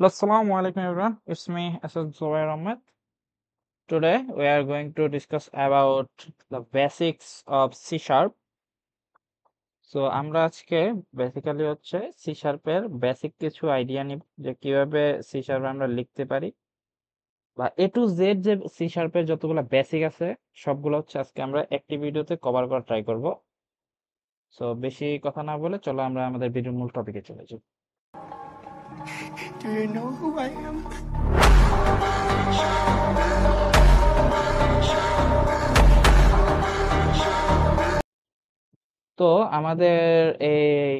Assalamu alaikum everyone. It's me Asad Zohair Ahmed. Today we are going to discuss about the basics of C sharp. So আমরা আজকে basically হচ্ছে C শার্পের basic কিছু idea নিব যে কিভাবে C শার্পে আমরা লিখতে পারি বা এ টু জেড যে সি শার্পের যতগুলো বেসিক আছে সবগুলো হচ্ছে আজকে আমরা একটি ভিডিওতে কভার করার ট্রাই করব। সো বেশি কথা না বলে চলো আমরা আমাদের ভিডিওর মূল টপিকে চলে যাই। Do you know who I am? তো আমাদের এই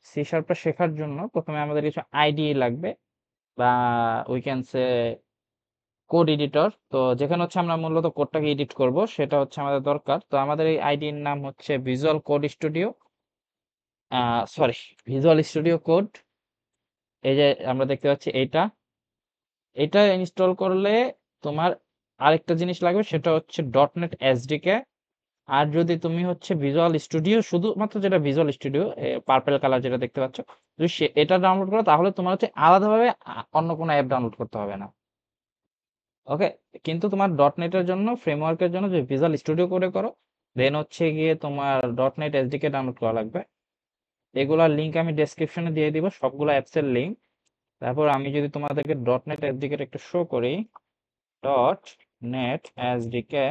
সি শার্পটা শেখার জন্য প্রথমে আমাদের কিছু আইডি লাগবে বা we can say code editor. তো যেখানে হচ্ছে আমরা মূলত কোডটাকে এডিট করব সেটা হচ্ছে আমাদের দরকার। তো আমাদের এই আইডির নাম হচ্ছে visual code studio, sorry visual studio code. এই যে আমরা দেখতে পাচ্ছি এটা ইনস্টল করলে তোমার আরেকটা জিনিস লাগবে, সেটা হচ্ছে ডটনেট এসডিকে। আর যদি তুমি হচ্ছে ভিজুয়াল স্টুডিও, শুধুমাত্র যেটা ভিজুয়াল স্টুডিও পার্পল কালার যেটা দেখতে পাচ্ছ, যদি এটা ডাউনলোড করো তাহলে তোমার হচ্ছে আলাদাভাবে অন্য কোনো অ্যাপ ডাউনলোড করতে হবে না। ওকে, কিন্তু তোমার ডটনেটের জন্য ফ্রেমওয়ার্কের জন্য যে ভিজুয়াল স্টুডিও করে করো, দেন হচ্ছে গিয়ে তোমার ডটনেট এসডিকে ডাউনলোড করা লাগবে। এগুলার লিঙ্ক আমি ডেসক্রিপশনে দিয়ে দিব, সবগুলো অ্যাপসের লিঙ্ক। তারপর আমি যদি তোমাদেরকে ডটনেট এসডিকে একটু শো করি, ডট নেট এসডিকে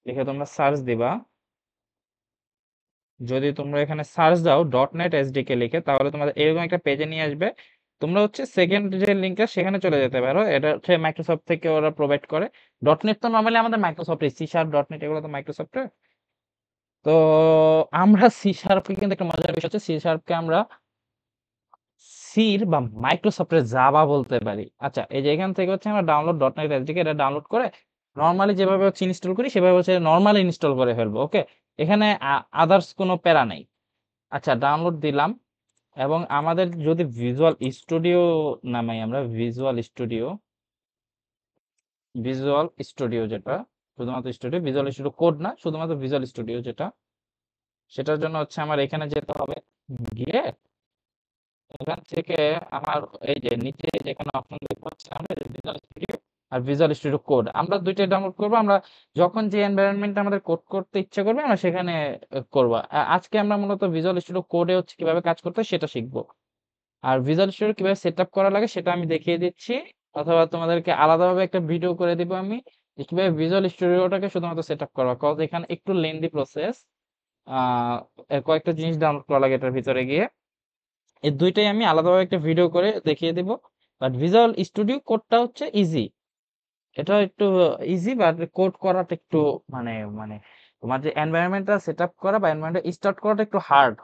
লিখে তোমরা সার্চ দিবা। যদি তোমরা এখানে সার্চ দাও ডট নেট এসডিকে লিখে, তাহলে তোমাদের এরকম একটা পেজে নিয়ে আসবে। তোমরা হচ্ছে সেকেন্ড যে লিঙ্কটা সেখানে চলে যেতে পারো, এটা হচ্ছে মাইক্রোসফট থেকে ওরা প্রোভাইড করে। ডট নেট তো নর্মালি আমাদের মাইক্রোসফটের, সি শার্প ডট নেট এগুলো তো মাইক্রোসফটের। তো আমরা সি শার্পকে কিন্তু একটা মজার বিষয় হচ্ছে সি শার্পকে আমরা সির বা মাইক্রোসফটের জাভা বলতে পারি। আচ্ছা, এই যে এখান থেকে হচ্ছে আমরা ডাউনলোড ডট নেট এসডিকে এটা ডাউনলোড করে নর্মালি যেভাবে হচ্ছে ইনস্টল করি সেভাবে হচ্ছে নর্মালি ইনস্টল করে ফেলবো। ওকে, এখানে আদার্স কোনো প্যারা নেই। আচ্ছা, ডাউনলোড দিলাম। এবং আমাদের যদি ভিজুয়াল স্টুডিও নামাই, আমরা ভিজুয়াল স্টুডিও যেটা শুধুমাত্র স্টুডিও, ভিজুয়াল স্টুডিও কোড না, শুধুমাত্র ভিজুয়াল স্টুডিও যেটা, সেটার জন্য হচ্ছে আমার এখানে যেতে হবে। গিয়ে এখান থেকে আমার এই যে নিচে যেখানে অপশন দেখতে পাচ্ছি আমরা ভিজুয়াল স্টুডিও আর ভিজুয়াল স্টুডিও কোড, আমরা দুইটাই ডাউনলোড করবো। আমরা যখন যে এনভায়রনমেন্ট আমাদের কোড করতে ইচ্ছে করবে আমরা সেখানে করবো। আজকে আমরা মূলত ভিজুয়াল স্টুডিও কোডে হচ্ছে কিভাবে কাজ করতে হয় সেটা শিখবো। আর ভিজুয়াল স্টুডিও কিভাবে সেটআপ করা লাগে সেটা আমি দেখিয়ে দিচ্ছি, অথবা তোমাদেরকে আলাদাভাবে একটা ভিডিও করে দিব আমি যে কিভাবে ভিজুয়াল স্টুডিওটাকে শুধুমাত্র সেটআপ করা, কজ এখানে একটু লেন্দি প্রসেস। কয়েকটা জিনিস ডাউনলোড করা লাগে এটার ভিতরে গিয়ে। এই দুইটাই আমি আলাদাভাবে একটা ভিডিও করে দেখিয়ে দিব। বাট ভিজুয়াল স্টুডিও কোডটা হচ্ছে ইজি, এটা একটু ইজি, বাট কোড করাটা একটু মানে মানে তোমার যে এনভায়রনমেন্টটা সেটআপ করা বা এনভায়রনমেন্টটা স্টার্ট করাটা একটু হার্ড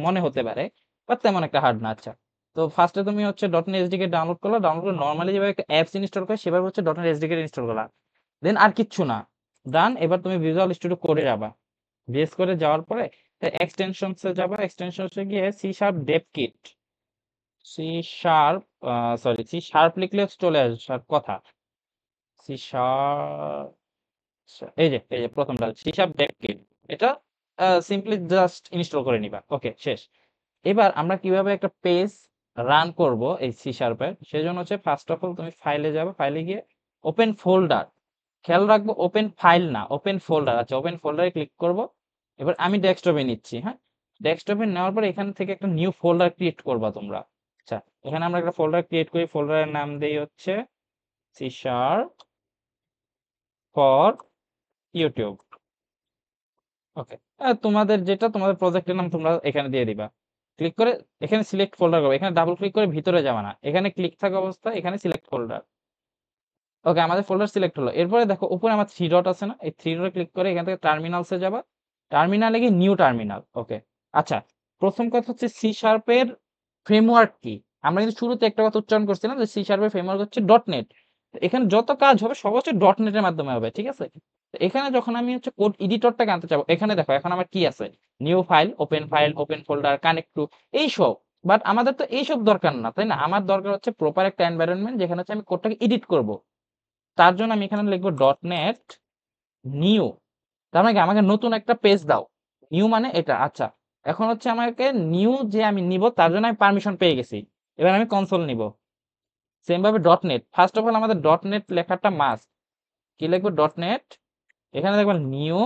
মনে হতে পারে, বাট তেমন একটা হার্ড না। আচ্ছা, তো ফার্স্টে তুমি হচ্ছে ডট নেট এসডিকে ডাউনলোড করলা, ডাউনলোড করে নর্মালি যেভাবে একটা অ্যাপস ইনস্টল করে সেভাবে হচ্ছে ডট নেট এসডিকে ইনস্টল করলা। দেন আর কিচ্ছু না, ডান। এবার তুমি ভিজুয়াল স্টুডিও কোডে যাবা। ভিএস করে যাওয়ার পরে এক্সটেনশনসে যাবা, এক্সটেনশনসে গিয়ে C sharp dev kit, C sharp C sharp লিখলে চলে আসার কথা। সি শার্প, এই যে প্রথমটা সি শার্প ডেভ কিট, এটা সিম্পলি জাস্ট ইনস্টল করে নিবা। ওকে, শেষ। এবার আমরা কিভাবে একটা পেজ রান করব এই সি শার্পের, সেজন্য হচ্ছে ফার্স্ট অফ অল তুমি ফাইলে যাবে, ফাইলে গিয়ে ওপেন ফোল্ডার, খেয়াল রাখবো ওপেন ফাইল না ওপেন ফোল্ডার। আচ্ছা, ওপেন ফোল্ডারে ক্লিক করব। এবার আমি ডেস্কটপে নিচ্ছি, হ্যাঁ। ডেস্কটপে নেওয়ার পর এখান থেকে একটা নিউ ফোল্ডার ক্রিয়েট করবা তোমরা। আচ্ছা, এখানে আমরা একটা ফোল্ডার ক্রিয়েট করি, ফোল্ডারের নাম দেই হচ্ছে সি শার্প ফর ইউটিউব। ওকে, তোমাদের যেটা তোমাদের প্রজেক্টের নাম তোমরা এখানে দিয়ে দিবা। ক্লিক করে এখানে সিলেক্ট ফোল্ডার করবে, এখানে ডাবল ক্লিক করে ভিতরে যাবে না, এখানে ক্লিক থাকা অবস্থায় এখানে সিলেক্ট ফোল্ডার। ওকে, আমাদের ফোল্ডার সিলেক্ট হলো। এরপরে দেখো উপরে আমার থ্রি ডট আছে না, এই থ্রি ডটে ক্লিক করে এখান থেকে টার্মিনালসে যাবা। টার্মিনালে গিয়ে নিউ টার্মিনাল। ওকে, আচ্ছা, প্রথম কথা হচ্ছে সি শার্পের ফ্রেমওয়ার্ক কি। আমরা কিন্তু শুরুতে একটা কথা উচ্চারণ করছিলাম যে সি শার্পের ফ্রেমওয়ার্ক হচ্ছে ডট নেট। এখানে যত কাজ হবে সব হচ্ছে ডট নেটের মাধ্যমে হবে, ঠিক আছে। তো এখানে যখন আমি হচ্ছে কোড এডিটরটাকে আনতে চাবো, এখানে দেখো এখন আমার কি আছে, new file open folder connect to, এইসব। বাট আমাদের তো এইসব দরকার না, তাই না। আমার দরকার হচ্ছে প্রপার একটা এনভায়রনমেন্ট যেখানে হচ্ছে আমি কোডটাকে এডিট করব। তার জন্য আমি এখানে লিখবো ডট নেট নিউ। তার মানে কি আমাকে নতুন একটা পেজ দাও। নিউ মানে এটা। আচ্ছা, এখন হচ্ছে আমাকে নিউ যে আমি নিব তার জন্য আমি পারমিশন পেয়ে গেছি। এবার আমি কনসোল নিব। সেম ভাবে dot net, first of all আমাদের ডট নেট লেখাটা মাস্ট। কি লিখবো? ডট নেট, এখানে দেখবেন নিউ।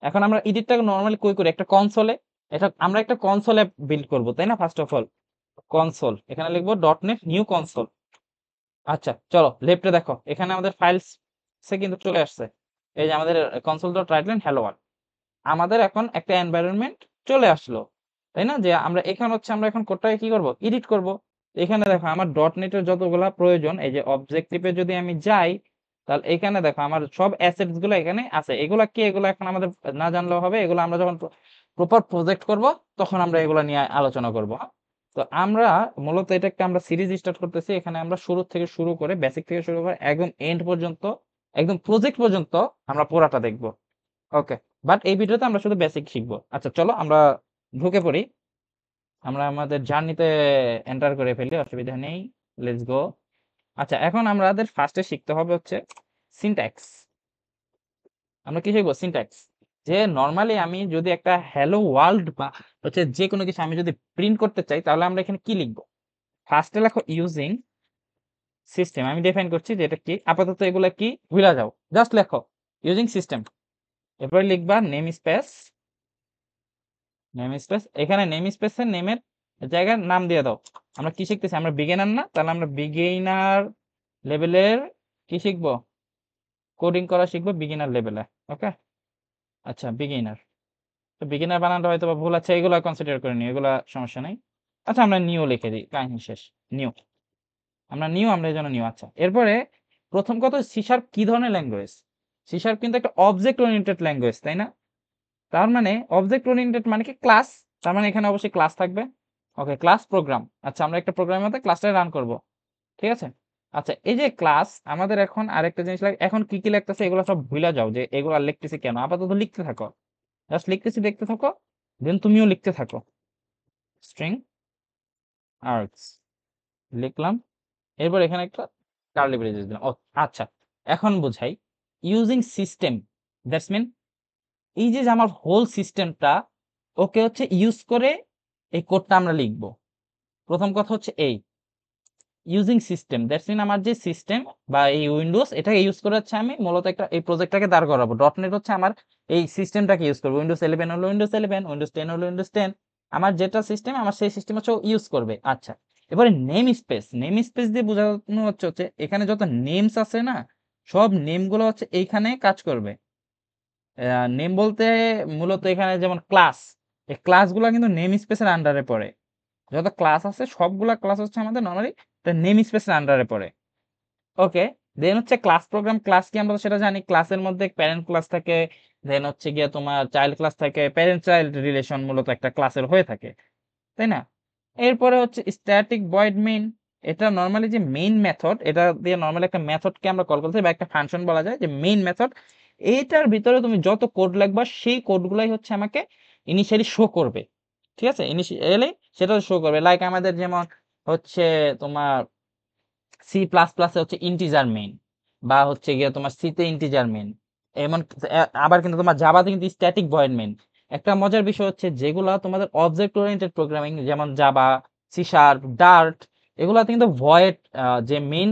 এখন আমরা এডিটটাকে নর্মালি কই করি? একটা কনসোলে। এটা আমরা একটা কনসোলে বিল্ড করব, তাই না? ফার্স্ট অফ অল কনসোল, এখানে লিখবো ডট নেট নিউ কনসোল। আচ্ছা চলো লেফটে দেখো, এখানে আমাদের ফাইলস কিন্তু চলে আসছে। এই যে আমাদের কনসোল ডট রাইটলাইন হ্যালো ওয়ার্ল্ড, আমাদের এখন একটা এনভায়রনমেন্ট চলে আসলো, তাই না? যে আমরা এখানে হচ্ছে আমরা এখন কোডটাকে কি করব? এডিট করব। এখানে দেখো আমার ডট নেটের যতগুলা প্রয়োজন, এই যে অবজেক্টিভে যদি আমি যাই, তাহলে এখানে দেখো আমার সব অ্যাসেটস গুলো এখানে আছে। এগুলা কি? এগুলো এখন আমাদের না জানলেও হবে, এগুলো আমরা যখন প্রপার প্রজেক্ট করব তখন আমরা এগুলো নিয়ে আলোচনা করব। তো আমরা মূলত এটাকে আমরা সিরিজ স্টার্ট করতেছি। এখানে আমরা শুরু থেকে শুরু করে বেসিক থেকে শুরু করে একদম এন্ড পর্যন্ত, একদম প্রজেক্ট পর্যন্ত আমরা পুরাটা দেখব। ওকে, বাট এই ভিডিওতে আমরা শুধু বেসিক শিখবো। আচ্ছা চলো আমরা ঢুকে পড়ি, আমরা আমাদের জার্নিতে এন্টার করে ফেলি, অসুবিধা নেই। Let's go. আচ্ছা এখন আমাদের ফার্স্টে শিখতে হবে হচ্ছে সিনট্যাক্স। আমরা কি শিখবো? সিনট্যাক্স। যে নর্মালি আমি যদি একটা হ্যালো ওয়ার্ল্ড বা হচ্ছে যে কোনো কিছু আমি যদি প্রিন্ট করতে চাই, তাহলে আমরা এখানে কি লিখবো? ফার্স্টে লেখো ইউজিং সিস্টেম। আমি ডিফাইন করছি যে এটা কি। আপাতত এগুলা কি ভুলা যাও, জাস্ট লেখো ইউজিং সিস্টেম। এরপরে লিখবা নেম স্পেস, নেম স্পেস। এখানে নেম স্পেসের নেমের জায়গায় নাম দিয়ে দাও। আমরা কি শিখতেছি? আমরা বিগিনার না? তাহলে আমরা বিগিনার লেভেলের কি শিখবো? কোডিং করা শিখবো বিগিনার লেভেলে। ওকে, আচ্ছা বিগিনার। তো বিগিনার বানানটা হয়তো বা ভুল আছে, এগুলো কনসিডার করে নিই, এগুলো সমস্যা নাই। আচ্ছা আমরা নিউ লিখে দিই, কাহিনী শেষ। নিউ, আমরা নিউ, আমরা এই জন্য নিউ। আচ্ছা এরপরে প্রথম কথা, সি শার্প কি ধরনের ল্যাঙ্গুয়েজ? সি শার্প কিন্তু একটা অবজেক্ট ওরিয়েন্টেড ল্যাঙ্গুয়েজ, তাই না? তার মানে অবজেক্ট ওরিয়েন্টেড মানে কি? ক্লাস। তার মানে এখানে অবশ্যই ক্লাস থাকবে। ওকে, ক্লাস প্রোগ্রাম। আচ্ছা আমরা একটা প্রোগ্রামের মধ্যে ক্লাসটা রান করব, ঠিক আছে? আচ্ছা এই যে ক্লাস, আমাদের এখন আরেকটা জিনিস লাগে। এখন কি কি লিখতেছে এগুলো সব ভুলে যাও, যে এগুলো আর লিখতেছি কেন। আপাতত লিখতে থাকো, জাস্ট লিখতেছি দেখতে থাকো, দেন তুমিও লিখতে থাকো। স্ট্রিং আর্গস লিখলাম, এরপর এখানে একটা কার্লি ব্রেসেস দিলাম। ও আচ্ছা, এখন বোঝাই। ইউজিং সিস্টেম, দ্যাটস মিন এই যে আমার হোল সিস্টেমটা ওকে হচ্ছে ইউজ করে এই কোডটা আমরা লিখব। প্রথম কথা হচ্ছে এই ইউজিং সিস্টেম, দ্যাটস মিন আমার যে সিস্টেম বা এই উইন্ডোজ, এটাকে ইউজ করে হচ্ছে আমি মূলত একটা এই প্রজেক্টটাকে দাঁড় করাবো। ডট নেট হচ্ছে আমার এই সিস্টেমটাকে ইউজ করবো। উইন্ডোজ 11 হলো উইন্ডোজ 11, উইন্ডোজ 10 হলো উইন্ডোজ 10, আমার যেটা সিস্টেম আমার সেই সিস্টেম হচ্ছে ইউজ করবে। আচ্ছা এবারে নেম স্পেস, নেম স্পেস দিয়ে বোঝানো হচ্ছে এখানে যত নেমস আছে না, সব নেমগুলো হচ্ছে এইখানে কাজ করবে। নেম বলতে মূলত এখানে যেমন ক্লাস, এই ক্লাসগুলো কিন্তু নেম স্পেসের আন্ডারে পড়ে। যত ক্লাস আছে সবগুলা ক্লাস হচ্ছে আমাদের নরমালি নেম স্পেসের আন্ডারে পড়ে। ওকে, দেন হচ্ছে ক্লাস প্রোগ্রাম। ক্লাস কি আমরা তো সেটা জানি, ক্লাসের মধ্যে প্যারেন্ট ক্লাস থাকে, দেন হচ্ছে গিয়ে তোমার চাইল্ড ক্লাস থাকে। প্যারেন্ট চাইল্ড রিলেশন মূলত একটা ক্লাসের হয়ে থাকে, তাই না? এরপরে হচ্ছে স্ট্যাটিক ভয়েড মেইন। এটা নরমালি যে মেইন মেথড, এটা দিয়ে নরমালি একটা মেথডকে আমরা কল করতে বা একটা ফাংশন বলা যায় যে মেইন মেথড। এইটার ভিতরে তুমি যত কোড লিখবা সেই কোডগুলাই হচ্ছে আমাকে ইনিশিয়ালি শো করবে, ঠিক আছে? ইনিশিয়ালি সেটা শো করবে। লাইক আমাদের যেমন হচ্ছে তোমার সি প্লাস প্লাসে হচ্ছে ইন্টিজার মেইন, বা হচ্ছে গিয়ে তোমার সিতে ইন্টিজার মেইন। এমন আবার কিন্তু তোমার জাভাতে কিন্তু স্ট্যাটিক ভয়েড মেইন। একটা মজার বিষয় হচ্ছে যেগুলা তোমাদের অবজেক্ট ওরিয়েন্টেড প্রোগ্রামিং, যেমন জাভা, সি শার্প, ডার্ট, এগুলাতে কিন্তু ভয়েড, যে মেইন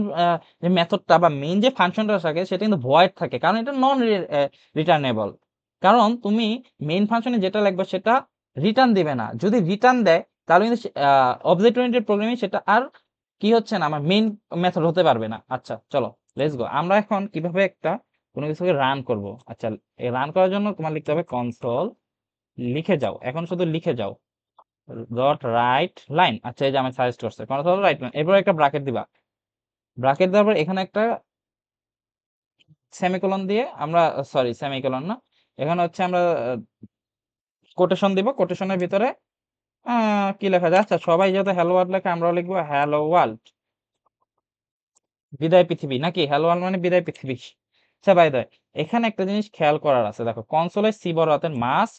যে মেথডটা বা মেইন যে ফাংশনটা থাকে সেটা কিন্তু ভয়েড থাকে, কারণ এটা নন রিটার্নেবল। কারণ তুমি মেইন ফাংশনে যেটা লিখবে সেটা রিটার্ন দিবে না। যদি রিটার্ন দেয় তাহলে কিন্তু অবজেক্ট ওরিয়েন্টেড প্রোগ্রামিং সেটা আর কি হচ্ছে না, আমার মেইন মেথড হতে পারবে না। আচ্ছা চলো লেটস গো, আমরা এখন কিভাবে একটা কোনো কিছুকে রান করব। আচ্ছা এই রান করার জন্য তোমার লিখতে হবে কনসোল, লিখে যাও, এখন শুধু লিখে যাও ডট রাইট লাইন। আচ্ছা এই যে আমি সাজেস্ট করছে কনসোল রাইট লাইন, এরপর একটা ব্র্যাকেট দিবা। ব্র্যাকেট দেওয়ার পর এখানে একটা সেমিকোলন দিয়ে আমরা, সরি সেমিকোলন না, এখানে হচ্ছে আমরা কোটেশন দিব। কোটেশনের ভিতরে কি লেখা যায়? আচ্ছা সবাই যেহেতু হ্যালো ওয়ার্ল্ড লেখে, আমরাও লিখবো হ্যালো ওয়ার্ল্ড, বিদায় পৃথিবী, নাকি হ্যালো ওয়ার্ল্ড মানে বিদায় পৃথিবী। আচ্ছা বাই দ্য, এখানে একটা জিনিস খেয়াল করার আছে। দেখো কনসোলের সি বড় হাতের মাস্ট,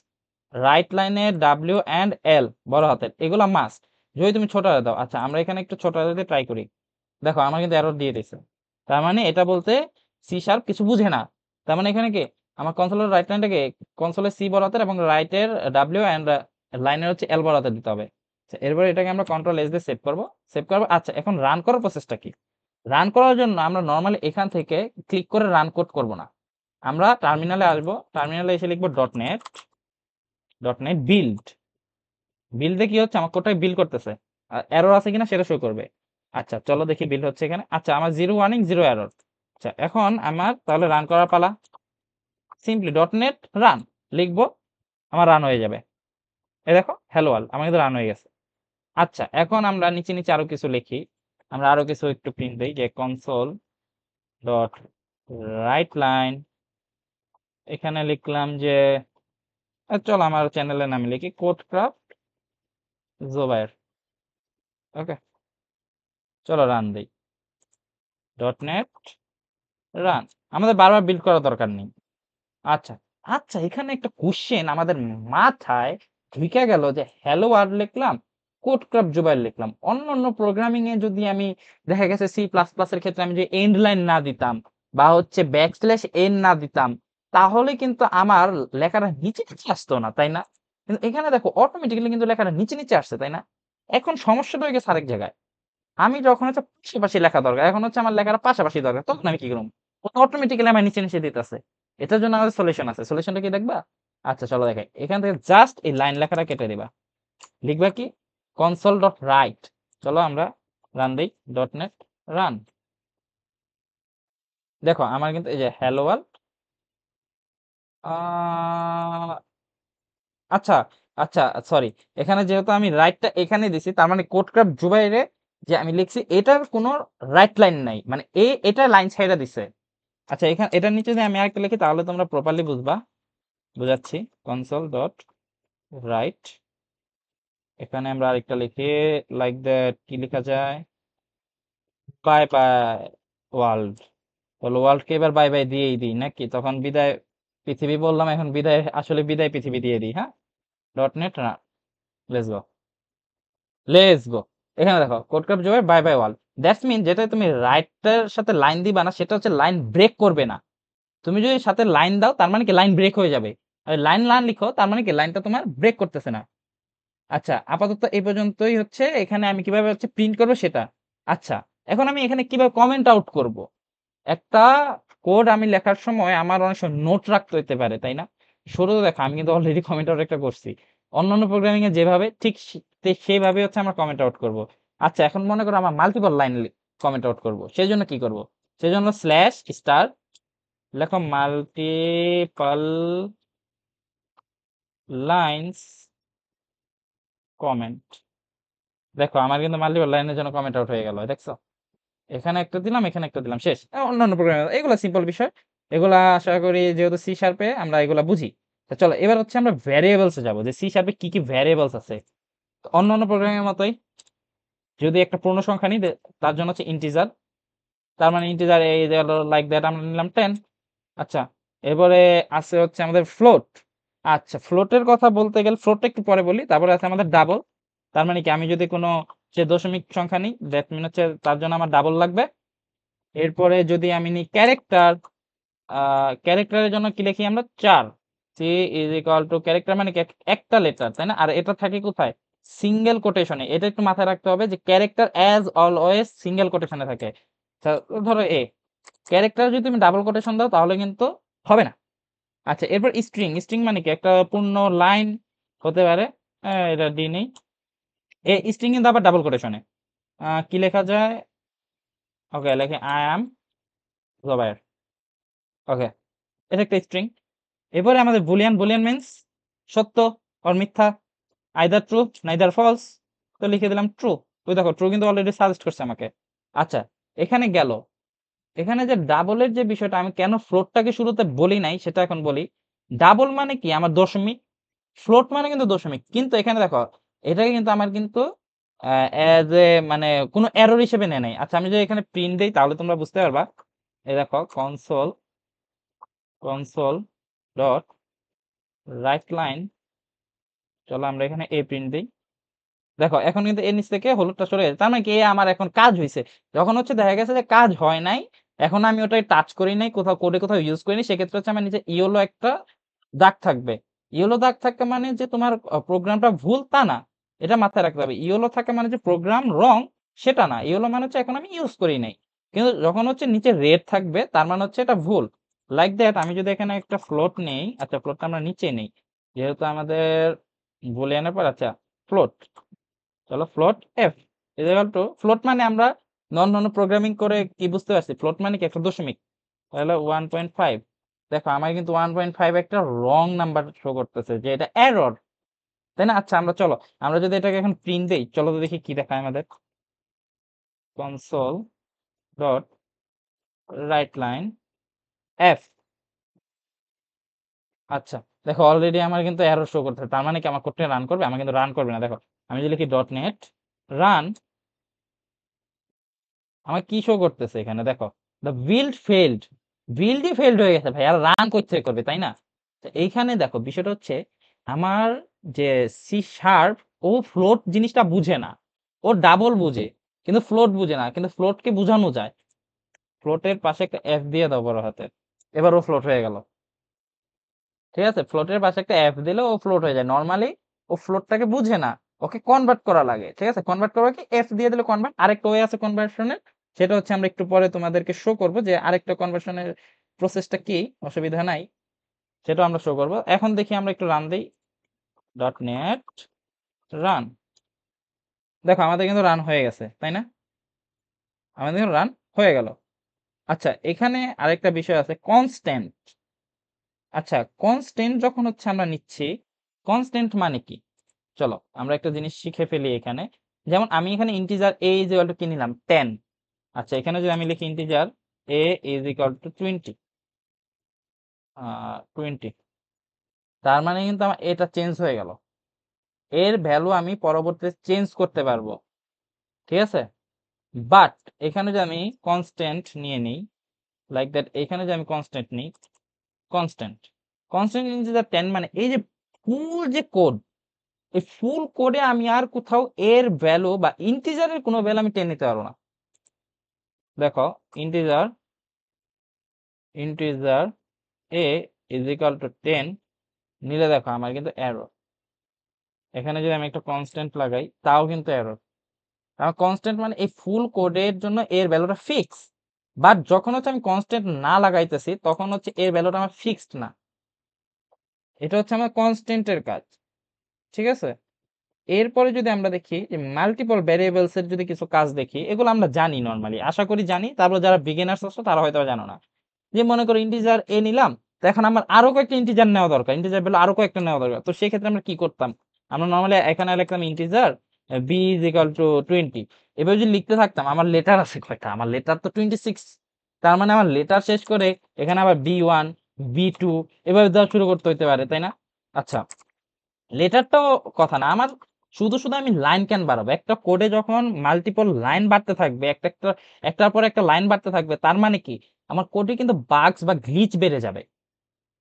রাইট লাইনে ডাব্লিউ এন্ড এল বড় হাতের, এগুলা মাস্ট। যদি তুমি ছোট হাতে দাও, আচ্ছা আমরা এখানে একটু ছোট হাতে ট্রাই করি। দেখো আমার কিন্তু এরর দিয়ে দিছে। তার মানে এটা বলতে সি শার্প কিছু বুঝে না। তার মানে এখানে কি আমার কনসোলের রাইট লাইনটাকে কনসোলের সি বড় হাতের এবং রাইটের ডাব্লিউ এন্ড লাইনের হচ্ছে এল বড় হাতের দিতে হবে। এরপরে এটাকে আমরা কন্ট্রোল এস দিয়ে সেভ করব। আচ্ছা, এখন রান করার প্রসেসটা কি? রান করার জন্য আমরা নরমালি এখান থেকে ক্লিক করে রান কোড করব না। আমরা টার্মিনালে আসবো, টার্মিনালে এসে লিখবো .NET বিল্ড। বিল্ডে কি হচ্ছে, আমার কোডটা বিল্ড করতেছে, এরর আছে কিনা সেটা শো করবে। আচ্ছা চলো দেখি বিল্ড হচ্ছে এখানে। আচ্ছা, আমার 0 ওয়ার্নিং 0 এরর। আচ্ছা, এখন আমার তাহলে রান করার পালা। সিম্পলি .NET রান লিখবো, আমার রান হয়ে যাবে। এই দেখো হ্যালো ওয়ার্ল্ড আমার কিন্তু রান হয়ে গেছে। আচ্ছা, এখন আমরা নিচে নিচে আরো কিছু লিখি। আমরা আরো কিছু একটু প্রিন্ট দিই যে কনসোল ডট রাইট লাইন। এখানে লিখলাম যে চলো আমার চ্যানেলের নামে লিখি কোডক্রাফট জোবায়ের। ওকে, চলো রান দিই .NET রান। আমাদের বারবার বিল্ড করার দরকার নেই। আচ্ছা, আচ্ছা, এখানে একটা কোশ্চেন আমাদের মাথায় ঢুকে গেল যে হ্যালো ওয়ার্ল্ড লিখলাম, কোডক্রাফট জোবায়ের লিখলাম। অন্যান্য প্রোগ্রামিং এ যদি আমি দেখা গেছে C++ এর ক্ষেত্রে আমি যে এন্ড লাইন না দিতাম বা হচ্ছে \n না দিতাম, তাহলে কিন্তু আমার লেখাটা নিচে নিচে আসতো না, তাই না? কিন্তু এখানে দেখো অটোমেটিক্যালি কিন্তু লেখাটা নিচে নিচে আসছে, তাই না? এখন সমস্যাটা হয়ে গেছে আরেক জায়গায়। আমি যখন হচ্ছে পাশাপাশি লেখা দরকার, এখন হচ্ছে আমার লেখাটা পাশাপাশি দরকার, তখন আমি কি করব? অটোমেটিক্যালি আমার নিচে নিচে দিতেছে। এটার জন্য আমাদের সলিউশন আছে। সলিউশনটা কি দেখবা? আচ্ছা চলো দেখাই। এখান থেকে জাস্ট এই লাইন লেখাটা কেটে দিবা। লিখবা কি কনসোল ডট রাইট। চলো আমরা রান দিই .NET রান। দেখো আমার কিন্তু এই যে হ্যালো ওয়ার্ল্ড। আচ্ছা, আচ্ছা, সরি, এখানে যেহেতু আমি রাইটটা এখানে দিছি, তার মানে কোডক্রাফট জুবাইরে যে আমি লিখছি এটার কোনো রাইট লাইন নাই, মানে এটা লাইন ছাইড়া দিছে। আচ্ছা, এখানে এটার নিচে যদি আমি আরেকটা লিখি তাহলে তোমরা প্রপারলি বুঝবা। বুঝাচ্ছি কনসোল ডট রাইট। এখানে আমরা আরেকটা লিখি লাইক দ্যাট, কি লেখা যায়, বাই বাই ওয়ার্ল্ড। বলো ওয়ার্ল্ডকে এবার বাই বাই দিয়েই দিই নাকি, তখন বিদায় পৃথিবী বললাম, এখন বিদায় আসলে বিদায় পৃথিবী দিয়ে দিই। হ্যাঁ, .NET run. Let's go, let's go. এখানে দেখো codecraft Zobayer bye bye world. That's mean যেটা তুমি রাইটের সাথে লাইন দিবা না সেটা হচ্ছে লাইন ব্রেক করবে না। তুমি যদি সাথে লাইন দাও তার মানে কি লাইন ব্রেক হয়ে যাবে। আর লাইন না লিখো তার মানে কি লাইনটা তোমার ব্রেক করতেছে না। আচ্ছা, আপাতত এই পর্যন্তই হচ্ছে। এখানে আমি কিভাবে হচ্ছে প্রিন্ট করব সেটা। আচ্ছা, এখন আমি এখানে কিভাবে কমেন্ট আউট করব? একটা কোড আমি লেখার সময় আমার অনেক সময় নোট রাখতে হইতে পারে, তাই না? শুরুতে দেখো আমি কিন্তু অলরেডি কমেন্ট আউট একটা করছি। অন্যান্য প্রোগ্রামিং এ যেভাবে ঠিক সেইভাবে হচ্ছে আমরা কমেন্ট আউট করব। আচ্ছা, এখন মনে করো আমার মাল্টিপল লাইন কমেন্ট আউট করব, সেই জন্য কি করব? সেজন্য স্ল্যাশ স্টার লেখো মাল্টিপল লাইনস কমেন্ট। দেখো আমার কিন্তু মাল্টিপল লাইনের জন্য কমেন্ট আউট হয়ে গেল, দেখছো? এখানে একটা দিলাম, এখানে একটা দিলাম, শেষ। অন্যান্য প্রোগ্রাম এগুলো সিম্পল বিষয়। এগুলা আশা করি যেহেতু সি শার্পে আমরা এগুলা বুঝি। তো চলো এবার হচ্ছে আমরা ভ্যারিয়েবলসে যাব, যে সি শার্পে কি কি ভ্যারিয়েবলস আছে। তো অন্যান্য প্রোগ্রামের মতোই যদি একটা পূর্ণ সংখ্যা নিই তার জন্য হচ্ছে ইন্টিজার। তার মানে ইন্টিজার এই লাইক দ্যাট আমরা নিলাম 10। আচ্ছা, এবারে আছে হচ্ছে আমাদের ফ্লোট। আচ্ছা, ফ্লোটের কথা বলতে গেলে ফ্লোটটা একটু পরে বলি। তারপরে আছে আমাদের ডাবল। তার মানে কি আমি যদি কোনো যে দশমিক সংখ্যা নিই দ্যাট মিন হচ্ছে তার জন্য আমার ডাবল লাগবে। এরপরে যদি আমি নিই ক্যারেক্টার, ক্যারেক্টারের জন্য কি লিখি আমরা 4। C is equal to character মানে কি একটা লেটার, তাই না? আর এটা থাকে কোথায়? সিঙ্গেল কোটেশনে। এটা একটু মাথায় রাখতে হবে যে ক্যারেক্টার অ্যাজ অলওয়েজ সিঙ্গেল কোটেশনে থাকে। আচ্ছা, ধরো ক্যারেক্টার যদি তুমি ডাবল কোটেশন দাও তাহলে কিন্তু হবে না। আচ্ছা, এরপর স্ট্রিং। স্ট্রিং মানে কি একটা পূর্ণ লাইন হতে পারে। এটা দিয়ে নেই। স্ট্রিং কিন্তু আবার ডাবল কোটেশনে কি লেখা যায়? ওকে, লেখে আই অ্যাম জোবায়ের। ওকে, এটা একটা স্ট্রিং। এরপরে আমাদের বুলিয়ান। বুলিয়ান মিন্স সত্য অর মিথ্যা, আইদার ট্রু নাইদার ফলস। তো লিখে দিলাম ট্রু। ওই দেখো ট্রু কিন্তু অলরেডি সাজেস্ট করছে আমাকে। আচ্ছা, এখানে গেল। এখানে যে ডাবলের যে বিষয়টা আমি কেন ফ্লোটটাকে শুরুতে বলি নাই সেটা এখন বলি। ডাবল মানে কি আমার দশমিক, ফ্লোট মানে কিন্তু দশমিক। কিন্তু এখানে দেখো এটাকে কিন্তু আমার কিন্তু এজ এ মানে কোনো এরর হিসেবে নেয় নাই। আচ্ছা, আমি যদি এখানে প্রিন্ট দেই তাহলে তোমরা বুঝতে পারবা। এই দেখো কনসোল ডট রাইট লাইন। চলো আমরা এখানে এ প্রিন্ট দিই। দেখো এখন কিন্তু এর নিচ থেকে হলুদটা সরে গেছে, তার মানে কি আমার এখন কাজ হয়েছে। যখন হচ্ছে দেখা গেছে যে কাজ হয় নাই, এখন আমি ওটাই টাচ করি নাই, কোথাও কোডে কোথাও ইউজ করিনি, সেক্ষেত্রে হচ্ছে আমার নিচে ইয়েলো একটা দাগ থাকবে। ইয়েলো দাগ থাকবে মানে যে তোমার প্রোগ্রামটা ভুল তা না, এটা মাথায় রাখতে হবে। ইয়েলো থাকা মানে যে প্রোগ্রাম রং সেটা না। ইয়েলো মানে হচ্ছে এখন আমি ইউজ করি নাই। কিন্তু যখন হচ্ছে নিচে রেড থাকবে তার মানে হচ্ছে এটা ভুল। লাইক দ্যাট আমি যদি এখানে একটা ফ্লোট নেই, আচ্ছা ফ্লোটটা আমরা নিচে নেই। যেহেতু আমাদের বুলিয়ানের পর আচ্ছা ফ্লোট। চলো float F is equal two float মানে আমরা নন প্রোগ্রামিং করে কি বুঝতে পারছি? ফ্লোট মানে কি একটা দশমিক। তাহলে 1.5 দেখো আমার কিন্তু 1.5 একটা রং নাম্বার শো করতেছে যে এটা এরর, তাই না? আচ্ছা আমরা চলো আমরা যদি এটাকে এখন প্রিন্ট দেই, চলো তো দেখি কি দেখায় আমাদের। Console dot right line F. আচ্ছা দেখো অলরেডি আমার কিন্তু এরর শো করতেছে, তার মানে কি আমার কোডটা রান করবে? আমার কিন্তু রান করবে না। দেখো আমি যদি লিখি ডট নেট রান, আমার কি শো করতেছে এখানে? দেখো দ্য বিল্ড ফেইল্ড, বিল্ডই ফেইল্ড হয়ে গেছে ভাই, আর রান করতে করবে, তাই না? তো এইখানে দেখো বিষয়টা হচ্ছে আমার যে সি শার্প ও ফ্লোট জিনিসটা বুঝে না, ও ডাবল বুঝে কিন্তু ফ্লোট বুঝে না। কিন্তু ফ্লোটকে বোঝানো যায়, ফ্লোটের পাশে একটা এফ দিয়ে দাও বড় হাতের, এবার ও ফ্লোট হয়ে গেল। ঠিক আছে, ফ্লোটের পাশে একটা এফ দিলে ও ফ্লোট হয়ে যায়। নরমালি ও ফ্লোটটাকে বুঝে না, ওকে কনভার্ট করা লাগে। ঠিক আছে, কনভার্ট করা কি, এফ দিয়ে দিলে কনভার্ট। আরেকটা ওয়ে আছে কনভার্সনের, সেটা হচ্ছে আমরা একটু পরে তোমাদেরকে শো করব যে আরেকটা কনভার্সনের প্রসেসটা কি, অসুবিধা নাই, সেটাও আমরা শো করব। এখন দেখি আমরা একটু রান দিই, ডট নেট রান। দেখো আমাদের কিন্তু রান হয়ে গেছে, তাই না? আমাদের কিন্তু রান হয়ে গেল। আচ্ছা এখানে আরেকটা বিষয় আছে, কনস্ট্যান্ট। আচ্ছা কনস্ট্যান্ট যখন হচ্ছে আমরা নিচ্ছি, কনস্ট্যান্ট মানে কি? চলো আমরা একটা জিনিস শিখে ফেলি এখানে। যেমন আমি এখানে integer a is equal two কি নিলাম? 10। আচ্ছা এখানে যদি আমি লিখি integer a is equal to 20, 20, তার মানে কিন্তু আমার এটা চেঞ্জ হয়ে গেল। এর ভ্যালু আমি পরবর্তীতে চেঞ্জ করতে পারবো। ঠিক আছে, বাট এখানে যদি আমি কনস্ট্যান্ট নিয়ে নিই, লাইক দ্যাট, এখানে যদি আমি কনস্ট্যান্ট নিই, কনস্ট্যান্ট কনস্ট্যান্ট ইন্টিজার 10 মানে এই যে ফুল যে কোড, এই ফুল কোডে আমি আর কোথাও এর ভ্যালু বা ইন্টিজারের কোনো ভ্যালু আমি 10 নিতে পারবো না। দেখো integer integer a is equal two 10 নিলে দেখো আমার কিন্তু এরর। এখানে যদি আমি একটা কনস্ট্যান্ট লাগাই তাও কিন্তু এরর। কারণ কনস্ট্যান্ট মানে এই ফুল কোডের জন্য এর ভ্যালুটা ফিক্স, বাট যখন হচ্ছে আমি কনস্ট্যান্ট না লাগাইতেছি তখন হচ্ছে এর ভ্যালুটা আমার ফিক্সড না। এটা হচ্ছে আমার কনস্ট্যান্টের কাজ। ঠিক আছে, এরপরে যদি আমরা দেখি যে মাল্টিপল ভ্যারিয়েবলস এর যদি কিছু কাজ দেখি, এগুলো আমরা জানি নরমালি, আশা করি জানি। তারপর যারা বিগিনার্স আছো তারা হয়তো জানো না। যে মনে করো ইন্টিজার এ নিলাম, তো এখন আমার আরো কয়েকটা ইন্টিজার নেওয়া দরকার, ইন্টিজার ভ্যালু আরো কয়েকটা নেওয়া দরকার। তো সেই ক্ষেত্রে আমরা কি করতাম? আমরা নরমালি এখানে লিখতাম integer B is equal to 20। এবার যদি লিখতে থাকতাম, আমার লেটার আছে কয়টা? আমার লেটার তো 26। তার মানে আমার লেটার শেষ করে এখানে আবার B1 B2 এভাবে দেওয়া শুরু করতে হইতে পারে, তাই না? আচ্ছা লেটারটাও কথা না, আমার শুধু শুধু আমি লাইন কেন বাড়াবো? একটা কোডে যখন মাল্টিপল লাইন বাড়তে থাকবে, একটা একটা একটার পর একটা লাইন বাড়তে থাকবে, তার মানে কি আমার কোডে কিন্তু বাগস বা গ্লিচ বেড়ে যাবে।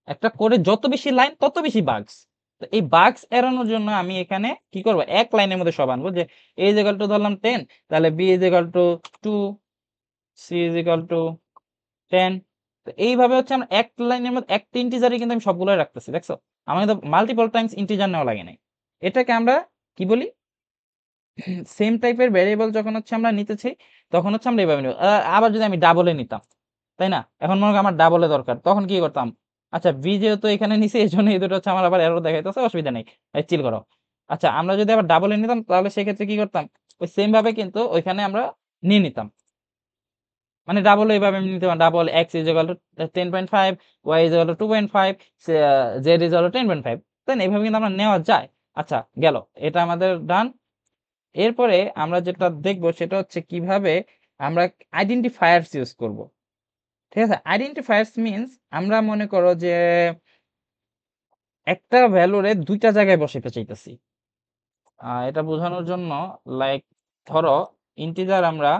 একটা কোডে যত বেশি লাইন তত বেশি বাগস। তো এই বাগস এড়ানোর জন্য আমি এখানে কি করব? এক লাইনের মধ্যে সব আনবো, যে a ইজ ইকুয়াল টু ধরলাম 10, তাহলে b is equal two 2, c is equal two 10। তো এইভাবে হচ্ছে আমরা এক লাইনের মধ্যে একটা ইন্টিজারই কিন্তু আমি সবগুলোই রাখতেছি। দেখছো আমার কিন্তু মাল্টিপল টাইমস ইন্টিজার নেওয়া লাগে নাই। এটাকে আমরা কি বলি? সেম টাইপের ভ্যারিয়েবল যখন হচ্ছে আমরা নিতেছি তখন হচ্ছে আমরা এইভাবে নিব। আবার যদি আমি ডাবলে নিতাম, তাই না? এখন মনে করো আমার ডাবলে দরকার, তখন কি করতাম? আচ্ছা বি যেহেতু এখানে নিছি এই জন্য এই দুটো হচ্ছে আমার আবার এরর দেখাইতেছে, অসুবিধা নেই, চিল করো। আচ্ছা আমরা যদি আবার ডাবলে নিতাম তাহলে সেক্ষেত্রে কি করতাম? ওই সেম ভাবে কিন্তু ওইখানে আমরা নিয়ে নিতাম। মানে ডাবল এইভাবে আমি নিতে পারি, double X is equal to 10.5, Y is equal to 2.5, Z is equal to 10.5। তাই না? এইভাবে কিন্তু আমরা নেওয়া যায়। আচ্ছা গেল, এটা আমাদের ডান। এরপরে আমরা যেটা দেখবো সেটা হচ্ছে কিভাবে আমরা আইডেন্টিফায়ার্স ইউজ করব। ঠিক আছে, আইডেন্টিফায়ার্স মিন্স আমরা মনে করো যে একটা ভ্যালুরে দুইটা জায়গায় বসাইতে চাইতেছি। এটা বোঝানোর জন্য, লাইক ধরো ইন্টিজার আমরা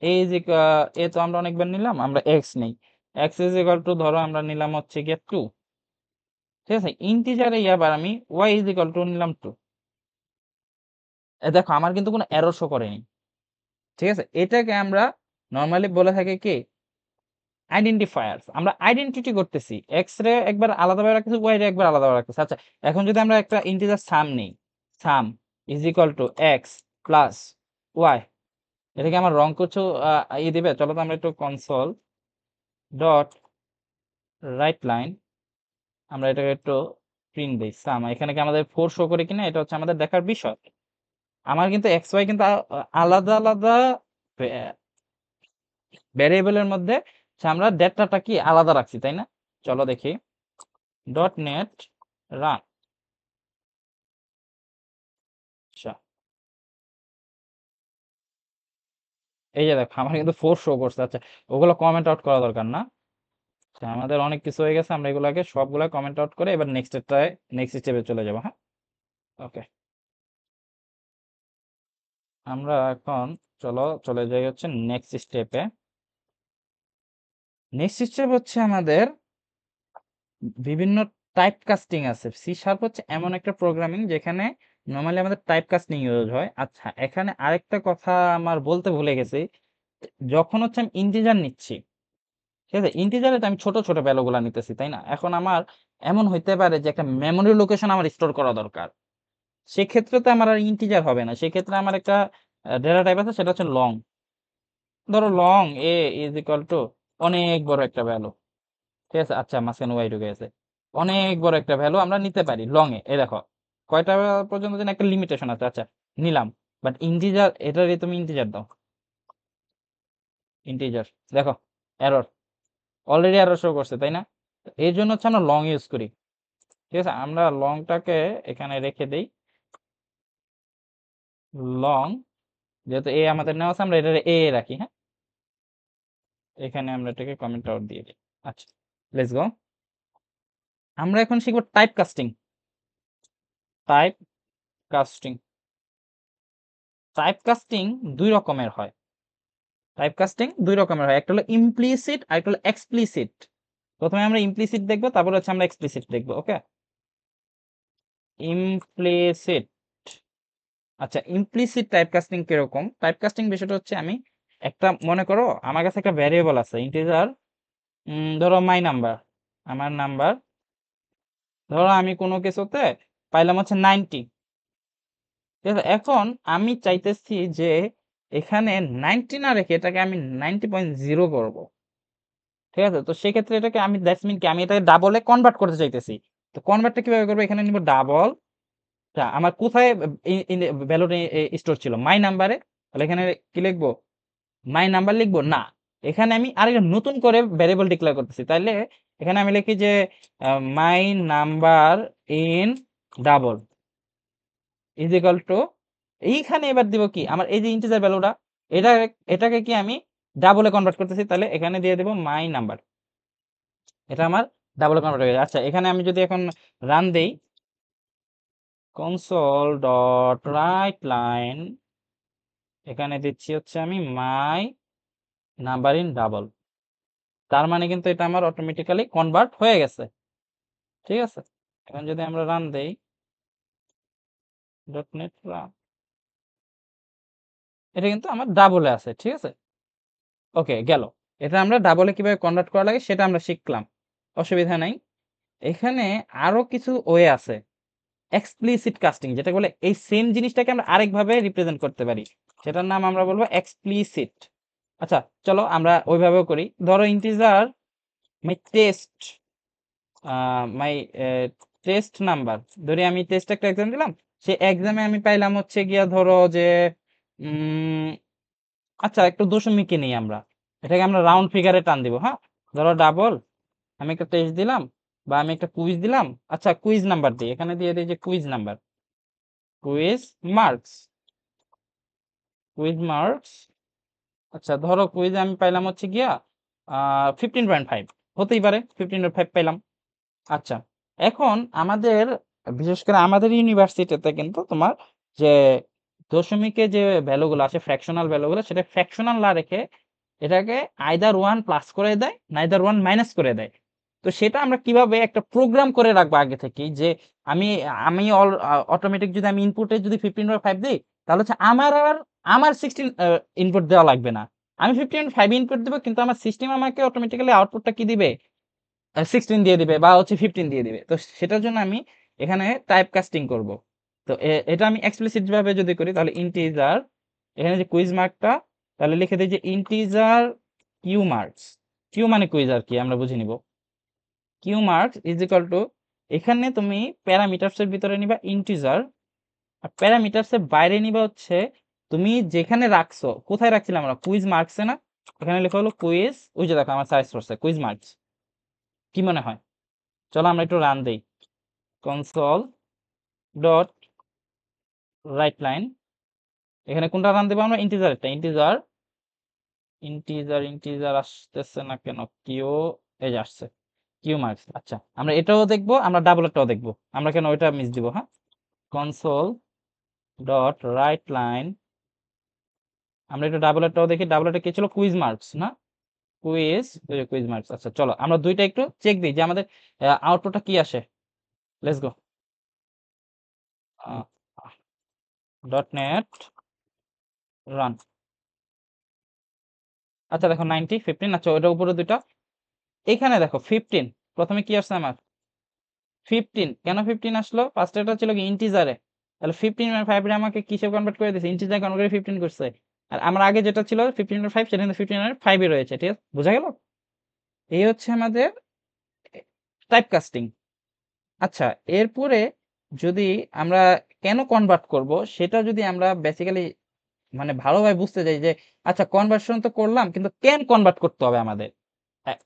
এ তো আমরা অনেকবার নিলাম, আমরা এক্স নেই, এক্স ইজ ইকুয়াল টু ধরো আমরা নিলাম হচ্ছে গিয়ে 2। ঠিক আছে, ইন্টিজারে আবার আমি ওয়াই ইজ ইকুয়াল টু নিলাম 2। দেখো আমার কিন্তু কোনো এরর শো করেনি। ঠিক আছে, এটাকে আমরা নরমালি বলে থাকি কি? আইডেন্টিফায়ার্স। আমরা আইডেন্টিটি করতেছি, এক্স রে একবার আলাদাভাবে রাখতেছি, ওয়াই রে একবার আলাদাভাবে রাখতেছি। আচ্ছা এখন যদি আমরা একটা ইন্টিজার সাম নেই, sum is equal to X plus Y, এটাকে আমার রং কিছু দিবে। চলো তো আমরা একটু কনসোল ডট রাইট লাইন, আমরা এটাকে একটু প্রিন্ট দিই সাম। এখানে কি আমাদের 4 শো করে কিনা এটা হচ্ছে আমাদের দেখার বিষয়। আমার কিন্তু এক্স ওয়াই কিন্তু আলাদা আলাদা ভ্যারিয়েবলের মধ্যে আমরা ডেটাটা কি আলাদা রাখছি, তাই না? চলো দেখি ডট নেট রান। আচ্ছা, এই যে দেখো আমার কিন্তু 4 শো করছে। আচ্ছা, ওগুলো কমেন্ট আউট করা দরকার না। আচ্ছা, আমাদের অনেক কিছু হয়ে গেছে, আমরা এগুলোকে সবগুলা কমেন্ট আউট করে এবার নেক্সট স্টেপে চলে যাবো। হ্যাঁ, ওকে, আমরা এখন চলে যাই হচ্ছে নেক্সট স্টেপে। নেক্সট স্টেপ হচ্ছে আমাদের বিভিন্ন টাইপ কাস্টিং আছে। সি শার্প হচ্ছে এমন একটা প্রোগ্রামিং যেখানে নর্মালি আমাদের টাইপ কাস্টিং ইউজ হয়। আচ্ছা, এখানে আরেকটা কথা আমার বলতে ভুলে গেছি, যখন হচ্ছে আমি ইন্টিজার নিচ্ছি, ঠিক আছে, ইন্টিজারে তো আমি ছোট ছোট ভ্যালুগুলা নিতেছি, তাই না? এখন আমার এমন হইতে পারে যে একটা মেমোরি লোকেশন আমার স্টোর করা দরকার, সেক্ষেত্রে তো আমার আর ইন্টিজার হবে না, সেক্ষেত্রে আমার একটা ডেটা টাইপ আছে, সেটা হচ্ছে লং। ধরো long A is equal two অনেক বড় একটা ভ্যালু, ঠিক আছে। আচ্ছা, মাঝখানে ওয়াই ঢুকে গেছে। অনেক বড় একটা ভ্যালু আমরা নিতে পারি লং এ। এই দেখো কয়টা পর্যন্ত যেন একটা লিমিটেশন আছে। আচ্ছা, নিলাম, বাট ইন্টিজার, এটারই তুমি ইন্টিজার দাও, ইন্টিজার। দেখো এরর, অলরেডি এরর শো করছে, তাই না? এর জন্য হচ্ছে আমরা লং ইউজ করি, ঠিক আছে। আমরা লংটাকে এখানে রেখে দেই, লং, যেহেতু এ আমাদের নেওয়া আছে আমরা এটা এ রাখি। হ্যাঁ, এখানে আমরা এটাকে কমেন্ট আউট দিয়ে দিই। আচ্ছা, লেটস গো। আমরা এখন শিখবো type casting. Type casting, type casting দুই রকমের হয়। টাইপ কাস্টিং দুই রকমের হয়, একটা হলো ইমপ্লিসিট আর একটা হলো এক্সপ্লিসিট। প্রথমে আমরা ইমপ্লিসিট দেখবো, তারপর হচ্ছে আমরা এক্সপ্লিসিট দেখবো। ওকে, ইমপ্লিসিট। আচ্ছা, ইমপ্লিসিট টাইপ কাস্টিং কিরকম? টাইপ কাস্টিং বিষয়টা হচ্ছে আমি একটা, মনে করো আমার কাছে একটা ভ্যারিয়েবল আছে ইন্টিজার, ধরো মাই নাম্বার, আমার নাম্বার, ধরো আমি কোনো কিছুতে পাইলাম হচ্ছে 90, ঠিক আছে। এখন আমি চাইতেছি যে এখানে 90 না রেখে এটাকে আমি 90.0 করব, ঠিক আছে। তো সেক্ষেত্রে এটাকে আমি, দ্যাটস মিন কি আমি এটাকে ডাবলে কনভার্ট করতে চাইতেছি। তো কনভার্টটা কিভাবে করবো? এখানে নিব ডাবল, আমার কোথায় ভ্যালুটা স্টোর ছিল? মাই নাম্বারে। তাহলে এখানে কি লিখবো? মাই নাম্বার লিখবো না, এখানে আমি আরেকটা নতুন করে ভ্যারিয়েবল ডিক্লেয়ার করতেছি। তাইলে এখানে আমি লিখি যে my number in double is equal two, এইখানে এবার দিব কি আমার এই যে ইন্টিজার ভ্যালুটা, এটা, এটাকে কি আমি ডাবলে কনভার্ট করতেছি, তাহলে এখানে দিয়ে দেব মাই নাম্বার, এটা আমার ডাবলে কনভার্ট হয়ে গেছে। আচ্ছা, এখানে আমি যদি এখন রান দেই, কনসোল ডট রাইট লাইন, এখানে দিচ্ছি হচ্ছে আমি মাই নাম্বার ইন ডাবল, তার মানে কিন্তু এটা আমার অটোমেটিক্যালি কনভার্ট হয়ে গেছে, ঠিক আছে। এখন যদি আমরা রান দেই ডট নেট রান, এটা কিন্তু আমার ডাবলে আছে, ঠিক আছে। ওকে, গেল। এটা আমরা ডাবলে কিভাবে কনভার্ট করা লাগে সেটা আমরা শিখলাম, অসুবিধা নাই। এখানে আরো কিছু ওয়ে আছে, এক্সপ্লিসিট কাস্টিং যেটা বলে, এই সেম জিনিসটাকে আমরা আরেকভাবে রিপ্রেজেন্ট করতে পারি, সেটার নাম আমরা বলবো এক্সপ্লিসিট। আচ্ছা, চলো আমরা ওইভাবেও করি। ধরো ইন্টিজার মাই টেস্ট, মাই টেস্ট নাম্বার, ধরি আমি টেস্ট একটা এক্সাম দিলাম, সেই এক্সামে আমি পাইলাম হচ্ছে গিয়া ধরো যে আচ্ছা একটু দশমিকে নেই আমরা, এটাকে আমরা রাউন্ড ফিগারে টান দিব। হ্যাঁ, ধরো ডাবল, আমি একটা টেস্ট দিলাম বা আমি একটা কুইজ দিলাম। আচ্ছা, কুইজ নাম্বার দিই, এখানে দিয়ে দিই যে quiz number, quiz marks, quiz marks. আচ্ছা, ধরো কুইজে আমি পাইলাম হচ্ছে গিয়া 15.5, হতেই পারে 15.5 পাইলাম। আচ্ছা, এখন আমাদের, বিশেষ করে আমাদের ইউনিভার্সিটিতে কিন্তু তোমার যে দশমিকে যে ভ্যালুগুলো আছে, ফ্র্যাকশনাল ভ্যালুগুলো, সেটা ফ্র্যাকশনাল না রেখে এটাকে আইদার 1 প্লাস করে দেয়, নাইদার 1 মাইনাস করে দেয়। তো সেটা আমরা কিভাবে একটা প্রোগ্রাম করে রাখবো আগে থেকেই, যে আমি আমি অটোমেটিক যদি আমি ইনপুটে যদি 15.5 দিই, তাহলে হচ্ছে আমার 16 ইনপুট দেওয়া লাগবে না, আমি 15.5 ইনপুট দেবো, কিন্তু আমার সিস্টেম আমাকে অটোমেটিক্যালি আউটপুটটা কি দিবে? 16 দিয়ে দিবে বা হচ্ছে 15 দিয়ে দিবে। তো সেটার জন্য আমি এখানে টাইপ কাস্টিং করব। তো এটা আমি এক্সপ্লিসিট ভাবে যদি করি তাহলে ইন্টিজার, এখানে যে কুইজ মার্কটা, তাহলে লিখে দিই যে ইন্টিজার কিউ মার্কস। কিউ মানে কুইজ আর কি, আমরা বুঝে নিব। Q marks is equal to, এখানে তুমি প্যারামিটারসের ভিতরে নিবা ইন্টিজার, আর প্যারামিটারসের বাইরে নিবা হচ্ছে তুমি যেখানে রাখছো, কোথায় রাখছিলাম আমরা, কুইজ মার্কসে না, এখানে লেখা হলো কুইজ, ওই যে দেখো আমার সার্চ করছে কুইজ মার্কস। কি মনে হয়? চলো আমরা একটু রান দেই। কনসোল ডট রাইট লাইন, এখানে কোনটা রান দেবো আমরা, ইন্টিজারটা, ইন্টিজার ইন্টিজার ইন্টিজার আসতেছে না কেন, কিউ, এই যে আসছে কিউ মার্কস। আচ্ছা আমরা এটাও দেখবো, আমরা ডাবলেটটাও দেখবো, আমরা কেন ওইটা মিস দিব, হ্যাঁ। কনসোল ডট রাইট লাইন, আমরা একটু ডাবলেটটাও দেখি, ডাবলেটে কি ছিল, কুইজ মার্কস না, কুইজ, ওই যে কুইজ মার্কস। আচ্ছা চলো আমরা দুইটা একটু চেক দিই যে আমাদের আউটপুটটা কি আসে। Let's go, dot net run. আচ্ছা দেখো 90 15, আচ্ছা ওইটার উপরে দুইটা, এখানে দেখো 15, প্রথমে কি আসছে আমার 15, কেন 15 আসলো, ফার্স্টেটা ছিল কি ইন্টিজারে, তাহলে 15 মানে 5 রে আমাকে কিসে কনভার্ট করে দিয়েছে, ইন্টিজার কনভার্ট করে 15 করছে। আর আমার আগে যেটা ছিল 15 সেটা কিন্তু 15 5 এ রয়েছে, ঠিক আছে, বোঝা গেল। এই হচ্ছে আমাদের টাইপ কাস্টিং। আচ্ছা এরপরে যদি আমরা কেন কনভার্ট করব সেটা যদি আমরা বেসিক্যালি মানে ভালোভাবে বুঝতে চাই যে আচ্ছা কনভার্সন তো করলাম, কিন্তু কেন কনভার্ট করতে হবে আমাদের,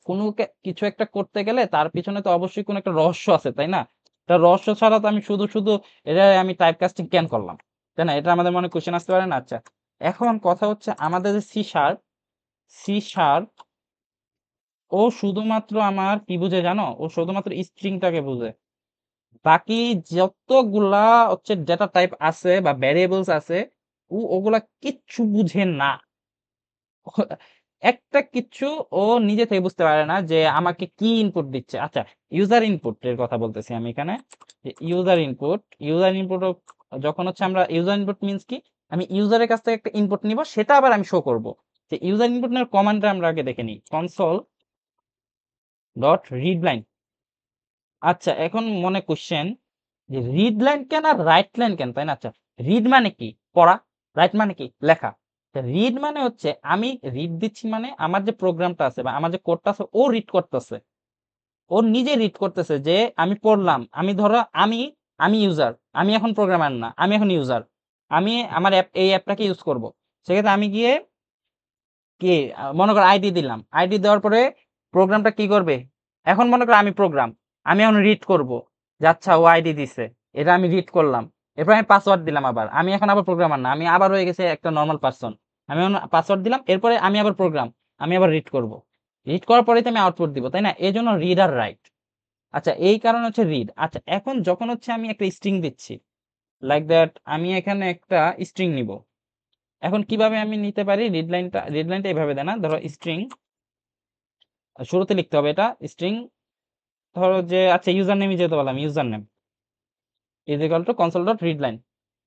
কোনো কিছু একটা করতে গেলে তার পিছনে তো অবশ্যই কোনো একটা রহস্য আছে, তাই না? তা রহস্য ছাড়া তো আমি শুধু শুধু এটা আমি টাইপ কাস্টিং কেন করলাম, তাই না? এটা আমাদের মনে কোশ্চেন আসতে পারে না। আচ্ছা এখন কথা হচ্ছে আমাদের যে সি শার্প ও শুধুমাত্র আমার কি বুঝে জানো, ও শুধুমাত্র স্ট্রিংটাকে বুঝে, বাকি যতগুলা হচ্ছে ডেটা টাইপ আছে বা ভ্যারিয়েবলস আছে, ওগুলা কিচ্ছু বুঝে না। একটা কিচ্ছু ও নিজে থেকে বুঝতে পারে না যে আমাকে কি ইনপুট দিচ্ছে। আচ্ছা ইউজার ইনপুট এর কথা বলতেছি আমি এখানে, ইউজার ইনপুট যখন হচ্ছে আমরা ইউজার ইনপুট মিন্স কি, আমি ইউজারের কাছ থেকে একটা ইনপুট নিব, সেটা আবার আমি শো করব। যে ইউজার ইনপুট নেওয়ার কমান্ডটা আমরা আগে দেখে নিই, কনসোল ডট রিড লাইন। আচ্ছা এখন মনে কোশ্চেন যে রিড লাইন কেন আর রাইট লাইন কেন, তাই না? আচ্ছা রিড মানে কি, পড়া, রাইট মানে কি, লেখা। রিড মানে হচ্ছে আমি রিড দিচ্ছি, মানে আমার যে প্রোগ্রামটা আছে বা আমার যে কোডটা আছে ও রিড করতেছে, ও নিজে রিড করতেছে যে আমি পড়লাম, আমি ধরো আমি আমি ইউজার, আমি এখন প্রোগ্রামার না, আমি এখন ইউজার, আমি আমার অ্যাপ, এই অ্যাপটাকে ইউজ করব। সেক্ষেত্রে আমি গিয়ে কি মনে করো আইডি দিলাম, আইডি দেওয়ার পরে প্রোগ্রামটা কি করবে, এখন মনে করো আমি প্রোগ্রাম, আমি এখন রিড করব যে আচ্ছা ও আইডি দিছে, এটা আমি রিড করলাম, এরপর আমি পাসওয়ার্ড দিলাম, আবার আমি এখন আবার প্রোগ্রামার না, আমি আবার হয়ে গেছে একটা নর্মাল পারসন, আমি এখন পাসওয়ার্ড দিলাম, এরপরে আমি আবার প্রোগ্রাম, আমি আবার রিড করব, রিড করার পরেই তো আমি আউটপুট দিব, তাই না? এই জন্য রিড আর রাইট। আচ্ছা এই কারণে হচ্ছে রিড। আচ্ছা এখন যখন হচ্ছে আমি একটা স্ট্রিং দিচ্ছি, লাইক দ্যাট আমি এখানে একটা স্ট্রিং নিব, এখন কিভাবে আমি নিতে পারি, রিড লাইনটা এভাবে দেয় না, ধরো স্ট্রিং, শুরুতে লিখতে হবে এটা স্ট্রিং, ধরো যে আচ্ছা ইউজার নেমই যেহেতু বললাম, user name is equal two console dot read line.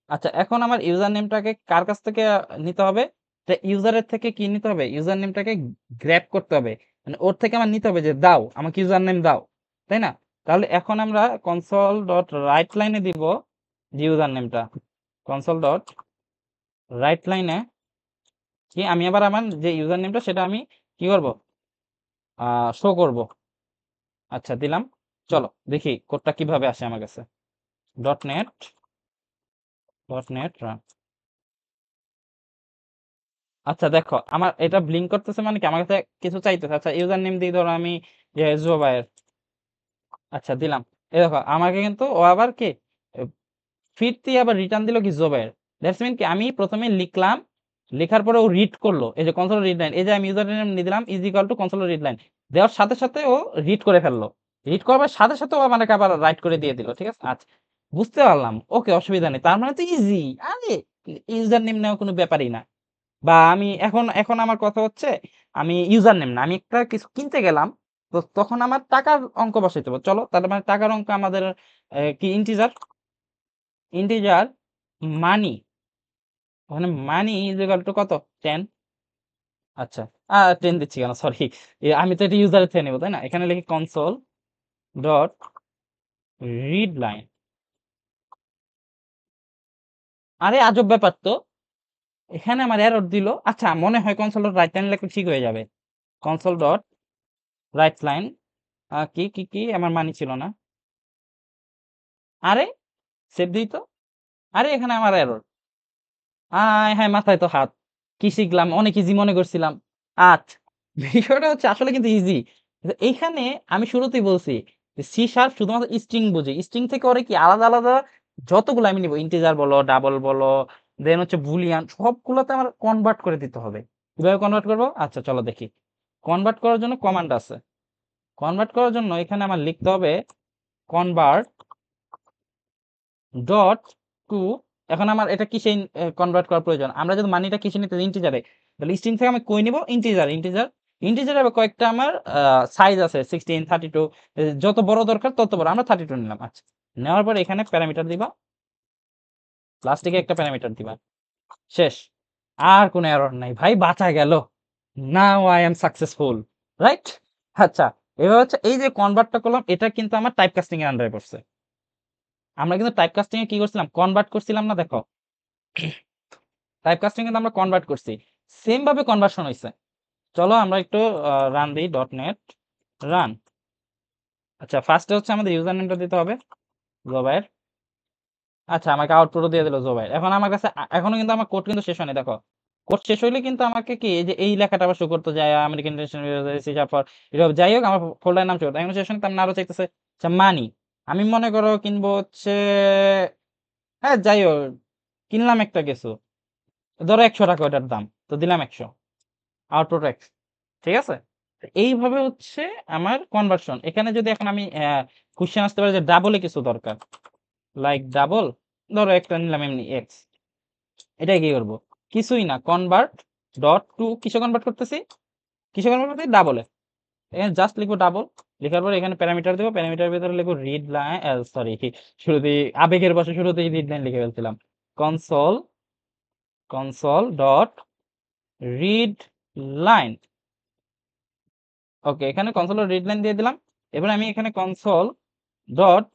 আচ্ছা এখন আমার ইউজার নেমটাকে কার কাছ থেকে নিতে হবে, ইউজারের থেকে কি নিতে হবে, ইউজার নেমটাকে গ্র্যাব করতে হবে, মানে ওর থেকে আমার নিতে হবে যে দাও আমাকে ইউজার নেম দাও, তাই না? তাহলে এখন আমরা কনসোল ডট রাইট লাইনে দিব যে ইউজার নেমটা, কনসোল ডট রাইট লাইনে কি আমি আবার আমার যে ইউজার নেমটা সেটা আমি কি করব, শো করব। আচ্ছা দিলাম, চলো দেখি কোডটা কিভাবে আসে আমার কাছে, ডট নেট রান। আচ্ছা দেখো আমার এটা ব্লিঙ্ক করতেছে, মানে কি আমার কাছে কিছু চাইতেছে। আচ্ছা ইউজার নেম দিই ধরো আমি যে জোবায়ের, আচ্ছা দিলাম, এই দেখো আমাকে কিন্তু ও আবার কি ফিরতি আবার রিটার্ন দিল কি জোবায়ের। দ্যাটস মিন কি আমি প্রথমে লিখলাম, লেখার পরে ও রিড করলো, এই যে কনসোল রিড লাইন, এই যে আমি ইউজার নেম নিয়ে দিলাম is equal two console read line, দেওয়ার সাথে সাথে ও রিড করে ফেললো, রিড করবার সাথে সাথে ও আমাকে আবার রাইট করে দিয়ে দিল, ঠিক আছে। আচ্ছা বুঝতে পারলাম, ওকে অসুবিধা নেই, তার মানে তো ইজি, আরে ইউজার নেম নেওয়া কোনো ব্যাপারই না। বা আমি এখন এখন আমার কথা হচ্ছে আমি ইউজার নেম না, আমি একটা কিছু কিনতে গেলাম, তো তখন আমার টাকার অঙ্ক বসাইতে হবে, চলো তার মানে টাকার অঙ্ক আমাদের কি ইন্টিজার মানি, ওখানে মানি ইজ ইকুয়াল টু কত 10। আচ্ছা 10 দিচ্ছি কেন, সরি, আমি তো এটা ইউজারের থেকে নেবো, তাই না? এখানে লিখি কনসোল ডট রিড লাইন, আরে আজব ব্যাপার তো, এখানে আমার এরর দিল। আচ্ছা মনে হয় কনসোল ডট রাইট লাইন লিখলে ঠিক হয়ে যাবে। কনসোল ডট রাইট লাইন কি কি কি আমার মানি ছিল না। আরে সেভ দিই তো। আরে এখানে আমার এরর। হ্যাঁ, মাথায় তো হাত। কি শিখলাম? অনেক ইজি মনে করছিলাম। আচ্ছা, বিষয়টা হচ্ছে আসলে কিন্তু ইজি। এইখানে আমি শুরুতেই বলছি যে সি শার্প শুধুমাত্র স্ট্রিং বোঝে। স্ট্রিং থেকে ওরে কি আলাদা, আলাদা যতগুলো আমি নিব, ইন্টিজার বলো, ডাবল বলো, দেন হচ্ছে বুলিয়ান, সবগুলোতে আমার কনভার্ট করে দিতে হবে। কিভাবে কনভার্ট করব? আচ্ছা চলো দেখি। কনভার্ট করার জন্য কমান্ড আছে। কনভার্ট করার জন্য এখানে আমার লিখতে হবে কনভার্ট ডট টু। এখন আমার এটা কিসে কনভার্ট করার প্রয়োজন? আমরা যদি মানিটা কিসে নিতে ইন্টিজারে, তাহলে স্ট্রিং থেকে আমি কই নিব ইন্টিজার। ইন্টিজারে কয়েকটা আমার সাইজ আছে 16, 32, যত বড় দরকার তত বড়। আমরা 32 নিলাম। আচ্ছা, নেওয়ার পরে এখানে প্যারামিটার দিবা, লাস্টে একটা প্যারামিটার দিবা, শেষ। আর কোনো এরর নাই ভাই, বাঁচা গেল। Now I am successful, right? আচ্ছা, এবার হচ্ছে এই যে কনভার্টটা করলাম, এটা কিন্তু আমার টাইপ কাস্টিং এর আন্ডারে পড়ছে। আমরা কিন্তু টাইপ কাস্টিং এ কি করছিলাম? কনভার্ট করছিলাম না? দেখো, টাইপ কাস্টিং কিন্তু আমরা কনভার্ট করছি, সেম ভাবে কনভার্সন হইছে। চলো আমরা একটু রান দিই ডট নেট রান। আচ্ছা, ফার্স্টে হচ্ছে আমাদের ইউজার নেমটা দিতে হবে জোবাইর। আচ্ছা, আমাকে আউটপুটও দিয়ে দিল জোবাইর। এখন আমার কাছে এখনো কিন্তু আমার কোড কিন্তু শেষ হয়নি। দেখো, কোড শেষ হইলে কিন্তু আমাকে কি এই যে এই লেখাটা আবার শো করতে যায়, আমেরিকান ইন্টারন্যাশনাল সি শার্প এটা যাই হোক, আমার ফোল্ডার নাম ছিল এখন শেষ হয়নি। তার আরো চাইতেছে আচ্ছা মানি। আমি মনে করো কিনবো হচ্ছে, হ্যাঁ যাই হোক, কিনলাম একটা কিছু, ধরো 100 টাকা ওটার দাম, তো দিলাম 100, আউটপুট 100। ঠিক আছে? তো এইভাবে হচ্ছে আমার কনভার্সন। এখানে যদি এখন আমি কোশ্চেন আসতে পারে যে ডাবলে কিছু দরকার, লাইক ডাবল, ধরো একটা নিলাম এমনি এক্স, এটাই কি করব? কিছুই না, কনভার্ট ডট টু কিসে কনভার্ট করতেছি? কিসে কনভার্ট করতেছি? ডাবলে। এখানে জাস্ট লিখবো ডাবল, লেখার পরে এখানে প্যারামিটার দেবো, প্যারামিটার ভিতরে লিখবো রিড লাইন, সরি শুরুতেই আবেগের বশে শুরুতেই রিড লাইন লিখে ফেলছিলাম। Console dot read line. Okay, এখানে কনসোল রিড লাইন দিয়ে দিলাম। এবার আমি এখানে কনসোল ডট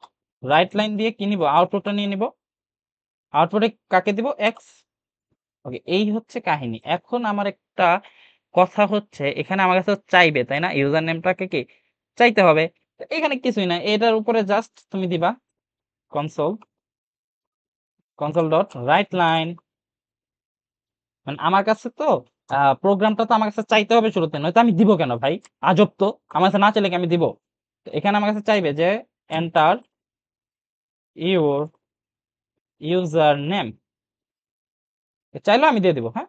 রাইট লাইন দিয়ে কি নিব? আউটপুটটা নিয়ে নিব। আউটপুটে কাকে দিব? এক্স। ওকে, এই হচ্ছে কাহিনী। এখন আমার একটা কথা হচ্ছে, এখানে আমার কাছে চাইবে তাই না, ইউজার নেমটাকে কি চাইতে হবে। তো এখানে কিছুই না, এটার উপরে জাস্ট তুমি দিবা কনসোল ডট রাইট লাইন। মানে আমার কাছে তো প্রোগ্রামটা তো আমার কাছে চাইতে হবে শুরুতে, নয়তো আমি দিব কেন ভাই? আজব তো, আমার কাছে না চাইলে কি আমি দিব? তো এখানে আমার কাছে চাইবে যে এন্টার ইউর ইউজার নেম, চাইলেও আমি দিয়ে দিব। হ্যাঁ,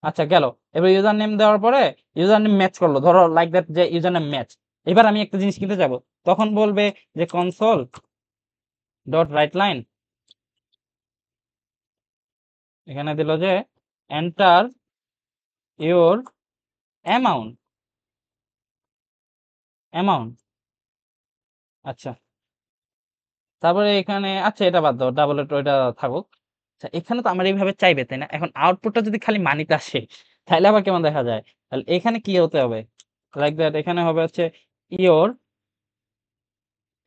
আচ্ছা গেল। এবার ইউজার নেম দেওয়ার পরে ইউজার নেম ম্যাচ করলো, ধরো লাইক দ্যাট যে ইউজার নেম ম্যাচ। এবার আমি একটা জিনিস কিনতে যাব, তখন বলবে যে কনসোল ডট রাইট লাইন, এখানে দিল যে এন্টার ইউর অ্যামাউন্ট। আচ্ছা, তারপরে এখানে আচ্ছা এটা বাদ দাও, ডাবল ওইটা থাকুক। আচ্ছা, এখানে তো আমার এইভাবে চাইবে তাই না? এখন আউটপুটটা যদি খালি মানিতে আসে তাহলে আবার কেমন দেখা যায়? তাহলে এখানে কি হতে হবে? লাইক দ্যাট এখানে হবে হচ্ছে your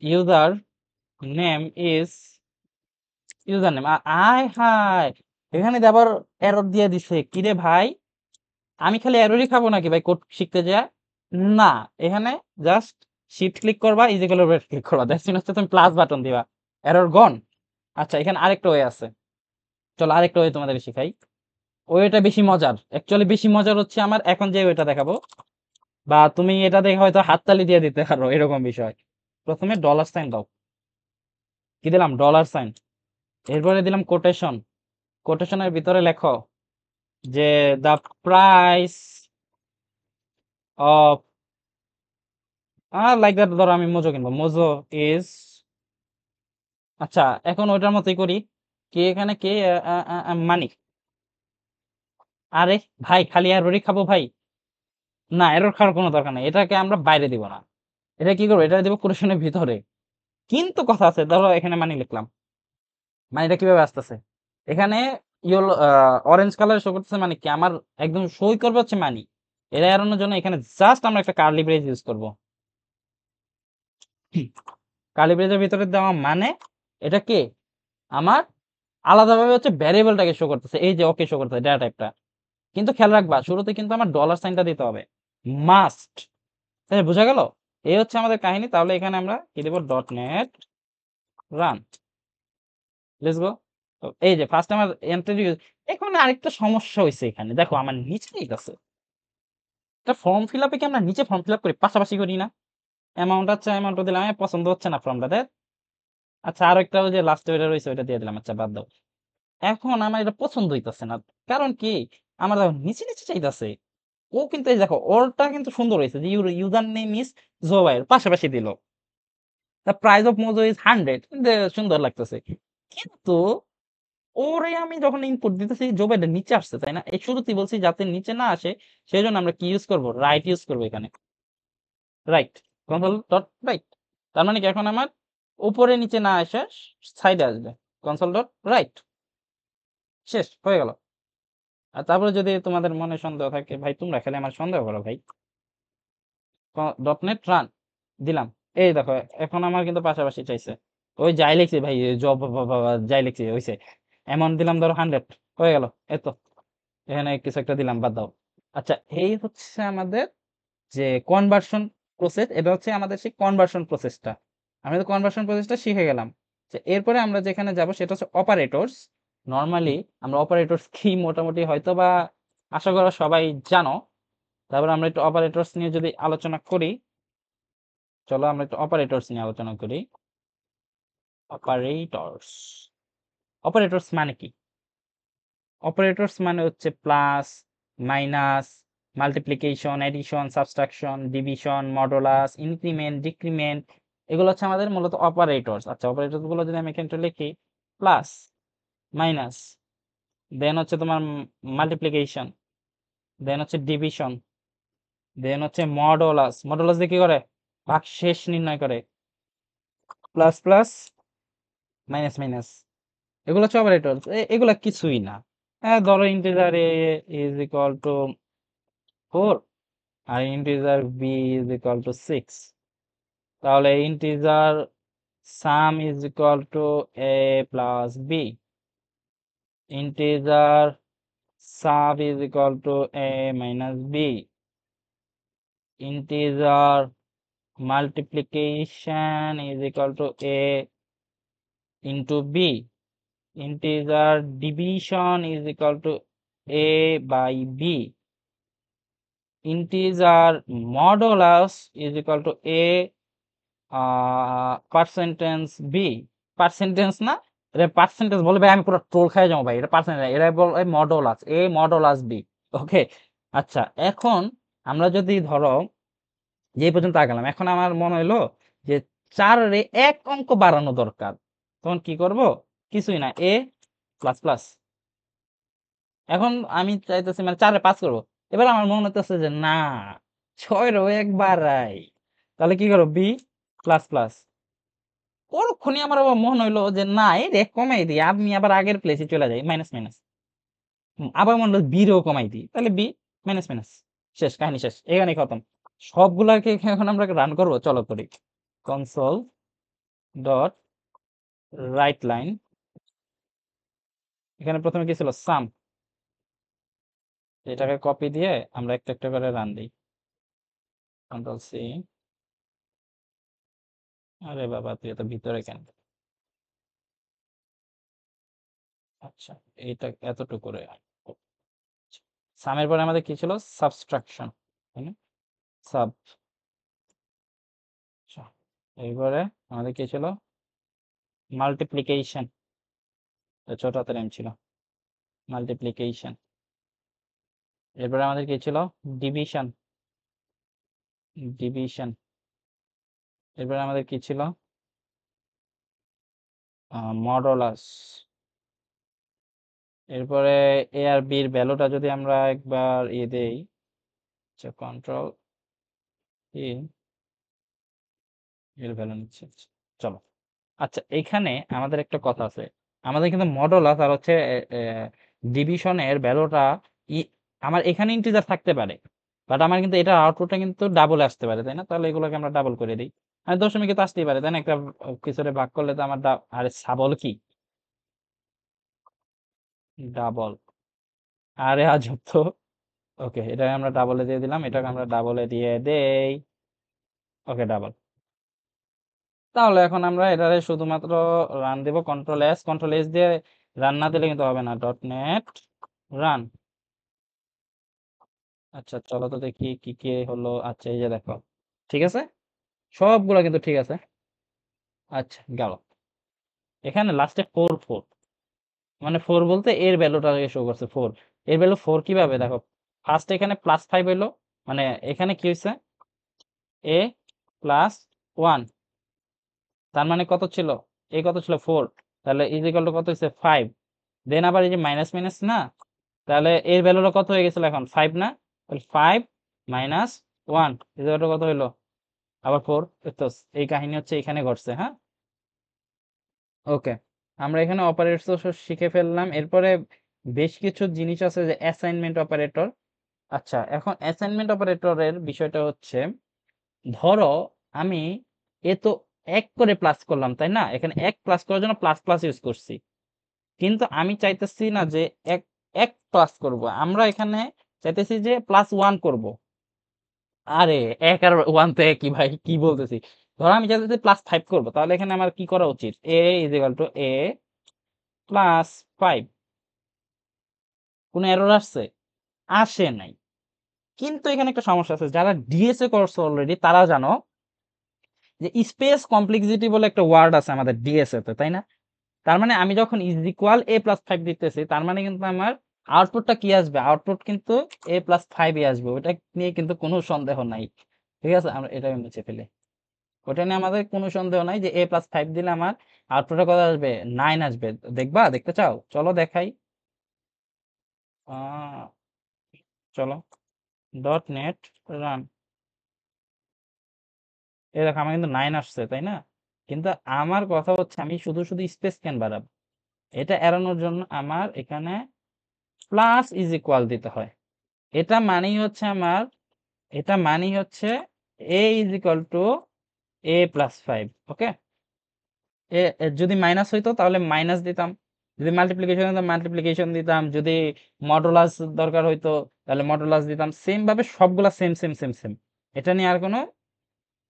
user name is user name. আয় হায়, এখানে দিয়ে আবার এরর দিয়ে দিছে। কিরে ভাই, আমি খালি এররই খাবো নাকি ভাই কোড শিখতে যায়? না, এখানে জাস্ট শিফট ক্লিক করবা, ইজ ইকুয়াল টু ক্লিক করবা, দ্যাটস মিন হচ্ছে তুমি প্লাস বাটন দিবা, এরর গন। আচ্ছা, এখানে আরেকটা ওয়ে আছে, চলো আরেকটা ওয়ে তোমাদের শিখাই। ওয়েটা বেশি মজার, অ্যাকচুয়ালি বেশি মজার হচ্ছে আমার এখন যে ওয়েটা দেখাবো, বা তুমি এটা দেখে হয়তো হাততালি দিয়ে দিতে পারো, এরকম বিষয়। প্রথমে ডলার সাইন দাও, কি দিলাম? Dollar sign. এরপরে দিলাম কোটেশন, কোটেশনের ভিতরে লেখো যে the price of, like that, ধরো আমি মোজো কিনবো, মোজো ইজ। আচ্ছা, এখন ওইটার মতোই করি, কে এখানে কে মানি। আরে ভাই, খালি এররই খাবো ভাই? না, এরর খাওয়ার কোনো দরকার নেই, এটাকে আমরা বাইরে দিব না। এটা কি করবো? এটা দিব কোটেশনের ভিতরে। কিন্তু কথা আছে, ধরো এখানে মানি লিখলাম, মানিটা কিভাবে আসতেছে? এখানে ইয়েলো অরেঞ্জ কালার শো করতেছে, মানে কি আমার একদম সই করবে হচ্ছে মানি। এটা এড়ানোর জন্য এখানে জাস্ট আমরা একটা কার্লি ব্রেস ইউজ করব। কার্লি ব্রেসের ভিতরে দেওয়া মানে এটা কে? আমার আলাদাভাবে হচ্ছে ভ্যারিয়েবলটাকে শো করতেছে, এই যে ওকে শো করতেছে ডেটা টাইপটা। কিন্তু খেয়াল রাখবা শুরুতে কিন্তু আমার ডলার সাইনটা দিতে হবে, মাস্ট। তাহলে বোঝা গেল? এই হচ্ছে আমাদের কাহিনী। তাহলে এখানে আমরা কি দেব, dot net run, let's go. তো এই যে ফার্স্ট আমার এন্ট্রি। এখন আরেকটা সমস্যা হয়েছে এখানে, দেখো আমার নিচেই আছে এটা ফর্ম ফিল আপে কি আমরা নিচে ফর্ম ফিল আপ করি, পাশাপাশি করি না? অ্যামাউন্ট, আচ্ছা অ্যামাউন্টটা দিলাম, আমার পছন্দ হচ্ছে না ফর্মটাতে। আচ্ছা আরো একটা ওই যে লাস্টে ওইটা রয়েছে ওইটা দিয়ে দিলাম, আচ্ছা বাদ দাও। এখন আমার এটা পছন্দ হইতাছে না, কারণ কি আমার দেখো নিচে নিচে চাইতাছে। ও কিন্তু এই দেখো ওরটা কিন্তু সুন্দর হয়েছে যে ইউজার নেম ইজ জোবাইর, পাশাপাশি দিল। The price of Mojo is 100, সুন্দর লাগতেছে। কিন্তু ওরে আমি যখন ইনপুট দিতেছি জোবাইরটা নিচে আসছে, তাই না? এই শুরুতেই বলছি যাতে নিচে না আসে সেই জন্য আমরা কি ইউজ করব, রাইট ইউজ করবো এখানে। Right, console dot right. তার মানে কি এখন আমার উপরে নিচে না এসে সাইডে আসবে, কনসোল ডট রাইট, শেষ হয়ে গেল। আর তারপরে যদি তোমাদের মনে সন্দেহ থাকে, ভাই তোমরা খেলে আমার সন্দেহ করো ভাই, ডট নেট রান দিলাম। এই দেখো এখন আমার কিন্তু পাশাপাশি চাইছে, ওই যাই লিখছি ভাই, জব যাই লিখছি হইছে। এমন দিলাম ধরো 100, হয়ে গেল। এতো এখানে কিছু একটা দিলাম, বাদ দাও। আচ্ছা এই হচ্ছে আমাদের যে কনভার্সন প্রসেস, এটা হচ্ছে আমাদের সেই কনভার্সন প্রসেসটা। আমি তো কনভার্সন প্রসেসটা শিখে গেলাম। যে এরপরে আমরা যেখানে যাব সেটা হচ্ছে অপারেটরস। নরমালি আমরা অপারেটরস কি মোটামুটি হয়তো বা আশা করা সবাই জানো। তারপরে আমরা একটু অপারেটরস নিয়ে যদি আলোচনা করি, চলো আমরা একটু অপারেটরস নিয়ে আলোচনা করি। অপারেটরস, অপারেটরস মানে কি? অপারেটরস মানে হচ্ছে plus, minus, multiplication, addition, subtraction, division, modulus, increment, decrement, এগুলো হচ্ছে আমাদের মূলত অপারেটরস। আচ্ছা অপারেটরস গুলো যদি আমি এখানে একটু লিখি, প্লাস, মাইনাস, দেন হচ্ছে তোমার মাল্টিপ্লিকেশন, দেন হচ্ছে ডিভিশন, দেন হচ্ছে মডুলাস। মডুলাস দিয়ে কি করে, ভাগশেষ নির্ণয় করে। প্লাস প্লাস, মাইনাস মাইনাস, এগুলো হচ্ছে অপারেটরস। এগুলা কিছুই না। ধরো integer a is equal to 4 আর integer b is equal to 6, তাহলে integer sum is equal to a plus b, integer sub is equal to a minus b, integer multiplication is equal to a into b, integer division is equal to a by b, integer modulus is equal to a percentage b, percentage না, এটা percentage বলে ভাই আমি পুরো troll খাই যাবো ভাই, এটা পার্সেন্টেজ, এটা বলে মডুলাস, a মডুলাস b। ওকে, আচ্ছা এখন আমরা যদি ধরো যে পর্যন্ত আগালাম, এখন আমার মনে হইলো যে 4 রে এক অঙ্ক বাড়ানো দরকার, তখন কি করব, কিছুই না, a প্লাস প্লাস। এখন আমি চাইতেছি মানে 4 রে 5 করবো। এবার আমার মনে হইতেছে যে না, 6 রেও একবার রাই, তাহলে কি করবো, বি প্লাস প্লাস। পরক্ষণই আমার আবার মনে হইলো যে না, এই রে কমাই দিই, আমি আবার আগের প্লেসে চলে যাই, মাইনাস মাইনাস। আবার মনে হলো বি রেও কমাই দিই, তাহলে বি মাইনাস মাইনাস, শেষ, কাহিনী শেষ, এখানে খতম। সবগুলাকে এখন আমরা রান করবো, চলো করি। কনসোল ডট রাইট লাইন, এখানে প্রথমে কি ছিল, সাম, এটাকে কপি দিয়ে আমরা একটা একটা করে রান দিই। কন্ট্রোল সি, আরে বাবা তুই এত ভিতরে কেন? আচ্ছা এইটা এতটুকু করে, সামের পরে আমাদের কি ছিল, সাবট্রাকশন, তাই না? সাব, এইবারে আমাদের কি ছিল, মাল্টিপ্লিকেশন, ছোট হাতের এম ছিল, মাল্টিপ্লিকেশন। এরপরে আমাদের কি ছিল, ডিভিশন, ডিভিশন। এরপরে আমাদের কি ছিল, মডুলাস। এরপরে এ আর বির ভ্যালুটা যদি আমরা একবার দেই, আচ্ছা কন্ট্রোল এর ভ্যালু নিচ্ছে, চলো। আচ্ছা এখানে আমাদের একটা কথা আছে, আমাদের কিন্তু মডুলাস আর হচ্ছে ডিভিশনের ভ্যালুটা আমার এখানে ইন্টিজার থাকতে পারে, বাট আমার কিন্তু এটা আউটপুটটা কিন্তু ডাবল আসতে পারে, তাই না? তাহলে এগুলোকে আমরা ডাবল করে দিই। আর দশমিকে তো আসতেই পারে, তাই না? একটা কিছুরে ভাগ করলে তো আমার আরে সাবল কি, ডাবল। আরে আজব তো। ওকে, এটাকে আমরা ডাবলে দিয়ে দিলাম, এটাকে আমরা ডাবলে দিয়ে দেই। ওকে, ডাবল। তাহলে এখন আমরা এটারে শুধুমাত্র রান দেব, কন্ট্রোল এস দিয়ে রান না দিলে কিন্তু হবে না। Dot net run. আচ্ছা, চলো তো দেখি কি কি হলো। আচ্ছা, এই যে দেখো, ঠিক আছে, সবগুলো কিন্তু ঠিক আছে। আচ্ছা, গেল। এখানে লাস্টে 4 মানে 4 বলতে এর ভ্যালুটা শো করছে 4। এর ভ্যালু 4 কিভাবে দেখো, ফার্স্ট এখানে +5 হইলো, মানে এখানে কি হয়েছে, এ +1, তার মানে কত ছিল, এ কত ছিল 4, তাহলে ইজ ইকুয়াল টু কত হয়েছে 5। দেন আবার এই যে মাইনাস মাইনাস না, তাহলে এর ভ্যালুটা কত হয়ে গেছিল এখন 5 না, তাহলে 5 - 1 ইজ ইকুয়াল টু কত হইলো, আবার 4। তো এই কাহিনী হচ্ছে এখানে ঘটছে, হ্যাঁ। ওকে, আমরা এখানে অপারেটর শিখে ফেললাম। এরপরে বেশ কিছু জিনিস আছে, যে অ্যাসাইনমেন্ট অপারেটর। আচ্ছা, এখন অ্যাসাইনমেন্ট অপারেটরের বিষয়টা হচ্ছে, ধরো আমি এ তো 1 করে প্লাস করলাম, তাই না, এখানে 1 প্লাস করার জন্য প্লাস প্লাস ইউজ করছি, কিন্তু আমি চাইতেছি না যে এক এক প্লাস করব, আমরা এখানে চাইতেছি যে +1 করব। আরে 1 আর 1 তো একই ভাই, কি বলতেছি। ধরো আমি চাইতেছি +5 করব, তাহলে এখানে আমার কি করা উচিত, a is equal to a +5। কোনো এরর আসছে? আসে নাই। কিন্তু এখানে একটা সমস্যা আছে, যারা ডিএসএ করছো অলরেডি তারা জানো যে স্পেস কমপ্লেক্সিটি বলে একটা ওয়ার্ড আছে আমাদের ডিএসএ তে, তাই না। তার মানে আমি যখন ইজ ইকুয়াল a+5 দিতেছি, তার মানে কিন্তু আমার আউটপুটটা কি আসবে, আউটপুট কিন্তু a+5 আসবে, ওটা নিয়ে কিন্তু কোনো সন্দেহ নাই। ঠিক আছে, আমরা এটা মুছে ফেলি। ওটা নিয়ে আমাদের কোনো সন্দেহ নাই যে a+5 দিলে আমার আউটপুটে কত আসবে, 9 আসবে। দেখবা, দেখতে চাও, চলো দেখাই। আহ, চলো, ডট নেট রান। এই দেখো, আমার কিন্তু 9 আসছে, তাই না। কিন্তু আমার কথা হচ্ছে, আমি শুধু শুধু স্পেস কেন বাড়াবো, এটা এড়ানোর জন্য আমার এখানে প্লাস ইজ ইকুয়াল দিতে হয়। এটা মানেই হচ্ছে আমার, এটা মানেই হচ্ছে a is equal two a+5। ওকে, যদি মাইনাস হইতো তাহলে মাইনাস দিতাম, যদি মাল্টিপ্লিকেশন হতো মাল্টিপ্লিকেশন দিতাম, যদি মডুলাস দরকার হইতো তাহলে মডুলাস দিতাম। সেম ভাবে সবগুলা সেম সেম সেম সেম, এটা নিয়ে আর কোনো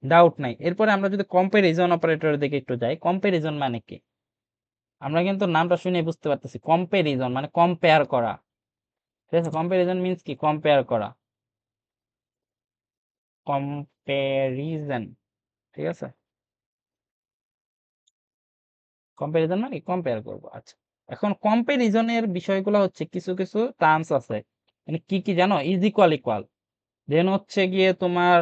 ডাউট নাই। এরপরে আমরা যদি কম্পারিজন অপারেটরের দিকে একটু যাই, কম্পারিজন মানে কি, আমরা কিন্তু নামটা শুনে বুঝতে পারতেছি, কম্পারিজন মানে কম্পেয়ার করা। ঠিক আছে, কম্পারিজন মিন্স কি, কম্পেয়ার করা, কম্পারিজন। ঠিক আছে, কম্পারিজন মানে কম্পেয়ার করব। আচ্ছা, এখন কম্পারিজনের বিষয়গুলো হচ্ছে, কিছু কিছু টার্মস আছে, মানে কি কি জানো, ইজ ইকুয়াল ইকুয়াল, দেন হচ্ছে গিয়ে তোমার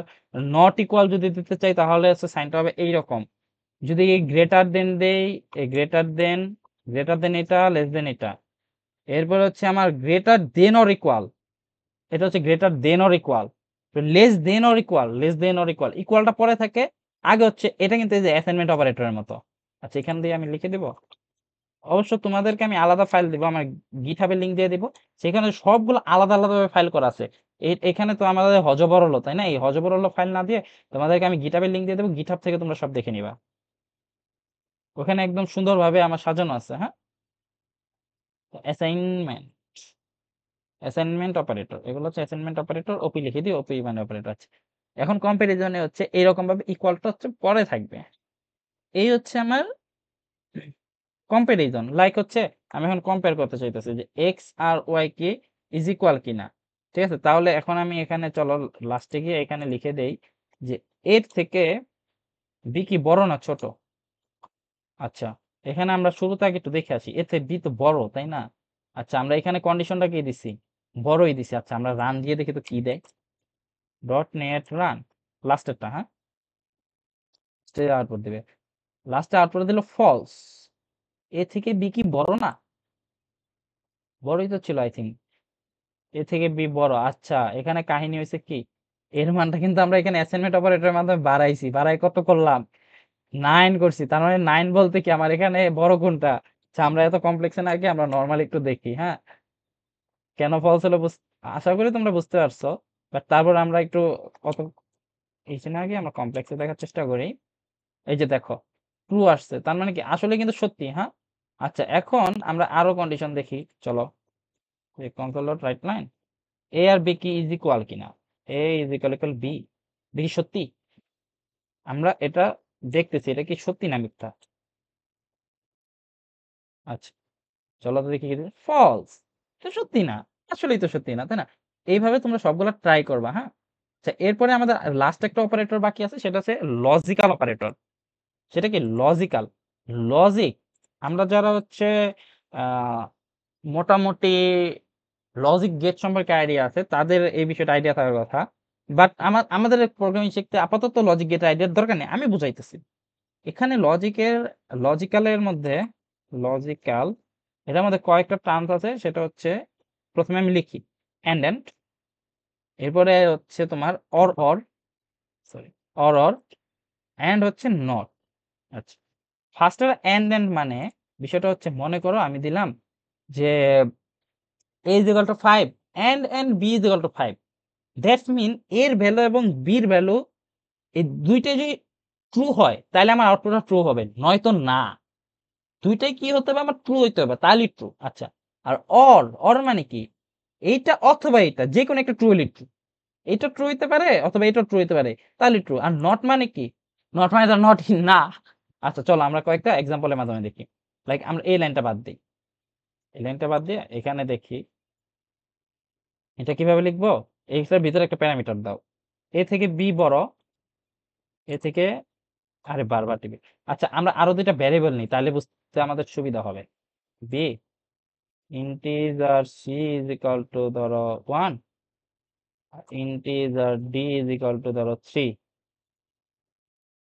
নট ইকুয়াল যদি দিতে চাই তাহলে হচ্ছে সাইনটা হবে এইরকম, যদি গ্রেটার দেন দেই, গ্রেটার দেন এটা, লেস দেন এটা। এরপর হচ্ছে আমার গ্রেটার দেন অর ইকুয়াল, এটা হচ্ছে greater than or equal. Less than or equal, ইকুয়ালটা পরে থাকে, আগে হচ্ছে, এটা কিন্তু এই যে অ্যাসাইনমেন্ট অপারেটরের মতো। আচ্ছা, এখান দিয়ে আমি লিখে দিব, অবশ্য তোমাদেরকে আমি আলাদা ফাইল দিব, আমার গিটহাবের লিংক দিয়ে দিব, সেখানে সবগুলো আলাদা আলাদাভাবে ফাইল করা আছে। এখানে তো আমাদের হজবরল, তাই না, এই হজবরল ফাইল না দিয়ে তোমাদেরকে আমি গিটহাবের লিংক দিয়ে দেবো, গিটহাব থেকে তোমরা সব দেখে নিবা। ওখানে একদম সুন্দরভাবে আমার সাজানো আছে, হ্যাঁ। অ্যাসাইনমেন্ট, অ্যাসাইনমেন্ট অপারেটর, এগুলো হচ্ছে অ্যাসাইনমেন্ট অপারেটর, ওপি লিখে দিই, ওপি মানে অপারেটর আছে। এখন কম্পারিজনে হচ্ছে এইরকম ভাবে ইকুয়ালটা হচ্ছে পরে থাকবে, এই হচ্ছে আমার কম্পারিজন। লাইক হচ্ছে আমি এখন কম্পেয়ার করতে চাইতেছি যে এক্স আর ওয়াই কি ইজ ইকুয়াল কিনা। ঠিক আছে, তাহলে এখন আমি এখানে চলো লাস্টে গিয়ে এখানে লিখে দেই যে এর থেকে বি কি বড় না ছোট। আচ্ছা, এখানে আমরা শুরুতে আগে একটু দেখে আসি, এর থেকে বি তো বড়, তাই না। আচ্ছা, আমরা এখানে কন্ডিশনটা কি দিছি, বড়ই দিছি। আচ্ছা, আমরা রান দিয়ে দেখি তো কি দেয়, ডট নেট রান, লাস্টেরটা, হ্যাঁ, আউটপুট দিবে, লাস্টে আউটপুট দিল ফলস। এ থেকে বি কি বড় না, বড়ই তো ছিল আই থিঙ্ক, এ থেকে বি বড়। আচ্ছা, এখানে কাহিনী হয়েছে কি, এর মানটা কিন্তু আমরা এখানে অ্যাসাইনমেন্ট অপারেটরের মাধ্যমে বাড়াইছি, বাড়াই কত করলাম, 9 করছি। তার মানে 9 বলতে কি, আমার এখানে বড় কোনটা। আচ্ছা, আমরা এত কমপ্লেক্সে না গিয়ে আমরা নরমালি একটু দেখি, হ্যাঁ, কেন ফলস হলো আশা করি তোমরা বুঝতে পারছো। বাট তারপর আমরা একটু কত এই না আগে আমরা কমপ্লেক্সে দেখার চেষ্টা করি। এই যে দেখো, ট্রু আসছে, তার মানে কি আসলে কিন্তু সত্যি, হ্যাঁ। আচ্ছা, এখন আমরা আরো কন্ডিশন দেখি, চলো। কনসোল ডট রাইট লাইন, এ আর বি কি ইজ ইকুয়াল কিনা, এ ইজ ইকুয়াল বি, বি কি সত্যি? আমরা এটা দেখতেছি, এটা কি সত্যি না মিথ্যা? আচ্ছা, চলো তো দেখি, ফলস, তো সত্যি না, আসলেই তো সত্যি না, তাই না? এইভাবে তোমরা সবগুলো ট্রাই করবা, হ্যাঁ। আচ্ছা, এরপরে আমাদের লাস্ট একটা অপারেটর বাকি আছে, সেটা হচ্ছে লজিক্যাল অপারেটর। সেটা কি লজিক্যাল? লজিক, আমরা যারা হচ্ছে আহ মোটামুটি লজিক গেট সম্পর্কে আইডিয়া আছে, তাদের এই বিষয়টা আইডিয়া থাকার কথা। বাট আমাদের প্রোগ্রামিং শিখতে আপাতত লজিক গেট আইডিয়ার দরকার নেই, আমি বুঝাইতেছি। এখানে লজিক্যালের মধ্যে, লজিক্যাল, এটার মধ্যে কয়েকটা টার্মস আছে, সেটা হচ্ছে, প্রথমে আমি লিখি এন্ড, এরপরে হচ্ছে তোমার অর সরি, অর এন্ড হচ্ছে নট। আচ্ছা, ফার্স্ট এন্ড মানে বিষয়টা হচ্ছে, মনে করো আমি দিলাম যে a is equal to 5 and b is equal to 5, that's mean এর ভ্যালু এবং বির ভ্যালু এই দুইটাই যদি ট্রু হয়, তাহলে আমার আউটপুটটা ট্রু হবে, নয়তো না। দুইটাই কি হতে হবে, আমার ট্রু হইতে হবে, তাহলেই ট্রু। আচ্ছা, আর অর মানে কি, এইটা অথবা এইটা, যে কোনো একটা ট্রু হলে ট্রু, এটা ট্রু হইতে পারে অথবা এটা ট্রু হইতে পারে, তাহলে ট্রু। আর নট মানে কি, নট মানে তো নট না। আচ্ছা, চলো আমরা কয়েকটা এক্সাম্পলের মাধ্যমে দেখি। লাইক আমরা এই লাইনটা বাদ দিই, এই লাইনটা বাদ দিয়ে এখানে দেখি এটা কিভাবে লিখবো। এর ভিতরে একটা প্যারামিটার দাও, এ থেকে বি বড়, এ থেকে, আরে বারবার টিপি। আচ্ছা, আমরা আরো দুইটা ভ্যারিয়েবল নিই, তাহলে বুঝতে আমাদের সুবিধা হবে। B integer C is equal to ধরো 1, integer D is equal to ধরো 3।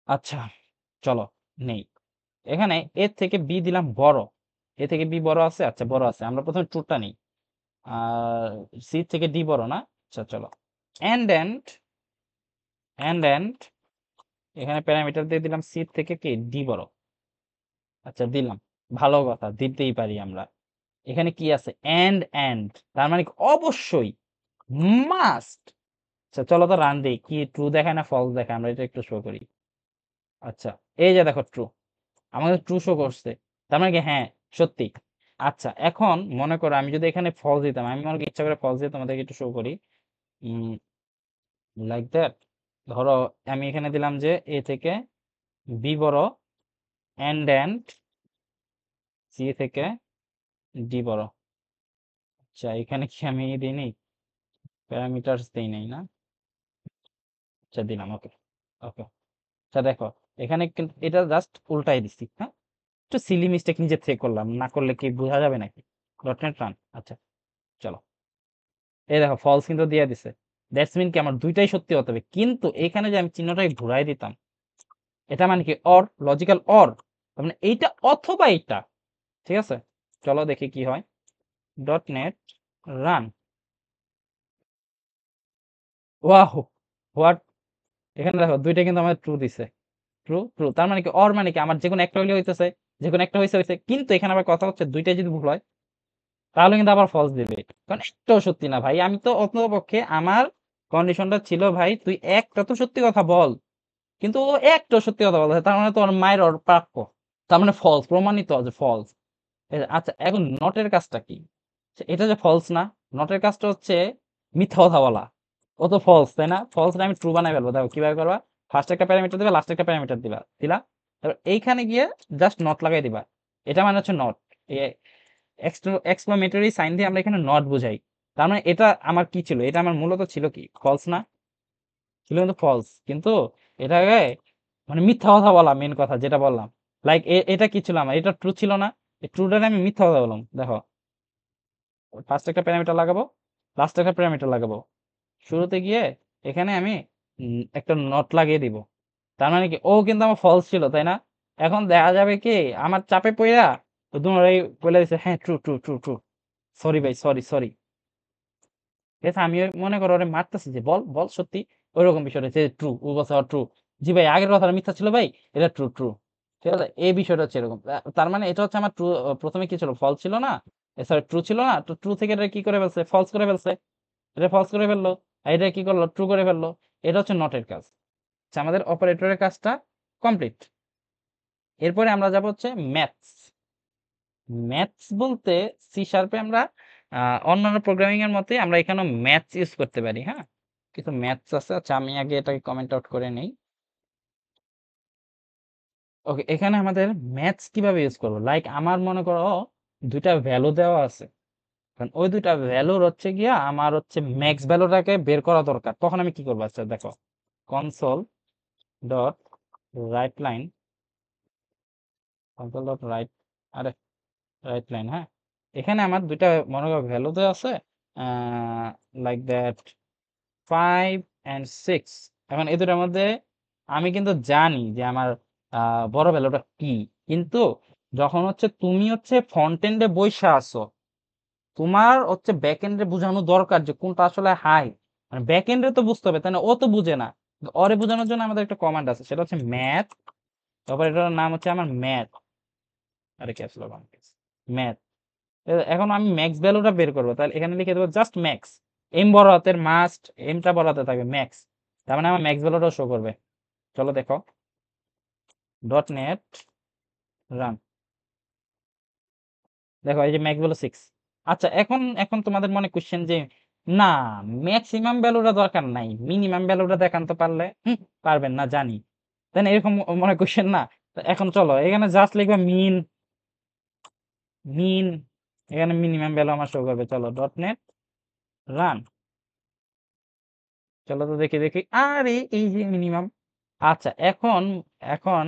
আচ্ছা, চলো নেই, এখানে এর থেকে বি দিলাম বড়, এ থেকে বি বড় আছে, আচ্ছা বড় আছে, আমরা প্রথমে ট্রুটা নিই। আর সি থেকে ডি বড় না, আচ্ছা চলো, এন্ড এন্ড এন্ড এখানে প্যারামিটার দিয়ে দিলাম সি থেকে কি ডি বড়। আচ্ছা দিলাম, ভালো কথা, দিতেই পারি আমরা। এখানে কি আছে, এন্ড, তার মানে কি অবশ্যই, মাস্ট। আচ্ছা, চলো তো রান দেই, কি ট্রু দেখায় না ফলস দেখায়, আমরা এটা একটু শো করি। আচ্ছা, এই যে দেখো ট্রু, আমাদের ট্রু শো করছে, তার মানে কি হ্যাঁ সত্যি। আচ্ছা, এখন মনে করো আমি যদি এখানে ফলস দিতাম, আমি মনে করি ইচ্ছা করে ফলস দিয়ে তোমাদেরকে একটু শো করি, লাইক দ্যাট। ধরো আমি এখানে দিলাম যে এ থেকে বি বড়, এন্ড সি থেকে ডি বড়। আচ্ছা, এখানে কি আমি দিইনি, প্যারামিটারস দেই নাই না, আচ্ছা দিলাম, ওকে ওকে। আচ্ছা দেখো, এখানে কিন্তু এটা জাস্ট উল্টাই দিচ্ছি, হ্যাঁ, একটু সিলি মিস্টেক নিজের থেকে করলাম, না করলে কি বোঝা যাবে নাকি। ডট নেট রান, আচ্ছা চলো, এই দেখো ফলস কিন্তু দিয়ে দিছে, দ্যাটস মিন কি আমার দুইটাই সত্যি হতে হবে, কিন্তু এখানে যে আমি চিহ্নটাই ঘুরাই দিতাম, এটা মানে কি অর, লজিক্যাল অর, তার মানে এইটা অথবা এইটা, ঠিক আছে। চলো দেখি কি হয়, dot net run, wow, what, এখানে দেখো দুইটা কিন্তু আমার ট্রু দিছে, ট্রু ট্রু, তার মানে কি অর মানে কি আমার যেকোনো একটা হইলে হইতেছে, যেকোনো একটা হইছে, কিন্তু এখানে আবার কথা হচ্ছে দুইটাই যদি ভুল হয়, তাহলে কিন্তু আবার ফলস দিবে, কারণ একটাও সত্যি না ভাই। আমি তো অন্ততপক্ষে আমার কন্ডিশনটা ছিল, ভাই তুই একটা তো সত্যি কথা বল, কিন্তু ও একটাও সত্যি কথা বলছে, তার মানে তোর মায়ের ওর প্রাপ্য, তার মানে ফলস, প্রমাণিত যে ফলস। আচ্ছা, এখন নটের কাজটা কি, এটা যে ফলস না, নটের কাজটা হচ্ছে মিথ্যা কথা বলা, ও তো ফলস তাই না, ফলস আমি ট্রু বানাই ফেলবো। দেখো কিভাবে করবা, ফার্স্ট একটা প্যারামিটার দিবা, লাস্ট একটা প্যারামিটার দিলা, তারপর এইখানে গিয়ে জাস্ট নট লাগাই দিবা, এটা মানে হচ্ছে নট, এক্সক্লামেটরি সাইন দিয়ে আমরা এখানে নট বুঝাই। তার মানে এটা আমার কি ছিল, এটা আমার মূলত ছিল কি ফলস না, ছিল কিন্তু ফলস, কিন্তু এটাকে মানে মিথ্যা কথা বলা, মেন কথা যেটা বললাম। লাইক এটা কি ছিল, আমার এটা ট্রু ছিল না, এই ট্রুটারে আমি মিথ্যা কথা বললাম। দেখো, ফার্স্ট একটা প্যারামিটার লাগাবো, লাস্ট একটা প্যারামিটার লাগাবো, শুরুতে গিয়ে এখানে আমি একটা নট লাগিয়ে দিব, তার মানে কি ও কিন্তু আমার ফলস ছিল তাই না। এখন দেখা যাবে কি আমার চাপে পইরা তো দুটোই বলে দিছে হ্যাঁ true true true true, sorry ভাই, সরি সরি। ঠিক আছে, আমি মনে করো ওরে মারতেছি যে বল বল সত্যি, ওইরকম বিষয়টা যে ট্রু, ও বলছে ট্রু, জি ভাই আগের কথাটা মিথ্যা ছিল ভাই, এটা ট্রু ট্রু। ঠিক আছে, এই বিষয়টা হচ্ছে এরকম। তার মানে এটা হচ্ছে আমার ট্রু, প্রথমে কি ছিল ফলস ছিল না, সরি ট্রু ছিল না, তো ট্রু থেকে এটা কি করে ফেলছে, ফলস করে ফেলছে, এটা ফলস করে ফেললো, আর এটা কি করলো, ট্রু করে ফেললো। এটা হচ্ছে নটের কাজ। আচ্ছা, আমাদের অপারেটরের কাজটা কমপ্লিট। এরপরে আমরা যাব হচ্ছে ম্যাথস। ম্যাথস বলতে সি শার্পে আমরা অন্যান্য প্রোগ্রামিং এর মতোই আমরা এখানে ম্যাথস ইউজ করতে পারি, হ্যাঁ? কিছু ম্যাথস আছে। আচ্ছা আমি আগে এটাকে কমেন্ট আউট করে নেই। ওকে, এখানে আমাদের ম্যাথস কিভাবে ইউজ করবো? লাইক আমার মনে করো 2টা ভ্যালু দেওয়া আছে। কারণ ওই 2টা ভ্যালুর হচ্ছে গিয়া আমার হচ্ছে ম্যাক্স ভ্যালুটাকে বের করা দরকার। তখন আমি কি করবো? আচ্ছা দেখো, console dot right line, console dot right, আরে রাইট লাইন, হ্যাঁ? এখানে আমার 2টা মনে করো ভ্যালু দেওয়া আছে, লাইক দ্যাট 5 and 6। এখন এই দুটার মধ্যে আমি কিন্তু জানি যে আমার বড় ভ্যালুটা কি, কিন্তু যখন হচ্ছে তুমি হচ্ছে ফ্রন্ট এন্ডে বইসা আছো, তোমার হচ্ছে ব্যাক এন্ডে বোঝানো দরকার যে কোনটা আসলে হাই, মানে ব্যাক এন্ডে তো বুঝতে হবে তাই না? ও তো বুঝে না। ওরে বোঝানোর জন্য আমাদের একটা কমান্ড আছে, সেটা হচ্ছে ম্যাথ, তারপর এটার নাম হচ্ছে আমার ম্যাথ, আরে ক্যাপস লক অন, ম্যাথ। এখন আমি ম্যাক্স ভ্যালুটা বের করবো, তাহলে এখানে লিখে দেবো জাস্ট ম্যাক্স, এম বড় হাতের, মাস্ট এমটা বড় হাতে থাকবে, ম্যাক্স। তার মানে আমার ম্যাক্স ভ্যালুটাও শো করবে। চলো দেখো, ডট নেট রান, দেখো এই যে ম্যাক্স ভ্যালু 6। আচ্ছা এখন এখন তোমাদের মনে কোশ্চেন যে না, ম্যাক্সিমাম ভ্যালুটা দরকার নাই, মিনিমাম ভ্যালুটা দেখান তো পারলে। পারবেন না জানি, তাই না? এরকম মনে কোশ্চেন না? তো এখন চলো এখানে জাস্ট লিখবা মিন, মিন, এখানে মিনিমাম ভ্যালু আমার শো করবে। চলো ডট নেট রান, চলো তো দেখি দেখি, আরে এই যে মিনিমাম। আচ্ছা এখন এখন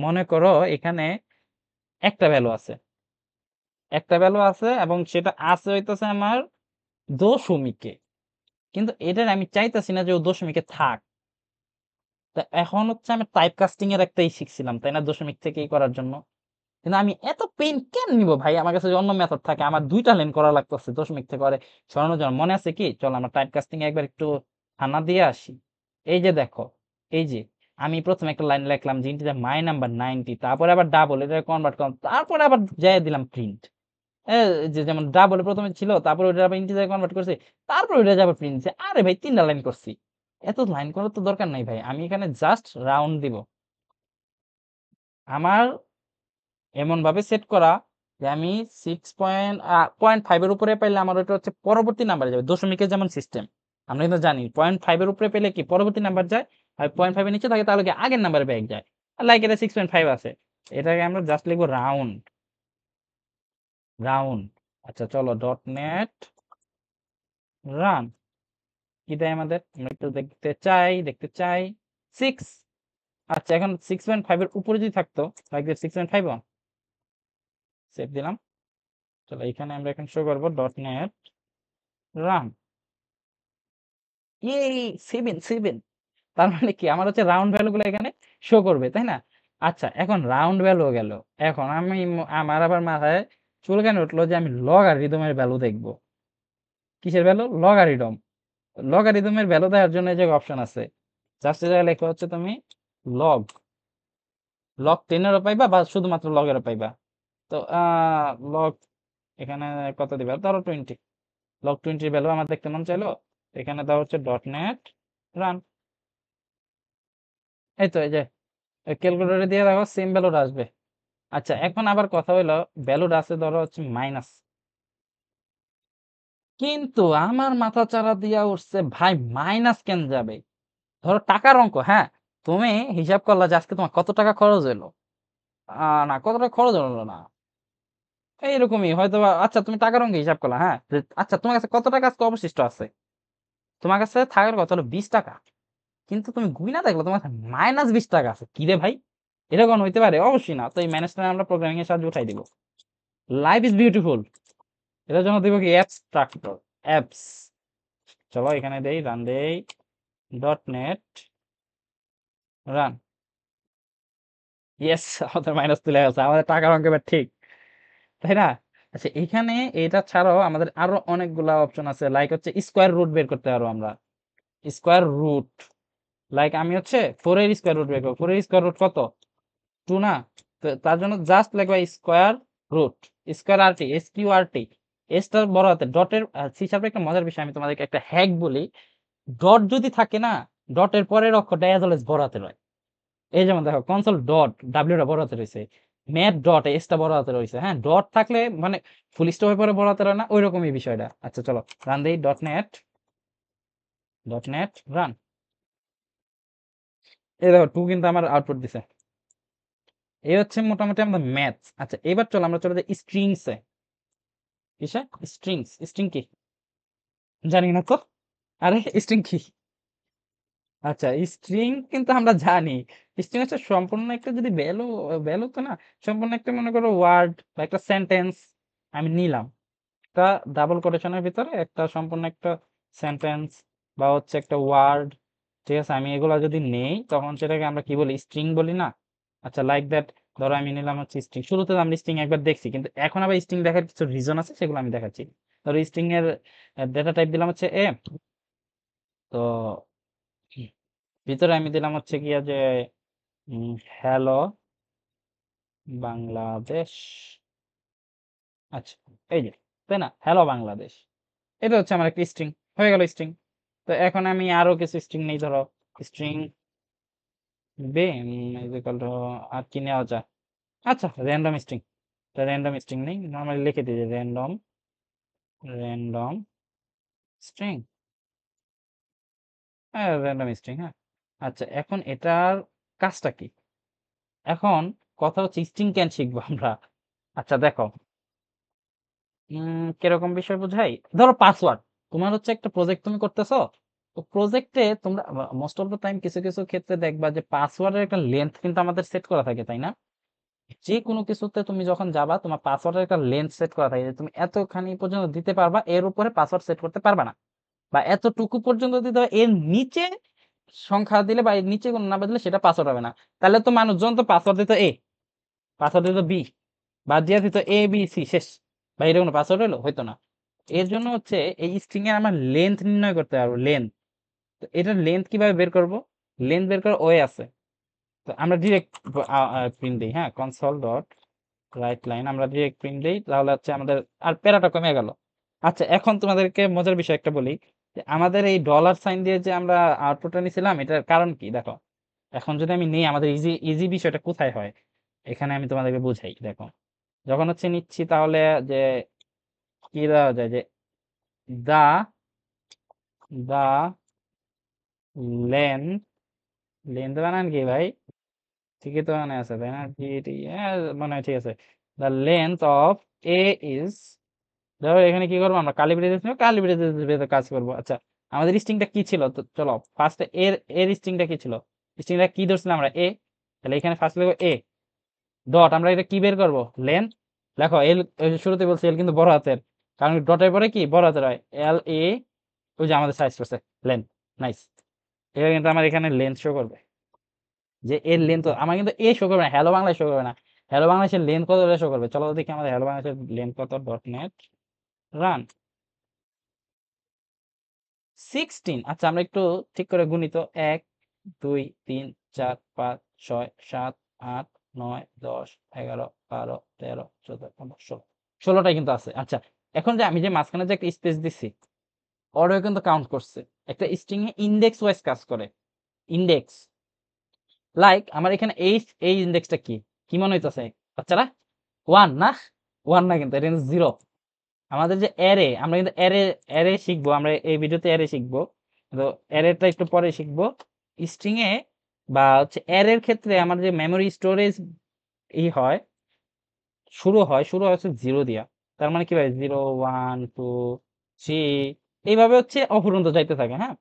মনে করো এখানে একটা ভ্যালু আছে, একটা ভ্যালু আছে এবং সেটা আছে হইতেছে আমার দশমিকে, কিন্তু এটার আমি চাইতেছি না যে ও দশমিকে থাক। তা এখন হচ্ছে আমি টাইপ কাস্টিং এর একটাই শিখছিলাম তাই না, দশমিক থেকেই করার জন্য। কিন্তু আমি এত পেন কেন নিব ভাই? আমার কাছে যদি অন্য মেথড থাকে, আমার 2টা লাইন করা লাগতেছে দশমিক থেকে করে সরানোর জন্য। মনে আছে কি? চলো আমরা টাইপ কাস্টিং এ একবার একটু হানা দিয়ে আসি। এই যে দেখো, এই যে আমি প্রথমে একটা লাইন লিখলাম যে ইন্টিজার মাই নাম্বার 90, তারপরে আবার ডাবল এটা কনভার্ট করলাম, তারপরে আবার যাই দিলাম প্রিন্ট। যে যেমন ডাবল প্রথমে ছিল, তারপরে ওটা আবার ইন্টিজার কনভার্ট করছি, তারপরে ওটা যাবে প্রিন্ট। আরে ভাই 3টা লাইন করছি, এত লাইন করার তো দরকার নাই ভাই। আমি এখানে জাস্ট রাউন্ড দিব। আমার এমন ভাবে সেট করা যে আমি 6.5 এর উপরে পাইলে আমার ওটা হচ্ছে পরবর্তী নাম্বারে যাবে, দশমিকের যেমন সিস্টেম আমরা কিন্তু জানি 0.5 এর উপরে পেলে কি পরবর্তী নাম্বার যায়, আর 0.5 এর নিচে থাকে তাহলে কি আগের নাম্বারে ব্যাক যায়। লাইক এটা 6.5 আছে, এটাকে আমরা জাস্ট লিখবো রাউন্ড, রাউন্ড। আচ্ছা চলো ডট নেট রান, কি দেয় আমাদের? আমরা একটু দেখতে চাই, দেখতে চাই 6। আচ্ছা এখন 6.5 এর উপরে যদি থাকতো, লাইক 6.5, সেভ দিলাম। চলো এখানে আমরা এখন শো করবো ডট নেট রান, এই 7। তার মানে কি আমার হচ্ছে রাউন্ড ভ্যালু গুলো এখানে শো করবে, তাই না? আচ্ছা এখন রাউন্ড ভ্যালু গেল, এখন আমি আমার আবার মাথায় চুলকানি উঠলো যে আমি লগারিদমের ভ্যালু দেখবো। কিসের ভ্যালু? লগারিদম। লগারিদমের ভ্যালু দেওয়ার জন্য যে অপশন আছে, জাস্ট জায়গায় লেখা হচ্ছে তুমি লগ, লগ 10 এরও পাইবা বা শুধুমাত্র লগেরও পাইবা। তো লগ এখানে কত দিবা? ধরো 20, লগ 20 ভ্যালু আমার দেখতে মন চাইলো, এখানে দেওয়া হচ্ছে ডট নেট রান। এই তো এই যে ক্যালকুলেটরে দিয়ে দেখো সেম ভ্যালুটা আসবে। আচ্ছা এখন আবার কথা হইলো, ভ্যালুটা আছে ধরো হচ্ছে মাইনাস, কিন্তু আমার মাথা চারা দিয়া উঠছে ভাই মাইনাস কেন যাবে? ধরো টাকার অঙ্ক, হ্যাঁ, তুমি হিসাব করলা যে আজকে তোমার কত টাকা খরচ হইলো, না কত টাকা খরচ হলো না, এইরকমই হয়তো আচ্ছা তুমি টাকার অঙ্কে হিসাব করলা, হ্যাঁ, আচ্ছা তোমার কাছে কত টাকা আজকে অবশিষ্ট আছে? তোমার কাছে থাকার কথা হলো 20 টাকা, কিন্তু তুমি গুইনা দেখলো তোমার কাছে -20 টাকা আছে। কি রে ভাই, এরকম হইতে পারে? অবশ্যই না। তো এই মাইনাসটা আমরা প্রোগ্রামিং এর সাহায্যে উঠাই দিব। লাইফ ইজ বিউটিফুল, এটার জন্য দিব কি অ্যাবস্ট্রাক্টর, অ্যাপস। চলো এখানে দেই রান দেই, ডট নেট রান, ইয়েস আমাদের মাইনাস তুলে গেছে, আমাদের টাকার অঙ্ক এবার ঠিক, তাই না? আচ্ছা এখানে এটা ছাড়াও আমাদের আরো অনেকগুলা অপশন আছে, লাইক হচ্ছে স্কোয়ার রুট বের করতে পারবো আমরা। স্কোয়ার রুট, লাইক আমি হচ্ছে 4 এর স্কোয়ার রুট বের করবো। 4 এর স্কোয়ার রুট কত? 2 না? তো তার জন্য জাস্ট লিখবা স্কোয়ার রুট, স্কোয়ার আর টি, এস কিউ আর টি, এসটা বড় হাতে, ডটের সি শার্পের একটা মজার বিষয় আমি তোমাদেরকে একটা হ্যাক বলি, ডট যদি থাকে না, ডটের পরের অক্ষরটা অ্যাজ অলওয়েজ বড় হাতের হয়। এই যেমন দেখো কনসোল ডট ডাব্লিউটা বড় হাতে রয়েছে, ম্যাথ ডট এসটা বড় হাতের হয়েছে, হ্যাঁ ডট থাকলে মানে ফুল স্টপের পরে বড় হাতের হয় না, ওইরকমই বিষয়টা। আচ্ছা চলো রান দেই ডট নেট রান। এই দেখো 2 কিন্তু আমার আউটপুট দিছে। এই হচ্ছে মোটামুটি আমাদের ম্যাথস। আচ্ছা এবার চলো আমরা চলে যাই স্ট্রিংসে। কিসে? স্ট্রিং কি জানি না তো। আরে স্ট্রিং কি? আচ্ছা স্ট্রিং কিন্তু আমরা জানি। স্ট্রিং হচ্ছে সম্পূর্ণ একটা, যদি ভ্যালু, ভ্যালু তো না, সম্পূর্ণ একটা মনে করো ওয়ার্ড বা একটা সেন্টেন্স আমি নিলাম, একটা ডাবল কোটেশনের ভিতরে একটা সম্পূর্ণ একটা সেন্টেন্স বা হচ্ছে একটা ওয়ার্ড, ঠিক আছে, আমি এগুলা যদি নেই তখন সেটাকে আমরা কি বলি? স্ট্রিং বলি না? আচ্ছা লাইক দ্যাট, ধরো আমি নিলাম হচ্ছে স্ট্রিং। শুরুতে তো আমরা স্ট্রিং একবার দেখছি, কিন্তু এখন আবার স্ট্রিং দেখার কিছু রিজন আছে, সেগুলো আমি দেখাচ্ছি। ধরো স্ট্রিং এর ডেটা টাইপ দিলাম হচ্ছে এ, তো ভিতরে আমি দিলাম হচ্ছে গিয়া যে হ্যালো বাংলাদেশ। আচ্ছা এই যে, তাই না, হ্যালো বাংলাদেশ, এটা হচ্ছে আমার একটা স্ট্রিং, হয়ে গেল স্ট্রিং। তো এখন আমি আরো কিছু স্ট্রিং নেই, ধরো স্ট্রিং বে ইকুয়াল টু, আর কি নেওয়া যায়? আচ্ছা র্যান্ডম স্ট্রিং, র্যান্ডম স্ট্রিং নেই, নর্মালি লিখে দিই র্যান্ডম স্ট্রিং, হ্যাঁ র্যান্ডম স্ট্রিং, হ্যাঁ। আচ্ছা এখন এটার কাজটা কি? এখন কথা হচ্ছে স্ট্রিং কেন শিখবো আমরা? আচ্ছা দেখো, কিরকম বিষয় বুঝাই, ধরো পাসওয়ার্ড, তোমার হচ্ছে একটা প্রজেক্ট তুমি করতেছো, তো প্রজেক্টে তোমরা মোস্ট অফ দ্য টাইম কিছু কিছু ক্ষেত্রে দেখবা যে পাসওয়ার্ডের একটা লেন্থ কিন্তু আমাদের সেট করা থাকে, তাই না? যে কোনো কিছুতে তুমি যখন যাবা তোমার পাসওয়ার্ডের একটা লেন্থ সেট করা থাকে, যে তুমি এতখানি পর্যন্ত দিতে পারবা, এর উপরে পাসওয়ার্ড সেট করতে পারবা না, বা এতটুকু পর্যন্ত দিতে হবে, এর নিচে সংখ্যা দিলে বা এর নিচে কোনো নাম্বার দিলে সেটা পাসওয়ার্ড হবে না। তাহলে তো মানুষজন তো পাসওয়ার্ড দিত এ, পাসওয়ার্ড দিত বি, বাদ দিয়া দিত এ বি সি শেষ, বা এটা কোনো পাসওয়ার্ড হলো? হইতো না। এর জন্য হচ্ছে এই স্ট্রিং এর আমার লেন্থ নির্ণয় করতে পারবো, লেন্থ। তো এটার লেন্থ কিভাবে বের করব? লেন্থ বের করার ওয়ে আছে। তো আমরা ডিরেক্ট প্রিন্ট দিই, হ্যাঁ কনসোল ডট রাইট লাইন, আমরা ডিরেক্ট প্রিন্ট দিই, তাহলে হচ্ছে আমাদের আর প্যারাটা কমে গেল। আচ্ছা এখন তোমাদেরকে মজার বিষয় একটা বলি, যে আমাদের এই ডলার সাইন দিয়ে যে আমরা আউটপুটটা নিছিলাম, এটার কারণ কি দেখো। এখন যদি আমি নেই, আমাদের ইজি ইজি বিষয়টা কোথায় হয়, এখানে আমি তোমাদেরকে বুঝাই। দেখো যখন হচ্ছে নিচ্ছি, তাহলে যে কি দেওয়া যায়, যে দা দা লেন, লেন তো বানান কি ভাই? ঠিকই তো মানে আছে তাই না? মনে হয় ঠিক আছে। The length of A is, ধরো এখানে কি করবো আমরা? কালি ব্রেজেস নিয়ে কালি ব্রেজেস কাজ করবো। আচ্ছা আমাদের স্ট্রিংটা কি ছিল? তো চলো ফার্স্টে এর স্ট্রিংটা কি ছিল? স্ট্রিংটা কি ধরছিলাম আমরা? এ। তাহলে এখানে ফার্স্ট লিখবো এ ডট, আমরা এটা কি বের করবো? লেন। দেখো এল, শুরুতে বলছি এল কিন্তু বড় হাতের, কারণ ডটের পরে কি বড় হাতের হয়, এল এ, ওই যে আমাদের সাইজ করছে লেন। নাইস। এটা কিন্তু আমার এখানে লেন্থ শো করবে, যে এর লেন্থ আমার কিন্তু এ শো করবে না, হ্যালো বাংলায় শো করবে না। হ্যালো বাংলাদেশের লেন্থ কত শো করবে? চলো দেখি আমাদের হ্যালো বাংলাদেশের লেন্থ কত। Dot net run 16। আচ্ছা আমরা একটু ঠিক করে গুনি তো, 1 2 3 4 5 6 7 8 9 10 11 12 13 14 15 16, 16টাই কিন্তু আছে। আচ্ছা এখন যে আমি যে মাঝখানে যে একটা স্পেস দিচ্ছি, ওটাও কিন্তু কাউন্ট করছে। একটা স্ট্রিং এ ইন্ডেক্স ওয়াইজ কাজ করে, ইন্ডেক্স। লাইক আমার এখানে এই ইন্ডেক্সটা কি, কি মনে হইতাছে বাচ্চারা? 1 না? 1 না, কিন্তু এটা কিন্তু 0। আমাদের যে অ্যারে, আমরা কিন্তু অ্যারে অ্যারে শিখবো, আমরা এই ভিডিওতে অ্যারে শিখবো, তো অ্যারেটা একটু পরে শিখবো। স্ট্রিং এ বা হচ্ছে অ্যারের ক্ষেত্রে আমার যে মেমরি স্টোরেজ ই হয়, শুরু হয় হচ্ছে 0 দিয়া। তার মানে কি ভাই, 0 1 2 3 এইভাবে হচ্ছে অপূর্ণত যাইতে থাকে, হ্যাঁ।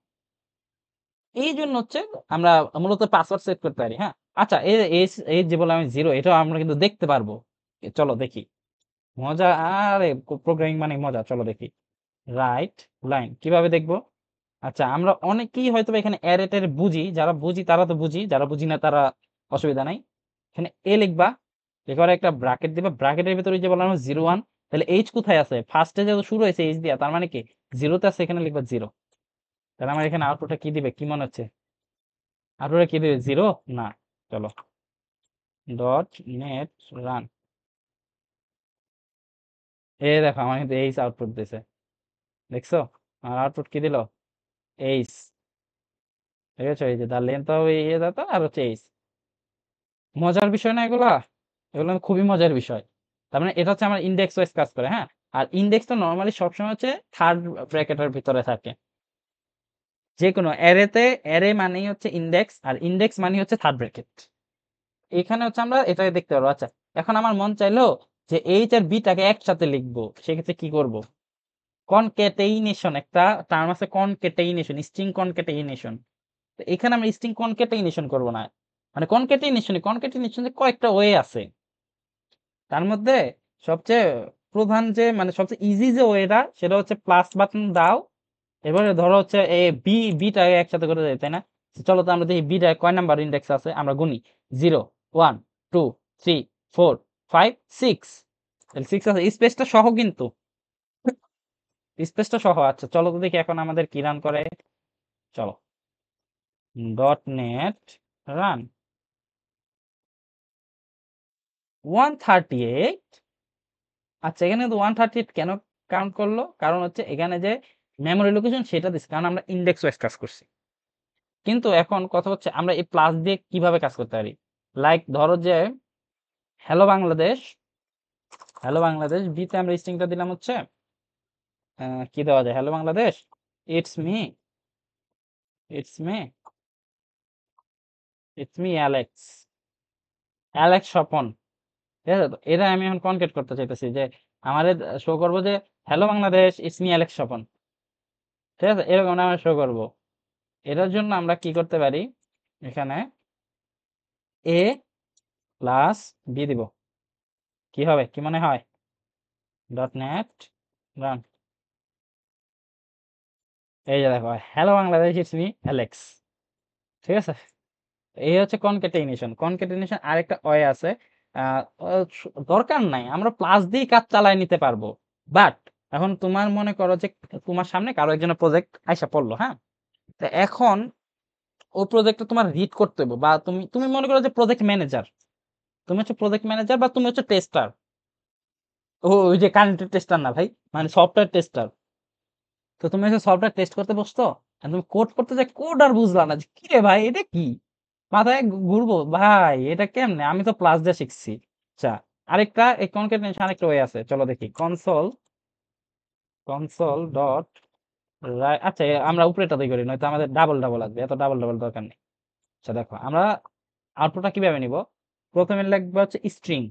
এই জন্য হচ্ছে আমরা মূলত পাসওয়ার্ড সেট করতে পারি, হ্যাঁ। আচ্ছা এই যে বললাম আমি 0, এটাও আমরা কিন্তু দেখতে পারবো। চলো দেখি, মজা। আরে প্রোগ্রামিং মানে মজা, চলো দেখি। রাইট লাইন কিভাবে দেখবো? আচ্ছা আমরা অনেকেই হয়তো বা এখানে অ্যারে ট্যারে বুঝি, যারা বুঝি তারা তো বুঝি, যারা বুঝি না তারা অসুবিধা নাই। এখানে এ লিখবা, এবারে একটা ব্র্যাকেট দিবা, ব্র্যাকেটের ভিতরে যে বললাম 0 1, তাহলে এইচ কোথায় আছে? ফার্স্টে যেহেতু শুরু হয়েছে এইচ দিয়া, তার মানে কি জিরোতে আছে, এখানে লিখবা 0। তাহলে আমার এখানে আউটপুটটা কি দিবে, কি মনে হচ্ছে? আউটপুটে কি দিবে? 0 না? চলো ডট নেট রান, এই দেখো আমার কিন্তু এইচ আউটপুট দিছে, দেখছো? আমার আউটপুট কি দিল? এইচ। ঠিক আছে, এই যে তার লেন্থ হবে ইয়ে দাতা আর হচ্ছে এইচ। মজার বিষয় না এগুলা? এগুলো খুবই মজার বিষয়। তার মানে এটা হচ্ছে আমার ইন্ডেক্স ওয়াইজ কাজ করে, হ্যাঁ। আর ইন্ডেক্সটা নর্মালি সবসময় হচ্ছে থার্ড ব্র্যাকেটের ভিতরে থাকে। যে কোনো অ্যারেতে, অ্যারে মানেই হচ্ছে ইন্ডেক্স, আর ইন্ডেক্স মানেই হচ্ছে থার্ড ব্র্যাকেট। এখানে হচ্ছে আমরা এটাকে দেখতে পারবো। আচ্ছা, এখন আমার মন চাইলো যে এইচ আর বিটাকে একসাথে লিখবো, সেক্ষেত্রে কি করব? কনক্যাটেইনেশন একটা টার্ম আছে, কনক্যাটেইনেশন, স্ট্রিং কনক্যাটেইনেশন। তো এখানে আমরা স্ট্রিং কনক্যাটেইনেশন করব না, মানে কনক্যাটেইনেশন যে কয়েকটা ওয়ে আছে, তার মধ্যে সবচেয়ে প্রধান যে মানে সবচেয়ে ইজি যে ওয়েটা, সেটা হচ্ছে প্লাস বাটন দাও, এবারে ধরো হচ্ছে এ বিটা একসাথে করে দেয়, তাই না? চলো তো আমরা দেখি বিটা কয় নাম্বার ইন্ডেক্স আছে, আমরা গুনি 0 1 2 3 4 5 6, তাহলে 6 আছে, স্পেসটা সহ কিন্তু, স্পেসটা সহ। আচ্ছা চলো তো দেখি এখন আমাদের কি রান করে। চলো ডট নেট রান 138। আচ্ছা এখানে কিন্তু 138 কেন কাউন্ট করলো? কারণ হচ্ছে এখানে যে মেমোরি লোকেশন সেটা দিচ্ছে, কারণ আমরা ইন্ডেক্স ওয়াইজ কাজ করছি। কিন্তু এখন কথা হচ্ছে আমরা এই প্লাস দিয়ে কিভাবে কাজ করতে পারি। লাইক ধরো যে হ্যালো বাংলাদেশ, হ্যালো বাংলাদেশ বিতে আমরা স্ট্রিংটা দিলাম হচ্ছে কি দেওয়া যায়, hello Bangladesh it's me, it's me, it's me Alex, Alex Swapan. ঠিক আছে, তো এটা আমি এখন কনকেট করতে চাইতেছি যে আমাদের শো করবো যে hello Bangladesh it's me Alex Swapan. ঠিক আছে, এরকম আমরা শো করবো। এটার জন্য আমরা কি করতে পারি, এখানে এ প্লাস বি দিব, কি হবে কি মনে হয়? ডট নেট রান, এই যে দেখো hello Bangladesh it's me Alex. ঠিক আছে, এই হচ্ছে কনক্যাটেনেশন। কনক্যাটেনেশন আরেকটা ওয়ে আছে, দরকার নাই আমরা প্লাস দিয়ে কাজ চালায় নিতে পারবো। বাট এখন তোমার মনে করো যে তোমার সামনে কারো একজনের প্রজেক্ট আইসা পড়লো, হ্যাঁ, তো এখন ওই প্রজেক্টটা তোমার রিড করতে হবে, বা তুমি তুমি মনে করো যে প্রজেক্ট ম্যানেজার, তুমি হচ্ছে প্রজেক্ট ম্যানেজার বা তুমি হচ্ছে টেস্টার। ওই যে কারেন্টের টেস্টার না ভাই, মানে সফটওয়্যার টেস্টার। তো তুমি হচ্ছে সফটওয়্যার টেস্ট করতে বসতো, আর তুমি কোড করতে যাই, কোড আর বুঝলা না যে কি রে ভাই এটা কি, মাথায় ঘুরবো ভাই এটা কেমনে, আমি তো প্লাস দিয়ে শিখছি। আচ্ছা, আরেকটা এই কনক্যাটেনেশন আরেকটা ওয়ে আছে, চলো দেখি। কনসোল, কনসোল ডট, আচ্ছা আমরা উপরেটাতেই করি, নয়তো আমাদের ডাবল ডাবল আসবে, এত ডাবল ডাবল দরকার নেই। আচ্ছা দেখো আমরা আউটপুটটা কিভাবে নিব, প্রথমে লিখবো হচ্ছে স্ট্রিং,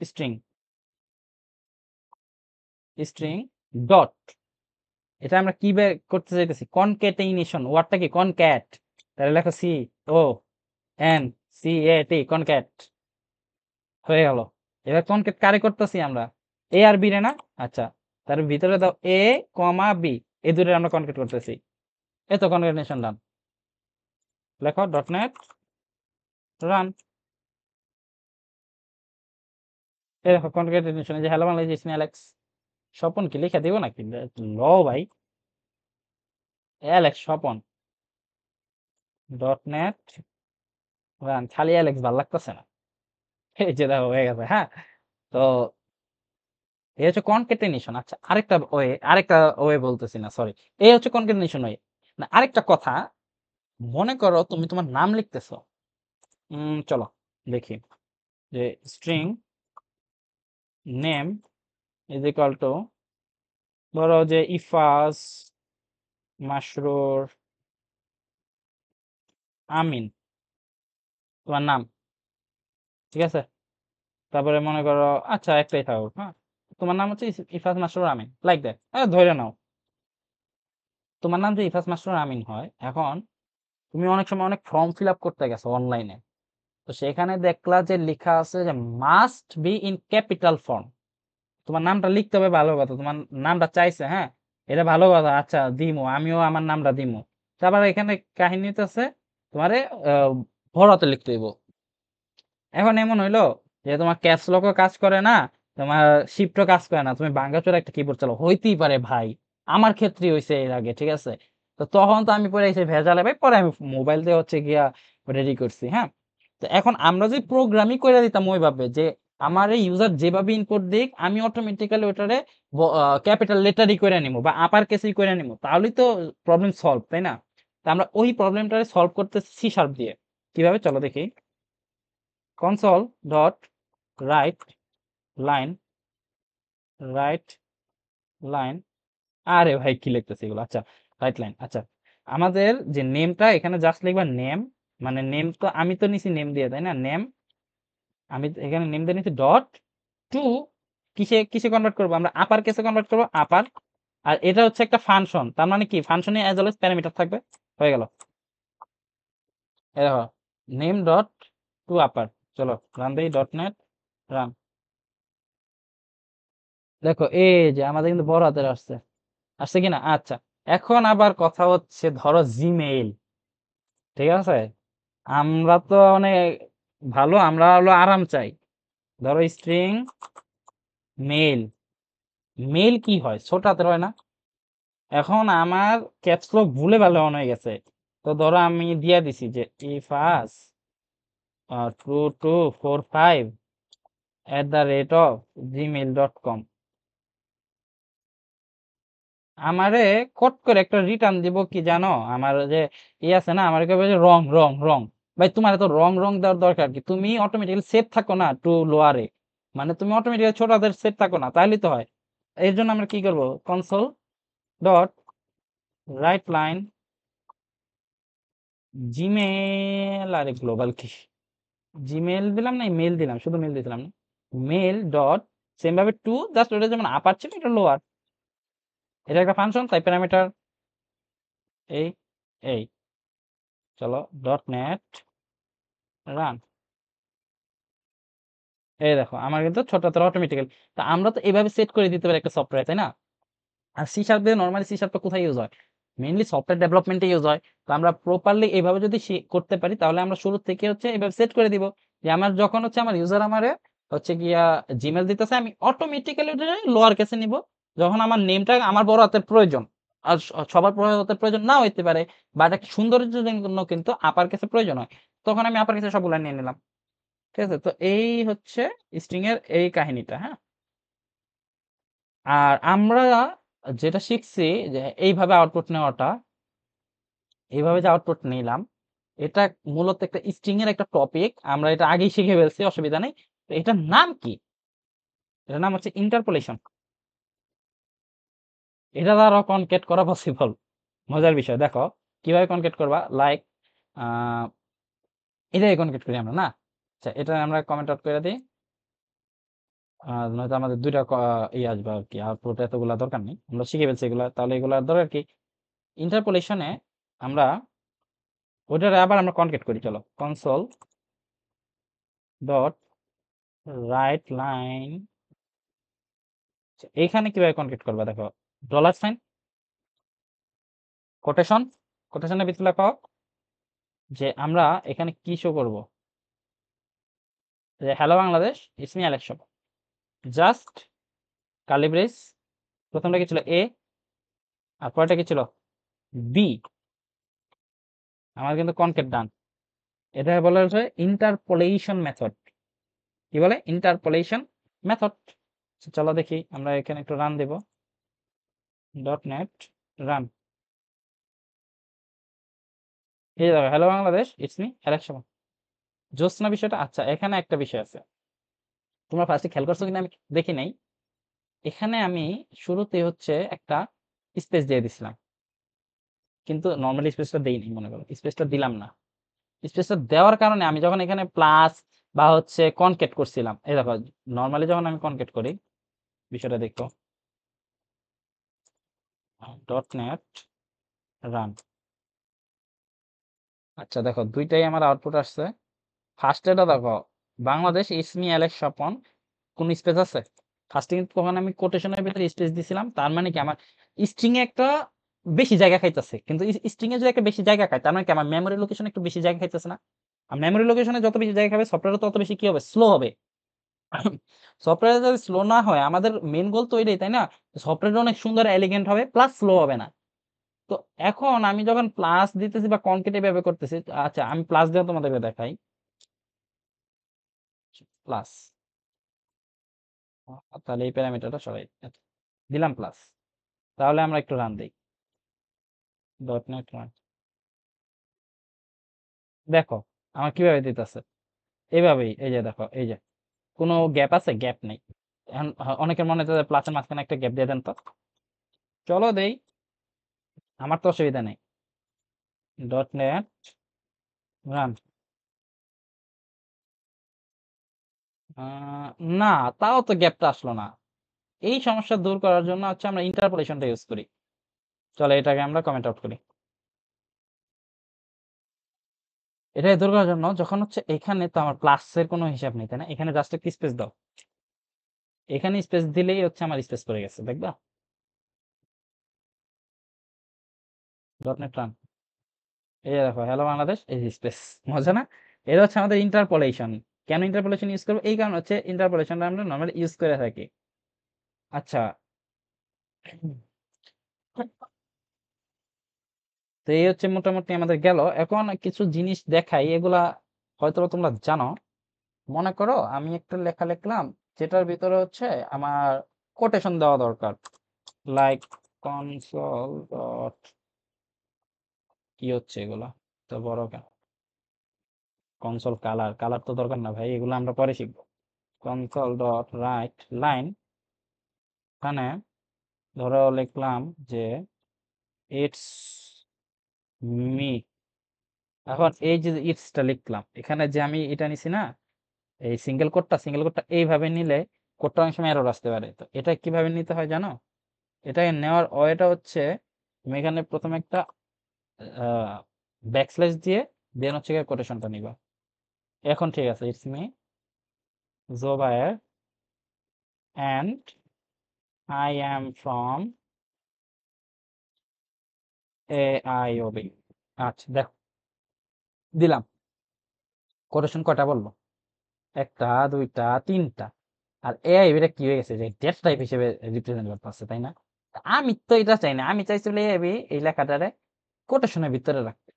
স্ট্রিং, স্ট্রিং ডট, এটা আমরা কিভাবে করতে চাইতেছি, কনক্যাটেনেশন, ওয়ার্ডটা কি কনক্যাট, তাহলে লেখো সি ও এন সি এ টি, কনক্যাট, হয়ে গেল। এবার কনক্যাট কারে করতেছি আমরা, এ আর বি রে না? আচ্ছা, তার ভিতরে দাও এ কমা বি, এই দুটো আমরা কনক্যাট করতেছি, এই তো কনক্যাটেনেশন ডান। লেখো ডট নেট রান, এই দেখো কনক্যাটেনেশন, এই যে hello Bangladesh it's me Alex Swapan, কি লিখে দিব নাকি, ল ভাই, Alex Swapan dot net run, খালি অ্যালেক্স ভাল লাগতেছে না। এই যে দেখো হয়ে গেছে, হ্যাঁ। তো এই হচ্ছে কনক্যাটেনেশন। আচ্ছা আরেকটা ওয়ে বলতেছি না, সরি, এই হচ্ছে কনক্যাটেনেশন ওয়ে। না আরেকটা কথা, মনে করো তুমি তোমার নাম লিখতেছো, চলো দেখি যে string name is equal to, ধরো যে ইফাস মাসরুর আমিন, তোমার নাম, ঠিক আছে। তারপরে মনে করো আচ্ছা একটাই থাকুক, হ্যাঁ, তোমার নাম হচ্ছে ইফাস মাসরুর আমিন, লাইক দ্যাট, ধরে নাও তোমার নাম যে ইফাস মাসরুর আমিন হয়। এখন তুমি অনেক সময় অনেক ফর্ম ফিল আপ করতে গেছো অনলাইনে, তো সেখানে দেখলা যে লেখা আছে যে must be in capital form, তোমার নামটা লিখতে হবে, ভালো কথা, তোমার নামটা চাইছে, হ্যাঁ, এটা ভালো কথা, আচ্ছা দিমু, আমিও আমার নামটা দিমু। তারপর এখানে কাহিনীতে আছে তোমারে বড়তে লিখতে হইব। এখন এমন হইলো যে তোমার ক্যাপস লকও কাজ করে না, তোমার শিফটও কাজ করে না, তুমি ভাঙাচোরা একটা কিবোর্ড চালাও, হইতেই পারে ভাই, আমার ক্ষেত্রে হইছে এর আগে, ঠিক আছে। তো তখন তো আমি পরে এসে ভেজালে ভাই, পরে আমি মোবাইল দিয়ে হচ্ছে গিয়া রেডি করছি, হ্যাঁ। তো এখন আমরা যদি প্রোগ্রামই করে দিতাম ওইভাবে যে আমার এই ইউজার যেভাবে ইনপুট দিক আমি অটোমেটিক্যালি ওটারে ক্যাপিটাল লেটারই করে নিব বা আপার কেসই করে নিব, তাহলেই তো প্রবলেম সলভ, তাই না? তো আমরা ওই প্রবলেমটারে সলভ করতে সি শার্প দিয়ে, কিভাবে চলো দেখি। Console dot right line right line, আরে ভাই কি লিখতেছে এগুলো, আচ্ছা রাইট লাইন। আচ্ছা আমাদের যে নেমটা এখানে জাস্ট লিখবা নেম, মানে নেম তো আমি তো নিছি নেম দিয়ে, তাই না? নেম আমি এখানে নেম দিয়ে নিছি ডট টু কিসে কিসে কনভার্ট করবো আমরা, আপার কেসে কনভার্ট করবো, আপার। আর এটা হচ্ছে একটা ফাংশন, তার মানে কি ফাংশনে অ্যাজ ওয়েল এজ প্যারামিটার থাকবে, হয়ে গেল। এই দেখো নেম ডট টু আপার, চলো রান দেই ডট নেট রান। দেখো এই যে আমাদের কিন্তু বড় হাতের আসছে, আসছে কিনা? আচ্ছা এখন আবার কথা হচ্ছে ধরো জিমেইল, ঠিক আছে? আমরা তো অনেক ভালো, আমরা হলো আরাম চাই। ধরো স্ট্রিং মেইল, মেইল কি হয়? ছোট হাতের হয় না? এখন আমার ক্যাপস লক ভুলে ভালো অন হয়ে গেছে, তো ধরো আমি দিয়া দিছি যে ইফাস 2245@gmail.com। আমারে কট করে একটা রিটার্ন দিব কি জানো? আমার যে আছে না, আমার কবে যে রং রং রং, ভাই তোমার তো রং রং দেওয়ার দরকার কি? তুমি অটোমেটিক্যালি সেট থাকো না টু লোয়ারে, মানে তুমি অটোমেটিক্যালি ছোট হাতের সেট থাকো না, তাইলেই তো হয়। এর জন্য আমরা কি করব? Console dot right line Gmail, আরে গ্লোবাল কি জিমেল দিলাম না, মেল দিলাম, শুধু মেল দিলাম না, মেল ডট সেম ভাবে টু, জাস্ট ওটা যেমন আপার ছিল এটা লোয়ার, এটা একটা ফাংশন তাই প্যারামিটার এই এই, চলো ডট নেট রান। এই দেখো আমার কিন্তু ছোট হাতের অটোমেটিক্যালি। তা আমরা তো এভাবে সেট করে দিতে পারি একটা সফটওয়্যার, তাই না? আর সি শার্প দিয়ে নরমালি সি শার্পটা কোথায় ইউজ হয়? মেইনলি সফটওয়্যার ডেভেলপমেন্টে ইউজ হয়। তো আমরা প্রপারলি এইভাবে যদি করতে পারি তাহলে আমরা শুরু থেকে হচ্ছে এভাবে সেট করে দিব যে আমার যখন হচ্ছে আমার ইউজার আমারে হচ্ছে গিয়া জিমেল দিতেছে, আমি অটোমেটিক্যালি ওটা লোয়ার কেসে নিব। যখন আমার নেমটা আমার বড় হাতের প্রয়োজন, আর সবার বড় হাতের প্রয়োজন নাও হইতে পারে, বা একটা সৌন্দর্যের জন্য কিন্তু আপার কেসে প্রয়োজন হয়, তখন আমি আপার কেসে সবগুলা নিয়ে নিলাম। ঠিক আছে? তো এই হচ্ছে স্ট্রিং এর এই কাহিনীটা, হ্যাঁ। আর আমরা যেটা শিখছি যে এইভাবে আউটপুট নেওয়াটা, এইভাবে যে আউটপুট নিলাম, এটা মূলত একটা স্ট্রিং এর একটা টপিক, আমরা এটা আগেই শিখে ফেলছি, অসুবিধা নেই। তো এটার নাম কি? এটার নাম হচ্ছে ইন্টারপোলেশন। এটা দ্বারা কনকেট করা পসিবল। মজার বিষয় দেখো কিভাবে কনকেট করবা, লাইক এটাই কনকেট করি আমরা না। আচ্ছা এটা আমরা কমেন্ট আউট করে দিই, নয়তো আমাদের দুইটা আসবে আর কি, আউটপুট এতগুলা দরকার নেই, আমরা শিখে ফেলছি এগুলা, তাহলে এগুলার দরকার কি? ইন্টারপোলেশনে আমরা ওইটারে আবার আমরা কনকেট করি, চলো কনসোল ডট রাইট লাইন। এইখানে কিভাবে কনকেট করবা দেখো, ডলার সাইন কোটেশন, কোটেশনের ভিতরে লেখো যে আমরা এখানে কি শো করব, যে hello Bangladesh it's me Alex shop, just curly brace, প্রথমটা কি ছিল এ আর পরেরটা কি ছিল বি, আমার কিন্তু কনকেট ডান। এটা বলা হচ্ছে ইন্টারপোলেশন মেথড। কি বলে? Interpolation method. চলো দেখি আমরা এখানে একটু রান দেব, ডট নেট রান। এই দেখো hello Bangladesh it's me Alex Sharma, জোৎস্না বিষয়টা। আচ্ছা এখানে একটা বিষয় আছে, তোমরা ফার্স্টে খেয়াল করছো কিনা আমি দেখি নাই, এখানে আমি শুরুতে হচ্ছে একটা স্পেস দিয়ে দিছিলাম, কিন্তু নর্মালি স্পেসটা দেইনি, মনে করো স্পেসটা দিলাম না। স্পেসটা দেওয়ার কারণে আমি যখন এখানে প্লাস বা হচ্ছে কনকেট করছিলাম, এই দেখো নর্মালি যখন আমি কনকেট করি বিষয়টা দেখো, ডট নেট রান। আচ্ছা দেখো দুইটাই আমার আউটপুট আসছে। ফার্স্ট এটা দেখো বাংলাদেশ ইসমি অ্যালেক্স স্বপন, কোন স্পেস আছে? ফার্স্টে কিন্তু তখন আমি কোটেশনের ভিতরে স্পেস দিছিলাম, তার মানে কি আমার স্ট্রিং এ একটা বেশি জায়গা খাইতেছে, কিন্তু স্ট্রিং এ যদি একটা বেশি জায়গা খায় তার মানে কি আমার মেমোরি লোকেশন একটু বেশি জায়গা খাইতেছে না? আর মেমোরি লোকেশনে যত বেশি জায়গা খাবে সফটওয়্যার তত বেশি কি হবে? স্লো হবে। সফটওয়্যার যদি স্লো না হয়, আমাদের মেন গোল তো এটাই, তাই না? সফটওয়্যার অনেক সুন্দর এলিগেন্ট হবে প্লাস স্লো হবে না। তো এখন আমি যখন প্লাস দিতেছি বা কনকেটিভ ভাবে করতেছি, আচ্ছা আমি প্লাস দিয়ে তোমাদেরকে দেখাই, প্লাস, তাহলে এই প্যারামিটারটা সরাই, আচ্ছা, দিলাম প্লাস। তাহলে আমরা একটু রান দিই, ডট নেট রান। দেখো আমার কিভাবে দিতেছে, এভাবেই এই যে দেখো এই যে কোনো গ্যাপ আছে, গ্যাপ নেই। এখন অনেকের মনে হচ্ছে প্লাসের মাঝখানে একটা গ্যাপ দিয়ে দেন তো, চলো দেই, আমার তো অসুবিধা নেই। Dot net run. না, তাও তো গ্যাপটা আসলো না। এই সমস্যা দূর করার জন্য হচ্ছে আমরা ইন্টারপোলেশনটা ইউজ করি। চলো এটাকে আমরা কমেন্ট আউট করি। এটা দূর করার জন্য যখন হচ্ছে এখানে তো আমার প্লাসের কোনো হিসাব নেই, তাই না? এখানে জাস্ট একটা স্পেস দাও, এখানে স্পেস দিলেই হচ্ছে আমার স্পেস পড়ে গেছে, দেখবা? Dot net run. এই যে দেখো হ্যালো বাংলাদেশ, এই যে স্পেস। মজা না? এটা হচ্ছে আমাদের ইন্টারপোলেশন। কেন ইন্টারপোলেশন ইউজ করবো? এই কারণ হচ্ছে ইন্টারপোলেশনটা আমরা নর্মালি ইউজ করে থাকি। আচ্ছা, তো এই হচ্ছে মোটামুটি আমাদের গেল। এখন কিছু জিনিস দেখাই, এগুলা হয়তো তোমরা জানো। মনে করো আমি একটা লেখা লিখলাম, যেটার ভিতরে হচ্ছে আমার কোটেশন দেওয়া দরকার, লাইক কনসোল ডট, কি হচ্ছে এগুলা তো বড় কেন? কনসোল কালার, কালার তো দরকার না ভাই, এগুলো আমরা পরে শিখবো। কনসোল ডট রাইট লাইন, এখানে ধরো লিখলাম যে ইটস মি। এখন এই যে ইটসটা লিখলাম, এখানে যে আমি এটা নিছি না, এই সিঙ্গেল কোডটা এইভাবে নিলে কোডটা অনেক সময় এরর আসতে পারে। তো এটা কিভাবে নিতে হয় জানো? এটা নেওয়ার ওয়েটা হচ্ছে, তুমি এখানে প্রথমে একটা ব্যাকস্ল্যাশ দিয়ে দেন হচ্ছে কোটেশনটা নিবা। এখন ঠিক আছে, it's me Zobayer and I am from AIOB। আচ্ছা দেখো, দিলাম। কোটেশন কয়টা বললো? একটা, দুইটা, তিনটা। আর এআই এটা কি হয়ে গেছে যে ডেটা টাইপ হিসেবে রিপ্রেজেন্ট করতেছে, তাই না? তা আমি তো এটা চাই না, আমি চাইছি বলে এআই এই লেখাটারে কোটেশনের ভিতরে রাখতে।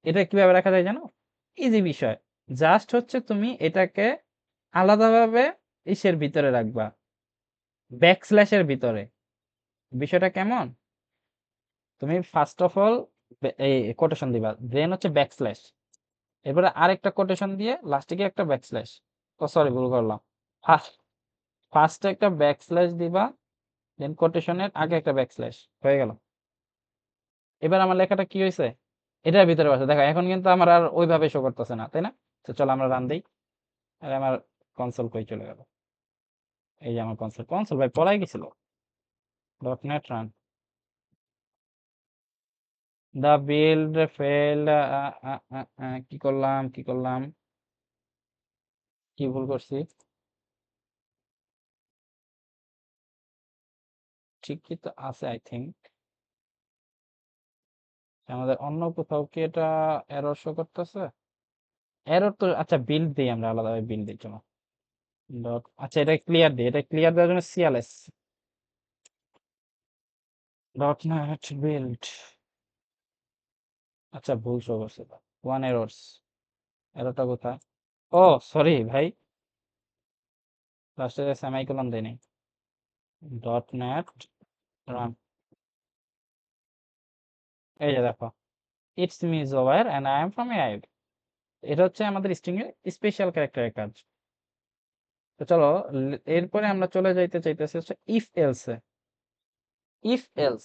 এটা কিভাবে রাখা যায় জানো? ইজি বিষয়। জাস্ট হচ্ছে তুমি এটাকে আলাদাভাবে ইসের ভিতরে রাখবা, ব্যাকস্ল্যাশের ভিতরে। বিষয়টা কেমন? তুমি ফার্স্ট অফ অল এই কোটেশন দিবা, দেন হচ্ছে ব্যাকস্ল্যাশ, এরপরে আরেকটা কোটেশন দিয়ে লাস্টে গিয়ে একটা ব্যাকস্ল্যাশ। ও সরি, ভুল করলাম। ফার্স্ট ফার্স্টে একটা ব্যাকস্ল্যাশ দিবা, দেন কোটেশনের আগে একটা ব্যাকস্ল্যাশ, হয়ে গেল। এবার আমার লেখাটা কি হয়েছে? এটার ভিতরে আছে দেখো, এখন কিন্তু আমার আর ওইভাবে শো করতেছে না, তাই না? তো চলো আমরা রান দিই। আর আমার কনসোল কই চলে গেল? এই যে আমার কনসোল, কনসোল ভাই পড়াই গেছিল। Dot net run. The build fail. কি করলাম, কি ভুল করছি? ঠিকই তো আছে আই থিঙ্ক। আমাদের অন্য কোথাও কি এটা এরর শো করতেছে? এরর তো, আচ্ছা বিল্ড দিই, আমরা আলাদাভাবে বিল্ড দিই, চলো। ডট, আচ্ছা এটা ক্লিয়ার দিই, এটা ক্লিয়ার দেওয়ার জন্য সিএলএস ডট নেট বিল্ড। আচ্ছা ভুল শো করছে তো, ওয়ান এরর্স। এররটা কোথায়? ও সরি ভাই, লাস্টে সেমাইকোলন দেই নাই। Dot net run. এই যে দেখো, it's me Zobayer and I am from AIB. এটা হচ্ছে আমাদের স্ট্রিং এর স্পেশাল ক্যারেক্টারের কাজ। তো চলো, এরপরে আমরা চলে যাইতে চাইতেছি হচ্ছে ইফ এলসে। ইফ এলস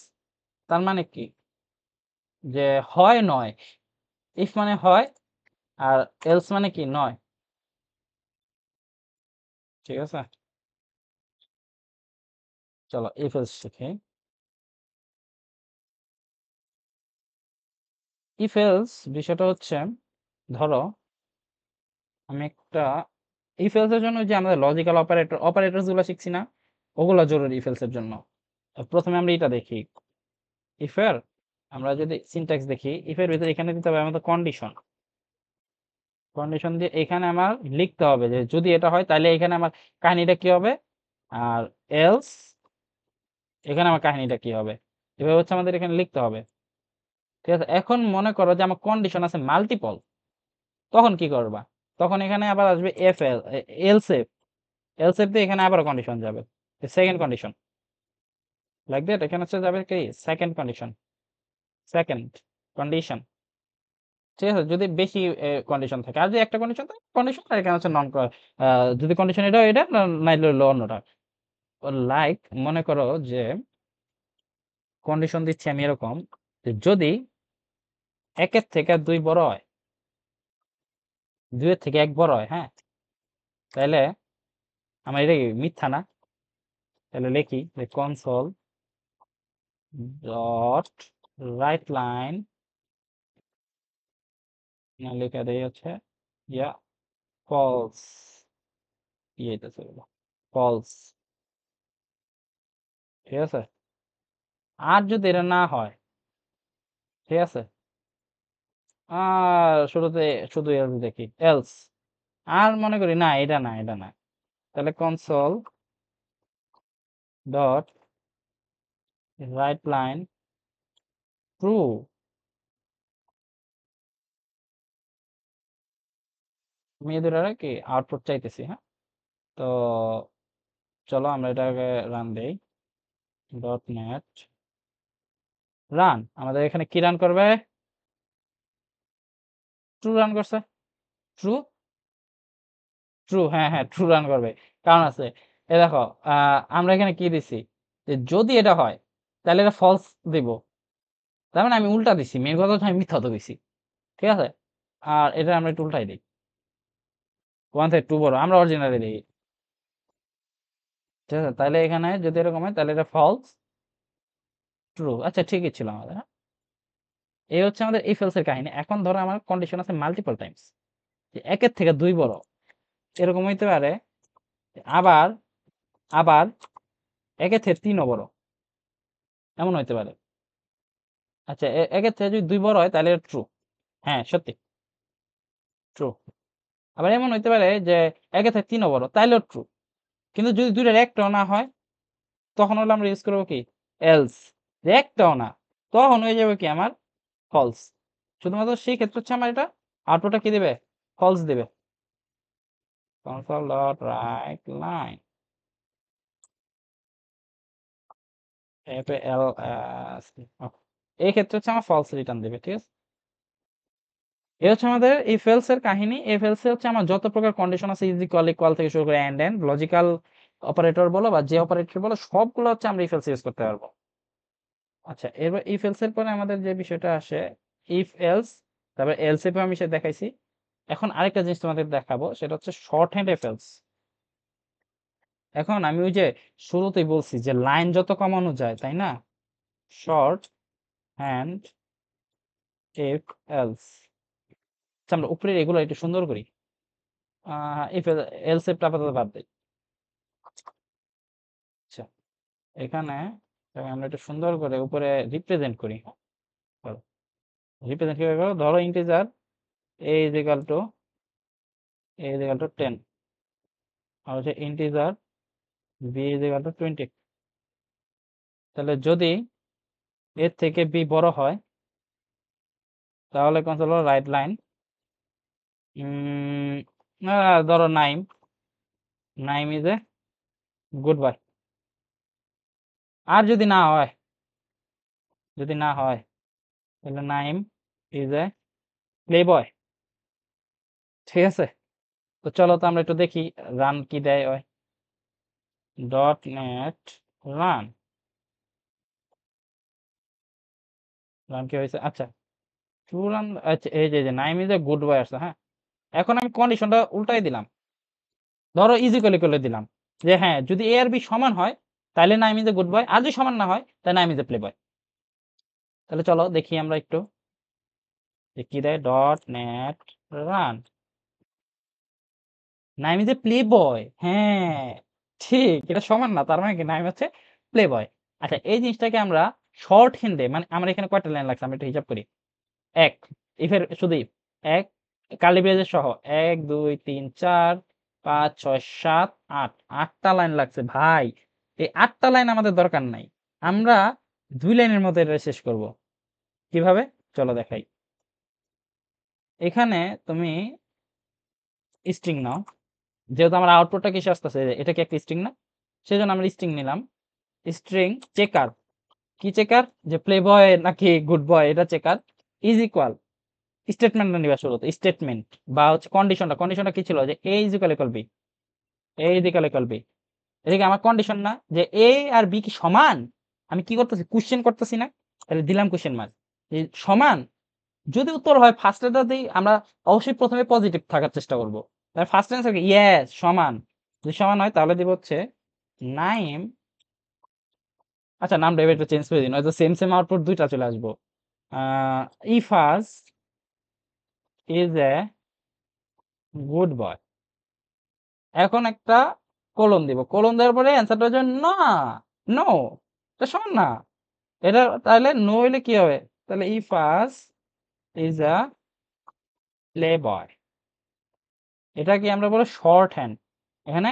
তার মানে কি? যে হয় নয়। ইফ মানে হয়, আর এলস মানে কি? নয়। ঠিক আছে, চলো ইফ এলস শিখি। ইফ এলস বিষয়টা হচ্ছে, ধরো আমি একটা ইফ এলস এর জন্য যে আমাদের লজিক্যাল অপারেটরস গুলো শিখছি না, ওগুলো জরুরি ইফ এলস এর জন্য। প্রথমে আমরা এটা দেখি, ইফ এর আমরা যদি সিনট্যাক্স দেখি, ইফ এর ভিতরে এখানে দিতে হবে আমাদের কন্ডিশন। কন্ডিশন দিয়ে এখানে আমার লিখতে হবে যে যদি এটা হয় তাহলে এখানে আমার কাহিনীটা কি হবে, আর এলস এখানে আমার কাহিনীটা কি হবে। এভাবে হচ্ছে আমাদের এখানে লিখতে হবে। ঠিক আছে, এখন মনে করো যে আমার কন্ডিশন আছে মাল্টিপল, তখন কি করবা? তখন এখানে আবার আসবে F L, else F. Else F দিয়ে এখানে আবার কন্ডিশন যাবে, সেকেন্ড কন্ডিশন, লাইক দ্যাট। এখানে হচ্ছে যাবে কি সেকেন্ড কন্ডিশন, সেকেন্ড কন্ডিশন। ঠিক আছে? যদি বেশি কন্ডিশন থাকে। আর যদি একটা কন্ডিশন থাকে, কন্ডিশন আর এখানে হচ্ছে যদি কন্ডিশন এটা নাইলে হলো অন্যটা। লাইক মনে করো যে কন্ডিশন দিচ্ছি আমি এরকম যে যদি ১ এর থেকে ২ বড় হয়, ২ এর থেকে ১ বড় হয়, হ্যাঁ? তাইলে আমার এটা কি মিথ্যা না? তাহলে লিখি যে console ডট রাইট লাইন লিখে দেই হচ্ছে ইয়া false হইতেছে এগুলো false, ঠিক আছে? আর যদি এটা না হয়, ঠিক আছে? শুরুতে শুধু else দেখি else, আর মনে করি না এটা না, তাহলে console dot right line true। আমি এদের কি আউটপুট চাইতেছি, হ্যাঁ? তো চলো আমরা এটাকে রান দেই ডট নেট রান। আমাদের এখানে কি রান করবে? ট্রু রান করছে। ট্রু ট্রু হ্যাঁ হ্যাঁ ট্রু রান করবে, কারণ আছে। এ দেখো আমরা এখানে কি দিছি যে যদি এটা হয় তাহলে এটা ফলস দিব, তার মানে আমি উল্টা দিছি, মেন কথা হচ্ছে আমি মিথ্যা তো দিছি, ঠিক আছে? আর এটা আমরা একটু উল্টাই দিই, 1 থেকে 2 বড়, আমরা অরিজিনালি দিই, ঠিক আছে? তাহলে এখানে যদি এরকম হয় তাহলে এটা ফলস ট্রু। আচ্ছা ঠিকই ছিল আমাদের, হ্যাঁ? এই হচ্ছে আমাদের if else এর কাহিনী। এখন ধরো আমার কন্ডিশন আছে মাল্টিপল টাইমস, যে ১ এর থেকে ২ বড়, এরকম হইতে পারে। আবার আবার ১ এর থেকে ৩ ও বড়, এমন হইতে পারে। আচ্ছা ১ এর থেকে যদি ২ বড় হয় তাহলে ট্রু। হ্যাঁ, সত্যি ট্রু। আবার এমন হইতে পারে যে ১ এর থেকে ৩ ও বড়, তাইলেও ট্রু। কিন্তু যদি ২ টার একটাও না হয়, তখন হলো আমরা ইউজ করব কি? এলস। যে একটাও না, তখন হয়ে যাবে কি আমার ফলস। শুধুমাত্র সেই ক্ষেত্রে হচ্ছে আমার এটা আউটপুটটা কি দিবে? ফলস দিবে। console.writeLine FALS এই ক্ষেত্রে হচ্ছে আমার ফলস রিটার্ন দিবে, ঠিক আছে? এ হচ্ছে আমাদের if else এর কাহিনী। if else এ হচ্ছে আমার যত প্রকার কন্ডিশন আছে ইজ ইকুয়াল ইকুয়াল থেকে শুরু করে এন্ড লজিক্যাল অপারেটর বলো বা যে অপারেটর বলো, সবগুলো হচ্ছে আমরা if else ইউজ করতে পারবো। আচ্ছা এবার if else এর পরে আমাদের যে বিষয়টা আসে if else, তারপর else if আমি সে দেখাইছি। এখন আরেকটা জিনিস তোমাদের দেখাবো, সেটা হচ্ছে শর্ট হ্যান্ড if else। এখন আমি ওই যে শুরুতেই বলছি যে লাইন যত কমানো যায়, তাই না? Short hand if else। আচ্ছা আমরা উপরের এগুলো একটু সুন্দর করি। if else এর আপাতত বাদ দেই। আচ্ছা এখানে আমরা একটু সুন্দর করে উপরে রিপ্রেজেন্ট করি। রিপ্রেজেন্ট কিভাবে করো? ধরো integer a is equal to 10 আর হচ্ছে integer b is equal to 20। তাহলে যদি এর থেকে b বড় হয় তাহলে কনসোল রাইট লাইন ধরো Naim is a good boy. আর যদি না হয় তাহলে Naim is a playboy, ঠিক আছে? তো চলো তো আমরা একটু দেখি রান কি দেয় হয়। ডট নেট রান রান কি হয়েছে? আচ্ছা টু রান। আচ্ছা এই যে নাইম ইজ এ গুড বয় আসছে, হ্যাঁ? এখন আমি কন্ডিশনটা উল্টাই দিলাম, ধরো ইজিক্যালি করে দিলাম যে হ্যাঁ যদি এ আর বি সমান হয় তাহলে Naim is a good boy, আর যদি সমান না হয় তাহলে Naim is a playboy. তাহলে চলো দেখি আমরা একটু যে কি দেয়। Dot net run Naim is a playboy, হ্যাঁ ঠিক, এটা সমান না, তার মানে কি নাইম হচ্ছে প্লে বয়। আচ্ছা এই জিনিসটাকে আমরা শর্ট হ্যান্ডে, মানে আমরা এখানে কয়টা লাইন লাগছে আমরা একটু হিসাব করি। এক ইফের শুধু if, এক কার্লি ব্রেসেস সহ ১ ২ ৩ ৪ ৫ ৬ ৭ ৮ ৮টা লাইন লাগছে ভাই। এই ৮টা লাইন আমাদের দরকার নাই, আমরা ২ লাইনের মধ্যে এটা শেষ করব। কিভাবে? চলো দেখাই। এখানে তুমি স্ট্রিং নাও, যেহেতু আমার আউটপুটটা কিসে আসতেছে, এটা কি একটা স্ট্রিং না? সেজন্য আমরা স্ট্রিং নিলাম। স্ট্রিং চেকার, কি চেকার? যে প্লে বয় নাকি গুড বয়, এটা চেকার ইজ ইকুয়াল স্টেটমেন্টটা নিবা শুরুতে, স্টেটমেন্ট বা হচ্ছে কন্ডিশনটা কি ছিল যে a is equal equal B, a is equal equal B. এদিকে আমার কন্ডিশন না যে a আর b কি সমান, আমি কি করতেছি কোশ্চেন করতেছি না, তাহলে দিলাম কোশ্চেন মার্ক সমান। যদি উত্তর হয় ফার্স্ট লেটার দিই আমরা অবশ্যই প্রথমে পজিটিভ থাকার চেষ্টা করব, তাহলে ফার্স্ট অ্যান্সার কি ইয়েস সমান। যদি সমান হয় তাহলে দিব হচ্ছে নাইম, আচ্ছা নামটা এবার একটু চেঞ্জ করে দিন, হয়তো সেম সেম আউটপুট দুইটা চলে আসবো। ইফাজ ইজ এ গুড বয়, এখন একটা কোলন দিব, কোলন দেওয়ার পরে অ্যান্সারটা হচ্ছে না, নো, এটা সমান না, এটা তাহলে নো হইলে কি হবে, তাহলে ইফাজ ইজ আ প্লে বয়, এটা কি আমরা বলে শর্ট হ্যান্ড, এখানে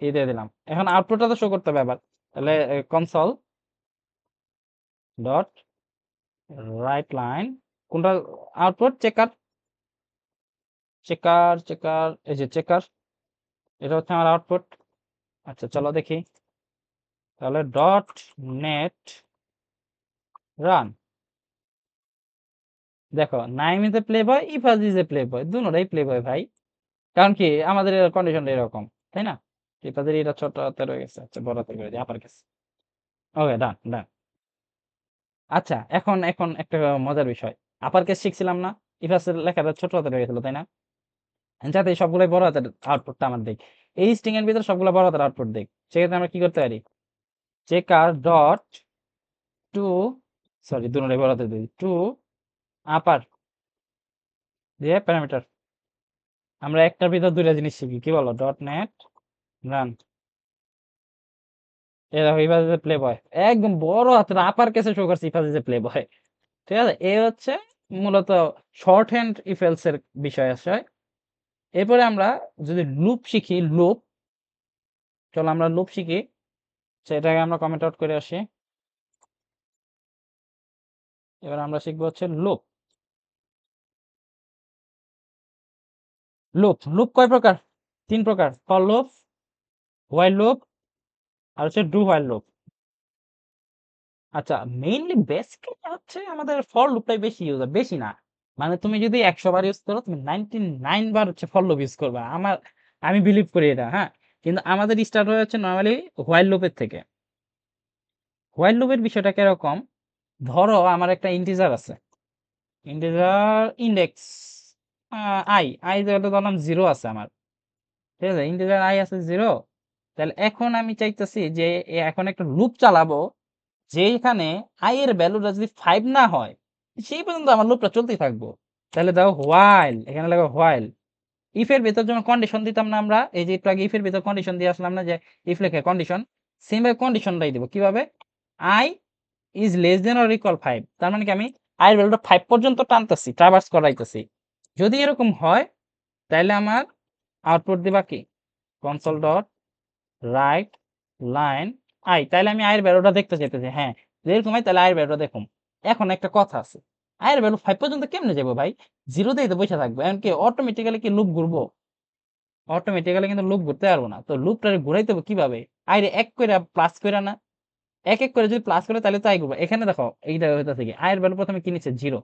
এই দিয়ে দিলাম। এখন আউটপুটটা তো শো করতে হবে আবার, তাহলে কনসোল ডট রাইট লাইন, কোনটা আউটপুট, চেকার, চেকার এই যে চেকার, এটা হচ্ছে আমার আউটপুট। আচ্ছা চলো দেখি, তাহলে ডট নেট রান, দেখো Naim is a playboy, Ifaz is a playboy, দুটোটাই প্লে বয় ভাই, কারণ কি আমাদের কন্ডিশনটা এরকম, তাই না? ইফাজের এটা ছোট হাতে রয়ে গেছে, আচ্ছা বড় হাতে করে দিই, আপার কেস। ওকে ডান ডান। আচ্ছা এখন এখন একটা মজার বিষয়, আপার কেস শিখছিলাম না, ইফাজের লেখাটা ছোট হাতে রয়ে গেছিল তাই না, যাতে সবগুলাই বড় হাতের আউটপুটটা আমার দেখ, এই স্ট্রিং এর ভিতরে সবগুলো বড় হাতের আউটপুট দেখ, সেক্ষেত্রে আমরা কি করতে পারি, চেকার ডট টু, সরি দুটোটাই বড় হাতে দিই, টু আপার দিয়ে প্যারামিটার, আমরা একটার ভিতর দুইটা জিনিস শিখি, কি বলো, ডট নেট রান, এই দেখো ইফাজ ইজ এ প্লে বয়, একদম বড় হাতের আপার কেসে শো করছে Ifaz is a playboy, ঠিক আছে? এই হচ্ছে মূলত শর্ট হ্যান্ড ইফ এলস এর বিষয় আছে। এরপরে আমরা যদি লুপ শিখি, লুপ, চলো আমরা লুপ শিখি, সেটাকে আমরা কমেন্ট আউট করে আসি। এবার আমরা শিখবো হচ্ছে লুপ। লুপ লুপ কয় প্রকার, তিন প্রকার, ফর লুপ, হোয়াইল লুপ আর হচ্ছে ডু হোয়াইল লুপ। আচ্ছা মেইনলি বেসিক্যালি হচ্ছে আমাদের ফর লুপটাই বেশি ইউজ হয়, বেশি না, মানে তুমি যদি 100 বার ইউজ করো তুমি 99 বার হচ্ছে ফর লুপ ইউজ করবা, আমি বিলিভ করি এটা, হ্যাঁ। কিন্তু আমাদের স্টার্ট হয়ে হচ্ছে নর্মালি হোয়াইল লুপের থেকে। হোয়াইল লুপের বিষয়টা কিরকম, ধরো আমার একটা ইন্টিজার আছে, ইন্টিজার ইন্ডেক্স আই, আই ধরলাম 0 আছে আমার, ঠিক আছে, ইন্টিজার আই আছে 0, তাহলে এখন আমি চাইতেছি যে এখন একটা লুপ চালাবো, যেখানে আই এর ভ্যালুটা যদি 5 না হয় সেই পর্যন্ত আমার লুপটা চলতেই থাকবো। তাহলে দাও হোয়াইল, এখানে লাগো হোয়াইল। ইফ এর ভেতর যখন কন্ডিশন দিতাম না আমরা, এই যে একটু আগে ইফ এর ভেতর কন্ডিশন দিয়ে আসলাম না, যে ইফ লেখে কন্ডিশন, সেম ভাবে কন্ডিশনটাই দিব, কিভাবে, I is less than or equal 5, তার মানে কি আমি আই এর ভ্যালুটা 5 পর্যন্ত টানতেছি, ট্রাভার্স করাইতেছি। যদি এরকম হয় তাহলে আমার আউটপুট দিবা কি, console dot right line I, তাহলে আমি আয়ের ভ্যালুটা দেখতে চাইতেছি, হ্যাঁ যদি এরকম হয় তাহলে আয়ের ভ্যালুটা দেখুন। এখন একটা কথা আছে, আয়ের ভ্যালু 5 পর্যন্ত কেমনে যাবো ভাই, 0 দিয়ে তো বসে থাকবো, এমনকি অটোমেটিক্যালি কি লুপ ঘুরবো, অটোমেটিক্যালি কিন্তু লুপ ঘুরতে পারবো না, তো লুপটা ঘুরাইতে হবে কিভাবে, আইরে এক করে প্লাস করে না, এক এক করে যদি প্লাস করে তাহলে তো আই ঘুরবো। এখানে দেখো এইটা হইতেছে কি, আয়ের ভ্যালু প্রথমে কি নিচ্ছে 0,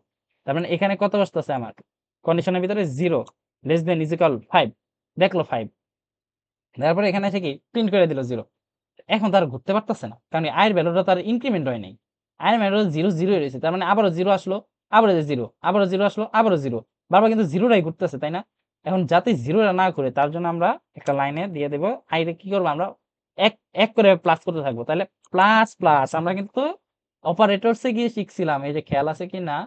তার মানে এখানে কত বসতেছে আমার কন্ডিশনের ভিতরে 0 লেস দেন ইজ ইকুয়াল 5, দেখলো 5, তারপরে এখানে এসে কি প্রিন্ট করে দিল 0, এখন তার ঘুরতে পারতেছে না, কারণ আয়ের ভ্যালুটা তার ইনক্রিমেন্ট হয় নাই, আয়ের ভ্যালু 0 0 রয়েছে, তার মানে আবারও 0 আসলো, আবারও 0, আবারও 0 আসলো, আবারও 0, বারবার কিন্তু 0টাই ঘুরতেছে তাই না? এখন যাতে 0টা না ঘুরে তার জন্য আমরা একটা লাইনে দিয়ে দেব, আইরে কি করবো আমরা এক এক করে প্লাস করতে থাকবো, তাহলে প্লাস প্লাস আমরা কিন্তু অপারেটরসে গিয়ে শিখছিলাম, এই যে খেয়াল আছে কি না,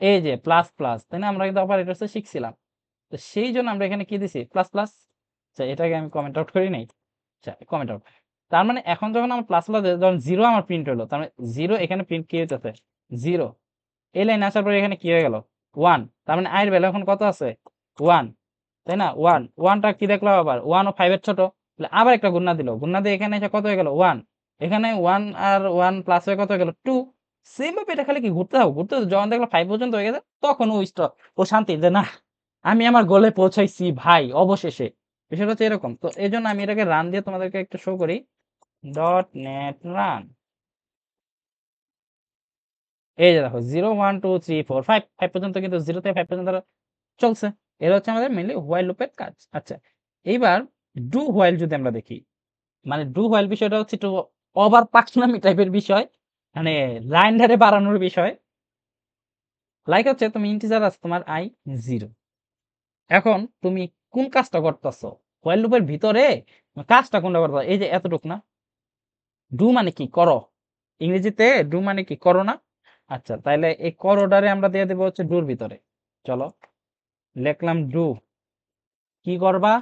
এই যে প্লাস প্লাস, তাই না, আমরা কিন্তু অপারেটরসে শিখছিলাম, তো সেই জন্য আমরা এখানে কি দিছি প্লাস প্লাস। আচ্ছা এটাকে আমি কমেন্ট আউট করি নাই, আচ্ছা কমেন্ট আউট। তার মানে এখন যখন আমার প্লাস প্লাস যখন 0 আমার প্রিন্ট হলো, তার মানে 0 এখানে প্রিন্ট কি হইতেছে 0, এই লাইন আসার পরে এখানে কি হয়ে গেল 1, তার মানে আয়ের ভ্যালু এখন কত আছে 1, তাই না, 1, 1টা কি দেখলাম আবার 1 ও 5 এর ছোট, তাহলে আবার একটা গুণনা দিল, গুণনা দিয়ে এখানে এসে কত হয়ে গেল 1, এখানে 1 আর 1 প্লাস হয়ে কত হয়ে গেল 2, সেম ভাবে এটা খালি কি ঘুরতে হবে, ঘুরতে হবে, যখন দেখলো 5 পর্যন্ত হয়ে গেছে তখন ও স্টপ, ও শান্তি যে না আমি আমার গোলে পৌঁছাইছি ভাই অবশেষে, বিষয়টা হচ্ছে এরকম। তো এই জন্য আমি এটাকে রান দিয়ে তোমাদেরকে একটু শো করি, ডট নেট রান, এই যে দেখো 0 1 2 3 4 5 5 পর্যন্ত কিন্তু 0 থেকে 5 পর্যন্ত চলছে। এটা হচ্ছে আমাদের মেইনলি হোয়াইল লুপের কাজ। আচ্ছা, এইবার ডু হোয়াইল যদি আমরা দেখি, মানে ডু হোয়াইল বিষয়টা হচ্ছে একটু ওভার পাকনামি টাইপের বিষয়, মানে লাইন ধারে বাড়ানোর বিষয়। লাইক হচ্ছে তুমি ইন্টিজার আছে তোমার i 0, এখন তুমি কোন কাজটা করতেছো হোয়াইল লুপের ভিতরে, কাজটা কোনটা করতেছো, এই যে এতটুক না, ডু মানে কি করো, ইংরেজিতে ডু মানে কি করো না। আচ্ছা, তাইলে এই করোটারে আমরা দিয়ে দেবো হচ্ছে ডুর ভিতরে। চলো লিখলাম ডু, কি করবা,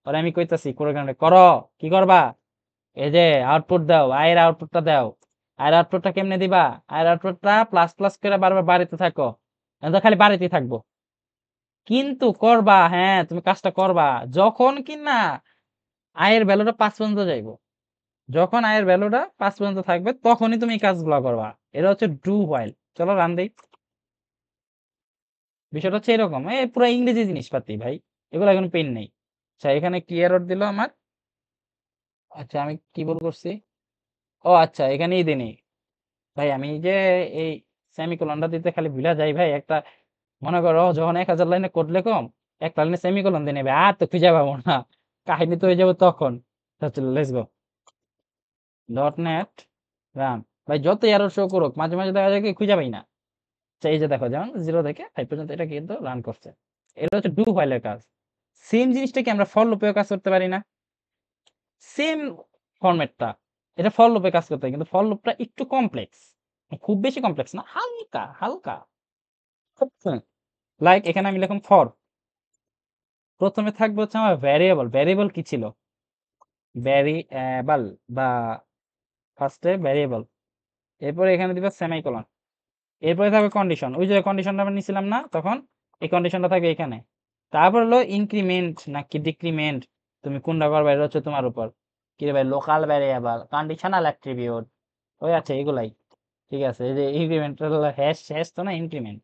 আর আমি কইতাছি কোরআনে করো, কি করবা, এই যে আউটপুট দাও, আয়ের আউটপুটটা দাও। আয়ের আউটপুটটা কেমনে দিবা, আয়ের আউটপুটটা প্লাস প্লাস করে বারবার বাড়িতে থাকো, আমি তো খালি বাড়িতেই থাকবো, কিন্তু করবা, হ্যাঁ তুমি কাজটা করবা যখন কিনা আয়ের ভ্যালুটা 5 পর্যন্ত যাইবো, যখন আয়ের ভ্যালুটা 5 পর্যন্ত থাকবে তখনই তুমি এই কাজগুলো করবা। এটা হচ্ছে ডু হোয়াইল। চলো রান দেই। বিষয়টা হচ্ছে এরকম, পুরো ইংরেজি জিনিসপাতি ভাই, এগুলো এখন পেন নেই। আচ্ছা, এখানে কি এরর দিল আমার, আচ্ছা আমি কি ভুল করছি, ও আচ্ছা এখানেই দিনি ভাই, আমি যে এই সেমিকোলনটা দিতে খালি ভুলা যাই ভাই, একটা মনে করো যখন 1000 লাইনে কোড লেখম, একটা লাইনে সেমিকোলন দিয়ে নেবে, আর তো খুঁজে পাবো না, কাহিনী তো হয়ে যাবে তখন। Let's go dot net run. ভাই যত এরর শো করুক মাঝে মাঝে দেখা যায় কি খুঁজে পাই না। আচ্ছা, এই যে দেখো যেমন 0 থেকে 5 পর্যন্ত এটা কিন্তু রান করছে। এটা হচ্ছে ডু হোয়াইলের কাজ। সেম জিনিসটা কি আমরা ফর লুপেও কাজ করতে পারি না? সেম ফরম্যাটটা, এটা ফর লুপে কাজ করতে হয়, কিন্তু ফর লুপটা একটু কমপ্লেক্স, খুব বেশি কমপ্লেক্স না, হালকা হালকা। লাইক এখানে আমি লিখলাম ফর, প্রথমে থাকবে হচ্ছে আমার ভ্যারিয়েবল। ভ্যারিয়েবল কি ছিল, ভ্যারিয়েবল বা ফার্স্টে ভ্যারিয়েবল, এরপরে এখানে দিবা সেমিকোলন, এরপরে থাকবে কন্ডিশন, ওই যে কন্ডিশনটা আমরা নিছিলাম না তখন, এই কন্ডিশনটা থাকবে এখানে। তারপর হলো ইনক্রিমেন্ট নাকি ডিক্রিমেন্ট, তুমি কোনটা করবে এটা হচ্ছে তোমার উপর। কি রে ভাই, লোকাল ভ্যারিয়েবল, কন্ডিশনাল অ্যাট্রিবিউট, ওই আছে এগুলাই। ঠিক আছে, এই যে ইনক্রিমেন্ট হ্যাশ হ্যাশ তো না, ইনক্রিমেন্ট,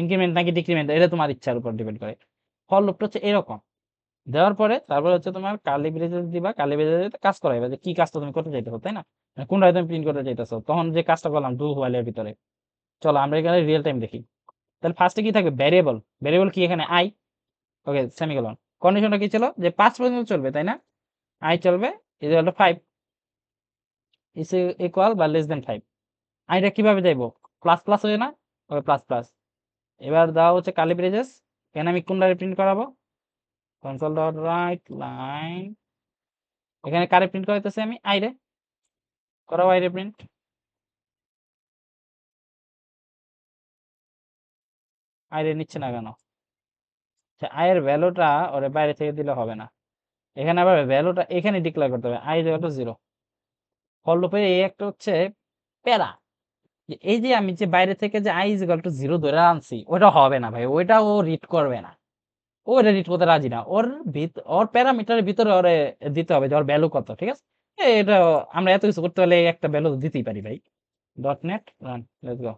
ইনক্রিমেন্ট নাকি ডিক্রিমেন্ট এটা তোমার ইচ্ছার উপর ডিপেন্ড করে। ফর লুপটা হচ্ছে এরকম, দেওয়ার পরে তারপর হচ্ছে তোমার কার্লি ব্রেসেস দিবা, কার্লি ব্রেসেস কাজ করাইবা যে কি কাজটা তুমি করতে চাইতেছো, তাই না, মানে কোনটা তুমি প্রিন্ট করতে চাইতেছো, তখন যে কাজটা করলাম ডু হোয়াইলের ভিতরে। চলো আমরা এখানে রিয়েল টাইম দেখি। তাহলে ফার্স্টে কি থাকবে, ভ্যারিয়েবল। ভ্যারিয়েবল কি এখানে আই, ওকে সেমিকোলন। কন্ডিশনটা কি ছিল যে 5 পর্যন্ত চলবে, তাই না, আই চলবে ইকুয়াল টু 5, ইজ ইকুয়াল বা লেস দেন 5। আইটা কিভাবে যাইবো, প্লাস প্লাস হয়ে না, ওকে প্লাস প্লাস। এবার দেওয়া হচ্ছে কার্লি ব্রেসেস, এখানে আমি কোনটা প্রিন্ট করাবো, কনসোল ডট রাইট লাইন, এখানে কারে প্রিন্ট করাইতেছি আমি, আইরে, করাও আইরে প্রিন্ট। আইরে নিচ্ছে না কেন, আচ্ছা আয়ের ভ্যালুটা ওরে বাইরে থেকে দিলে হবে না, এখানে আবার ভ্যালুটা এখানে ডিক্লেয়ার করতে হবে, আই ইকুয়াল টু 0। ফর লুপে এই একটা হচ্ছে প্যারা, যে এই যে আমি যে বাইরে থেকে যে আই ইকুয়াল টু 0 ধরে আনছি ওটা হবে না ভাই, ওইটা ও রিড করবে না, ও এটা রিড করতে রাজি না, ওর প্যারামিটারের ভিতরে ওরে দিতে হবে যে ওর ভ্যালু কত, ঠিক আছে। এটা আমরা এত কিছু করতে হলে একটা ভ্যালু দিতেই পারি ভাই। ডট নেট রান, লেটস গো।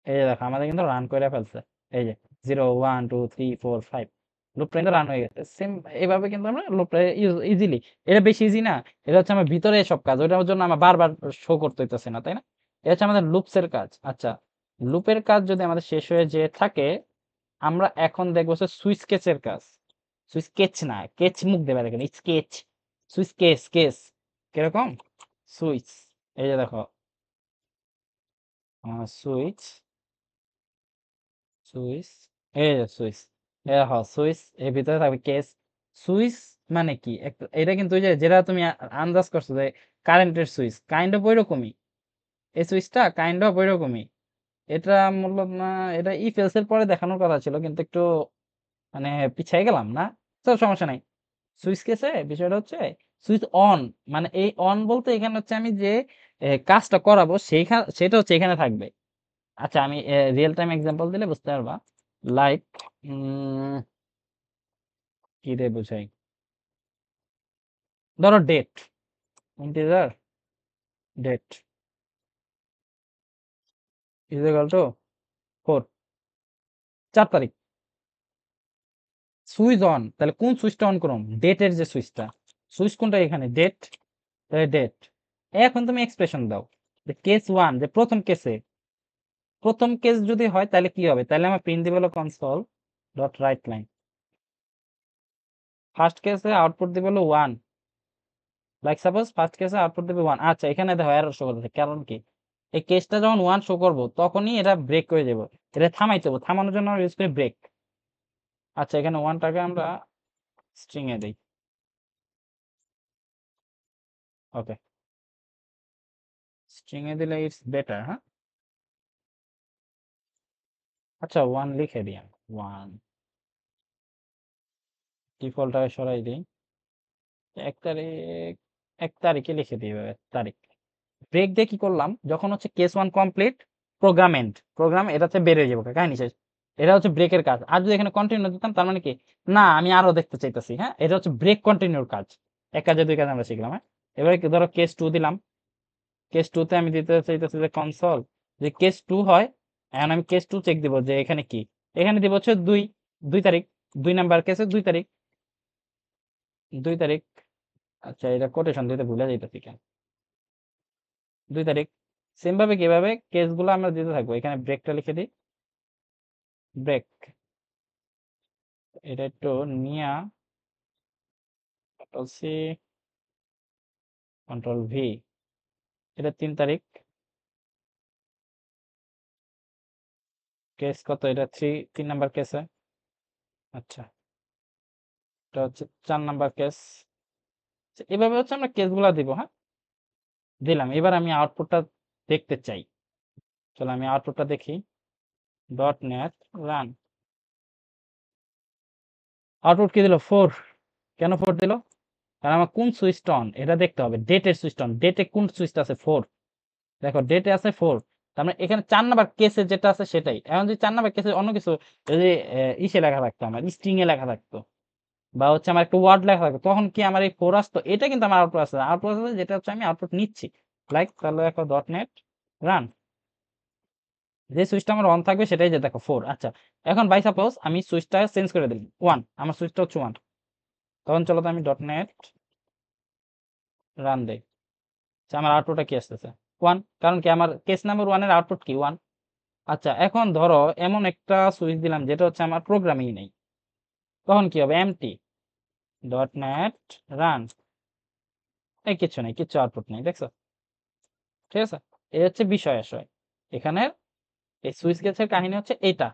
এই যে দেখো আমাদের কিন্তু রান করে ফেলছে, এই যে 0 1 2 3 4 5 লুপটা কিন্তু রান হয়ে গেছে। সেম এইভাবে কিন্তু আমরা লুপটা ইজিলি, এটা বেশি ইজি না, এটা হচ্ছে আমার ভিতরে সব কাজ, ওইটার জন্য আমার বারবার শো করতে হইতেছে না, তাই না। এটা হচ্ছে আমাদের লুপসের কাজ। আচ্ছা, লুপের কাজ যদি আমাদের শেষ হয়ে যে থাকে, আমরা এখন দেখবো হচ্ছে সুইচ কেচের কাজ। সুইচ কেচ না, কেচ মুখ দেবে দেখেন, স্কেচ, সুইচ কেস, কেস কিরকম, সুইচ, এই যে দেখো সুইচ, সুইচ, এই যে সুইচ, সুইচ এর ভিতরে থাকবে কেস। সুইচ মানে কি, এটা কিন্তু ওই যে যেটা তুমি আন্দাজ করছো যে কারেন্টের সুইচ, কাইন্ড অফ ওইরকমই, এই সুইচটা কাইন্ড অফ ওইরকমই। এটা মূলত না, এটা ইফ এলস এর পরে দেখানোর কথা ছিল, কিন্তু একটু মানে পিছিয়ে গেলাম না, তো সমস্যা নাই। সুইচ কেসে বিষয়টা হচ্ছে সুইচ অন, মানে এই অন বলতে এখানে হচ্ছে আমি যে কাজটা করাবো সেইখানে, সেটা হচ্ছে এখানে থাকবে। আচ্ছা, আমি রিয়েল টাইম এক্সাম্পল দিলে বুঝতে পারবা, লাইক কি দিয়ে বুঝাই, ধরো date, integer date is equal to 4, 4 তারিখ, সুইচ অন, তাহলে কোন সুইচটা অন করুন, ডেটের যে সুইচটা, সুইচ কোনটা এখানে, ডেট, ডেট। এখন তুমি এক্সপ্রেশন দাও, কেস ওয়ান যে প্রথম কেস যদি হয় তাহলে কি হবে, তাহলে আমার প্রিন্ট দিব হলো console dot right line. First কেসে আউটপুট দিব হলো 1, লাইক সাপোজ ফার্স্ট কেসে আউটপুট দিবে 1। আচ্ছা এখানে দেখো এরর শো করতেছে, কারণ কি এই কেসটা যখন 1 শো করব তখনই এটা ব্রেক করে যাব, এটা থামাইতে হবে, থামানোর জন্য আমরা ইউজ করি ব্রেক। আচ্ছা এখানে 1টাকে আমরা স্ট্রিং এ দেই, ওকে স্ট্রিং এ দিলে ইটস বেটার। হ্যাঁ আচ্ছা 1 লিখে দিই আমি 1, ডিফল্টটাকে সরাই দিই 1 তারিখ, 1 তারিখে লিখে দিই এভাবে তারিখ। ব্রেক দিয়ে কি করলাম, যখন হচ্ছে case 1 complete program end, program এটা হচ্ছে বের হয়ে যাবো, কাহিনী শেষ। এটা হচ্ছে ব্রেকের কাজ। আর যদি এখানে কন্টিনিউ দিতাম তার মানে কি, না আমি আরো দেখতে চাইতেছি। হ্যাঁ এটা হচ্ছে ব্রেক কন্টিনিউর কাজ, এক কাজে দুই কাজ আমরা শিখলাম। হ্যাঁ এবারে ধরো কেস 2 দিলাম, কেস 2 তে আমি দিতে চাইতেছি যে কনসোল, যে কেস 2 হয়। এখন আমি কেস 2 চেক দিব যে এখানে কি, এখানে দিব হচ্ছে 2 তারিখ, 2 নাম্বার কেসে 2 তারিখ, 2 তারিখ। আচ্ছা এটা কোটেশন দিতে ভুলে যাইতেছি কেন, 2 তারিখ। সেম ভাবে কিভাবে কেসগুলো আমরা দিতে থাকবো, এখানে ব্রেকটা লিখে দিই, ব্রেক এটা একটু নিয়া কন্ট্রোল সি কন্ট্রোল ভি, এটা 3 তারিখ, কেস কত, এটা 3 নাম্বার কেসে। আচ্ছা এটা হচ্ছে 4 নাম্বার কেস। এভাবে হচ্ছে আমরা কেসগুলো দিব। হ্যাঁ দিলাম, এবার আমি আউটপুটটা দেখতে চাই, চলো আমি আউটপুটটা দেখি, ডট নেট রান। আউটপুট কি দিল, 4। কেন 4 দিল, কারণ আমার কোন সুইচটা অন এটা দেখতে হবে, ডেটের সুইচটা অন, ডেটে কোন সুইচটা আছে 4, দেখো ডেটে আছে 4, তার মানে এখানে 4 নাম্বার কেসে যেটা আছে সেটাই। এখন যদি 4 নাম্বার কেসে অন্য কিছু যদি ইসে লেখা থাকতো, আমার স্ট্রিং এ লেখা থাকতো, বা হচ্ছে আমার একটা ওয়ার্ড লেখা থাকতো, তখন কি আমার এই 4 আসতো, এটা কিন্তু আমার আউটপুট আসছে, আউটপুট আসছে যেটা হচ্ছে আমি আউটপুট নিচ্ছি। লাইক তাহলে দেখো ডট নেট রান, যে সুইচটা আমার অন থাকবে সেটাই, যে দেখো 4। আচ্ছা এখন বাই সাপোজ আমি সুইচটা চেঞ্জ করে দিলাম 1, আমার সুইচটা হচ্ছে 1, তখন চলো তো আমি ডট নেট রান দেই, আমার আউটপুটটা কি আসতেছে 1, কারণ কি আমার কেস নাম্বার 1 এর আউটপুট কি 1। আচ্ছা এখন ধরো এমন একটা সুইচ দিলাম যেটা হচ্ছে আমার প্রোগ্রামিং নেই, তখন কি হবে, এমটি ডট নেট রান, এই কিছু নেই, কিছু আউটপুট নেই, দেখছো। ঠিক আছে, এই হচ্ছে বিষয় আসলে এখানে, এই সুইচ কেসের কাহিনী হচ্ছে এটা।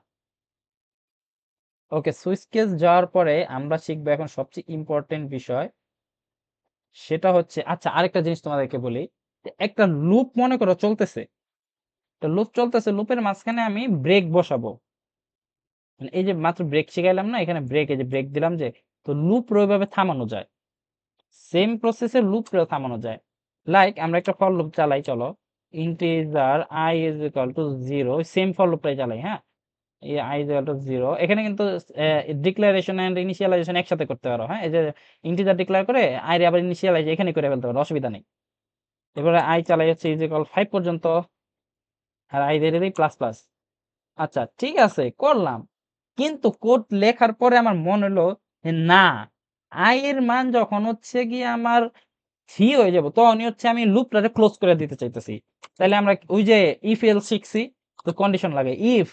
ওকে সুইচ কেস যাওয়ার পরে আমরা শিখবো এখন সবচেয়ে ইম্পর্টেন্ট বিষয়, সেটা হচ্ছে আচ্ছা আরেকটা জিনিস তোমাদেরকে বলি, একটা লুপ মনে করো চলতেছে, লুপ চলতেছে, লুপের মাঝখানে আমি ব্রেক বসাবো, মানে এই যে মাত্র ব্রেক শিখাইলাম না, এখানে ব্রেক, এই যে ব্রেক দিলাম যে, তো লুপ ওইভাবে থামানো যায়, সেম প্রসেসে লুপ থামানো যায়। লাইক আমরা একটা ফর লুপ চালাই, চলো integer i is equal to 0, same for লুপটাই চালাই। হ্যাঁ এই i ইজ ইকুয়াল টু 0, এখানে কিন্তু ডিক্লারেশন এন্ড ইনিশিয়ালাইজেশন একসাথে করতে পারো। হ্যাঁ এই যে ইন্টিজার ডিক্লেয়ার করে i আবার ইনিশিয়ালাইজ এখানে করে ফেলতে পারো, অসুবিধা নেই। এবারে i চালাই হচ্ছে ইজ ইকুয়াল 5 পর্যন্ত, আর i দিয়ে দিই প্লাস প্লাস। আচ্ছা ঠিক আছে করলাম, কিন্তু কোড লেখার পরে আমার মনে হলো যে না, i এর মান যখন হচ্ছে গিয়ে আমার 3 হয়ে যাব, তখনই হচ্ছে আমি লুপটাকে ক্লোজ করে দিতে চাইতেছি। তাহলে আমরা ওই যে ইফ এলস শিখছি, তো কন্ডিশন লাগে if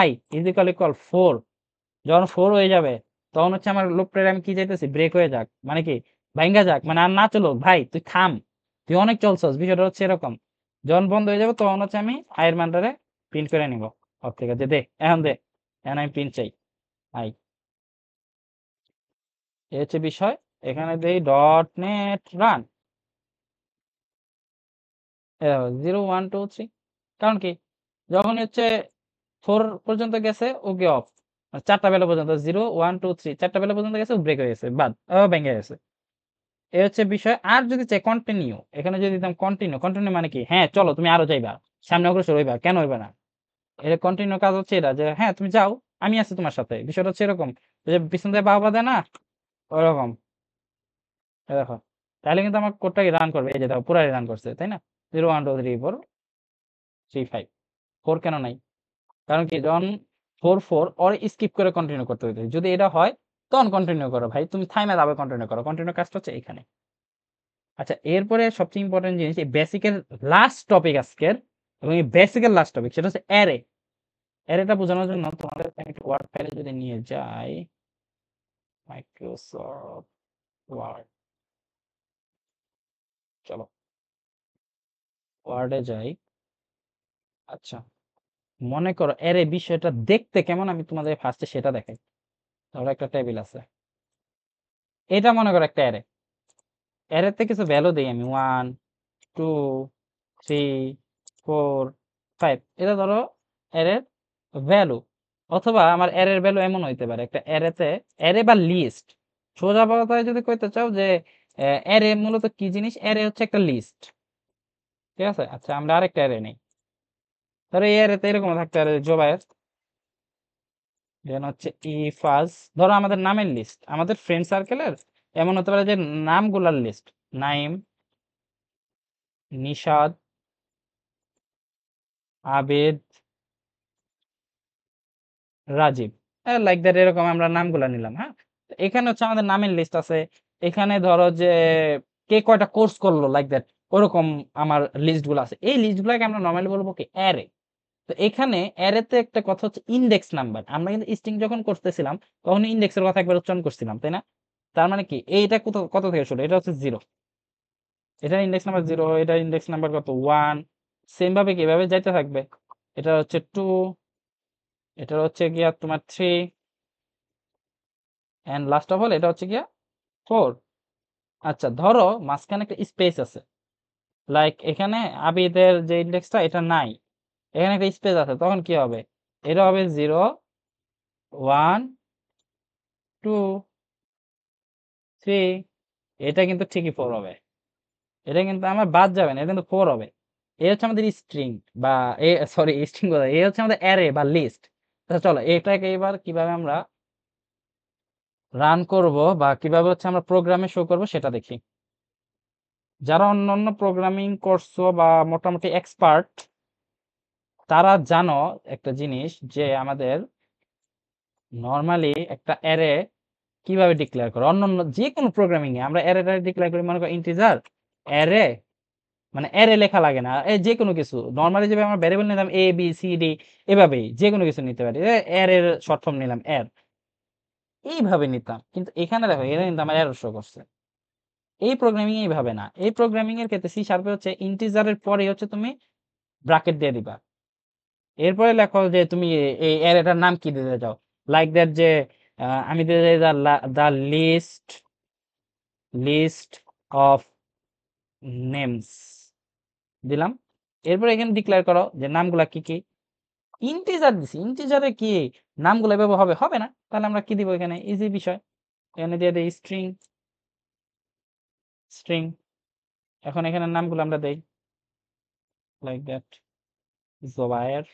i is equal equal 4, যখন 4 হয়ে যাবে তখন হচ্ছে আমার লুপটা আমি কি চাইতেছি, ব্রেক হয়ে যাক, মানে কি ভাঙ্গা যাক, মানে আর না চলো ভাই তুই থাম, তুই অনেক চলছস, বিষয়টা হচ্ছে এরকম। যখন বন্ধ হয়ে যাবে তখন হচ্ছে আমি i এর মানটারে প্রিন্ট করে নিব, ওর থেকে যে দে এখন দে, এখন আমি প্রিন্ট চাই i, এই হচ্ছে বিষয়। এখানে দেই ডট নেট রান 0 1 2 3, কারণ কি যখনই হচ্ছে 4 পর্যন্ত গেছে ওকে অফ, 4টা বেলা পর্যন্ত 0 1 2 3 4টা বেলা পর্যন্ত গেছে, ব্রেক হয়ে গেছে, বাদ ভেঙে গেছে। এই হচ্ছে বিষয়। আর যদি চাই কন্টিনিউ, এখানে যদি দিতাম কন্টিনিউ, কন্টিনিউ মানে কি, হ্যাঁ চলো তুমি আরো যাইবা, সামনে অগ্রসর হইবা, কেন হইবা না, এটা কন্টিনিউ কাজ হচ্ছে এটা, যে হ্যাঁ তুমি যাও আমি আছি তোমার সাথে, বিষয়টা হচ্ছে এরকম, ওই যে পিছন থেকে বাবা দেয় না, ওরকম। এই দেখো তাহলে কিন্তু আমার কোডটাকে রান করবে, এই যে দেখো পুরাই রান করছে, তাই না, 0 1 2 3 4 3 5, 4 কেন নাই, কারণ কি যখন 4 4 ওর স্কিপ করে কন্টিনিউ করতে হইতে, যদি এটা হয় তখন কন্টিনিউ করো ভাই, তুমি থাইমা যাবে কন্টিনিউ করো, কন্টিনিউ কাজটা হচ্ছে এখানে। আচ্ছা, এরপরে সবচেয়ে ইম্পর্টেন্ট জিনিস, এই বেসিকের লাস্ট টপিক আজকের, এবং এই বেসিকের লাস্ট টপিক সেটা হচ্ছে অ্যারে। অ্যারেটা বোঝানোর জন্য তোমাদের আমি একটু ওয়ার্ড ফাইলে যদি নিয়ে যাই, মাইক্রোসফট ওয়ার্ড, চলো ওয়ার্ডে যাই। আচ্ছা, মনে করো অ্যারে বিষয়টা দেখতে কেমন, আমি তোমাদের ফার্স্টে সেটা দেখাই। ধরো একটা টেবিল আছে, এটা মনে করো একটা অ্যারে। অ্যারেতে কিছু ভ্যালু দেই আমি, 1 2 3 4 5, এটা ধরো অ্যারের ভ্যালু। অথবা আমার অ্যারের ভ্যালু এমন হইতে পারে, একটা অ্যারেতে অ্যারে বা লিস্ট, সোজা কথায় যদি কইতে চাও যে অ্যারে মূলত কি জিনিস, অ্যারে হচ্ছে একটা লিস্ট। ঠিক আছে, আচ্ছা আমরা আরেকটা অ্যারে নেই। ধরো এই অ্যারেতে এরকম থাকতে পারে জোবায়ের, দেন হচ্ছে ইফাজ, ধরো আমাদের নামের লিস্ট, আমাদের ফ্রেন্ড সার্কেলের এমন হতে পারে যে নামগুলার list, Naim, Nishad, Abed, Rajib, like that, এরকম আমরা নামগুলা নিলাম। হ্যাঁ, তো এখানে হচ্ছে আমাদের নামের লিস্ট আছে। এখানে ধরো যে কে কয়টা কোর্স করলো, লাইক দ্যাট, ওরকম আমার লিস্ট গুলো আছে। এই লিস্ট গুলাকে আমরা নর্মালি বলবো কি, অ্যারে। তো এখানে অ্যারেতে একটা কথা হচ্ছে ইন্ডেক্স নাম্বার। আমরা কিন্তু স্ট্রিং যখন করতেছিলাম তখন ইন্ডেক্সের কথা একবার উচ্চারণ করছিলাম, তাই না? তার মানে কি, এইটা কত কত থেকে শুরু, এটা হচ্ছে 0, এটার ইন্ডেক্স নাম্বার 0, এটার ইন্ডেক্স নাম্বার কত, 1। সেম ভাবে কিভাবে যাইতে থাকবে, এটা হচ্ছে 2, এটা হচ্ছে গিয়া তোমার 3, এন্ড লাস্ট অফ অল এটা হচ্ছে গিয়া 4। আচ্ছা, ধরো মাঝখানে একটা স্পেস আছে, লাইক এখানে আবিদের যে ইন্ডেক্সটা এটা নাই, এখানে একটা স্পেস আছে, তখন কি হবে, এটা হবে 0 1 2 3, এটা কিন্তু ঠিকই 4 হবে। এটা কিন্তু আমার বাদ যাবে না, এটা কিন্তু 4 হবে। এই হচ্ছে আমাদের স্ট্রিং, বা সরি স্ট্রিং কথা, এই হচ্ছে আমাদের অ্যারে বা লিস্ট। আচ্ছা চলো এটাকে এবার কিভাবে আমরা রান করব বা কিভাবে হচ্ছে আমরা প্রোগ্রামে শো করব সেটা দেখি। যারা অন্যান্য প্রোগ্রামিং করছো বা মোটামুটি এক্সপার্ট, তারা জানো একটা জিনিস, যে আমাদের নরমালি একটা অ্যারে কিভাবে ডিক্লেয়ার করে। অন্যান্য যে কোনো প্রোগ্রামিং এ আমরা অ্যারেটা ডিক্লেয়ার করি, মনে করো ইন্টিজার অ্যারে, মানে অ্যারে লেখা লাগে না, এই যে কোনো কিছু নরমালি যেভাবে আমরা ভ্যারিয়েবল নিলাম এ বি সি ডি, এভাবেই যে কোনো কিছু নিতে পারি, এর এর শর্ট ফর্ম নিলাম এর, এইভাবে নিতাম। কিন্তু এখানে দেখো, এটা কিন্তু আমার এরর শো করছে। এই প্রোগ্রামিং এইভাবে না, এই প্রোগ্রামিং এর ক্ষেত্রে সি শার্পে হচ্ছে ইন্টিজারের পরে হচ্ছে তুমি ব্র্যাকেট দিয়ে দিবা, এরপরে লেখো যে তুমি এই অ্যারেটার নাম কি দিতে চাও, লাইক দ্যাট, যে আমি দিতে চাই দা লিস্ট লিস্ট অফ নেমস দিলাম। এরপরে এখানে ডিক্লেয়ার করো যে নামগুলা কি কি। ইন্টিজার দিছি, ইন্টিজারে কি নামগুলো এভাবে হবে, হবে না, তাহলে আমরা কি দিব, এখানে ইজি বিষয়, এখানে দিয়ে দেই স্ট্রিং, স্ট্রিং। এখন এখানে নামগুলো আমরা দেই লাইক দ্যাট, জোবায়ের,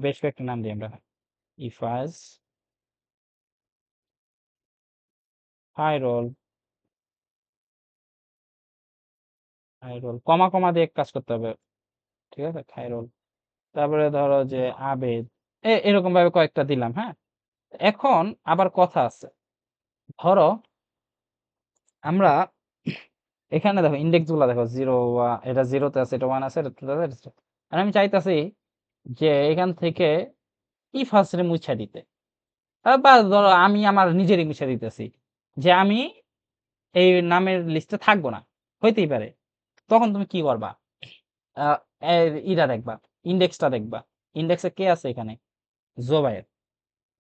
বেশ কয়েকটা নাম দিই আমরা, ইফাজ, হাইরোল, হাইরোল কমা কমা দিয়ে কাজ করতে হবে, ঠিক আছে, খায়রুল। তারপরে ধরো যে আবেদ, এরকম ভাবে কয়েকটা দিলাম। হ্যাঁ, এখন আবার কথা আছে, ধরো আমরা এখানে দেখো ইন্ডেক্স গুলা দেখো, 0 এটা 0-তে আছে, এটা 1 আছে, এটা 2 আছে, এটা 3। আর আমি চাইতাছি যে এখান থেকে ই ফার্স্টে মুছা দিতে, বা ধরো আমি আমার নিজেরই মুছা দিতেছি, যে আমি এই নামের লিস্টে থাকবো না, হইতেই পারে। তখন তুমি কি করবা, ইটা দেখবা, ইন্ডেক্সটা দেখবা, ইন্ডেক্সে কে আছে এখানে, জোবায়ের।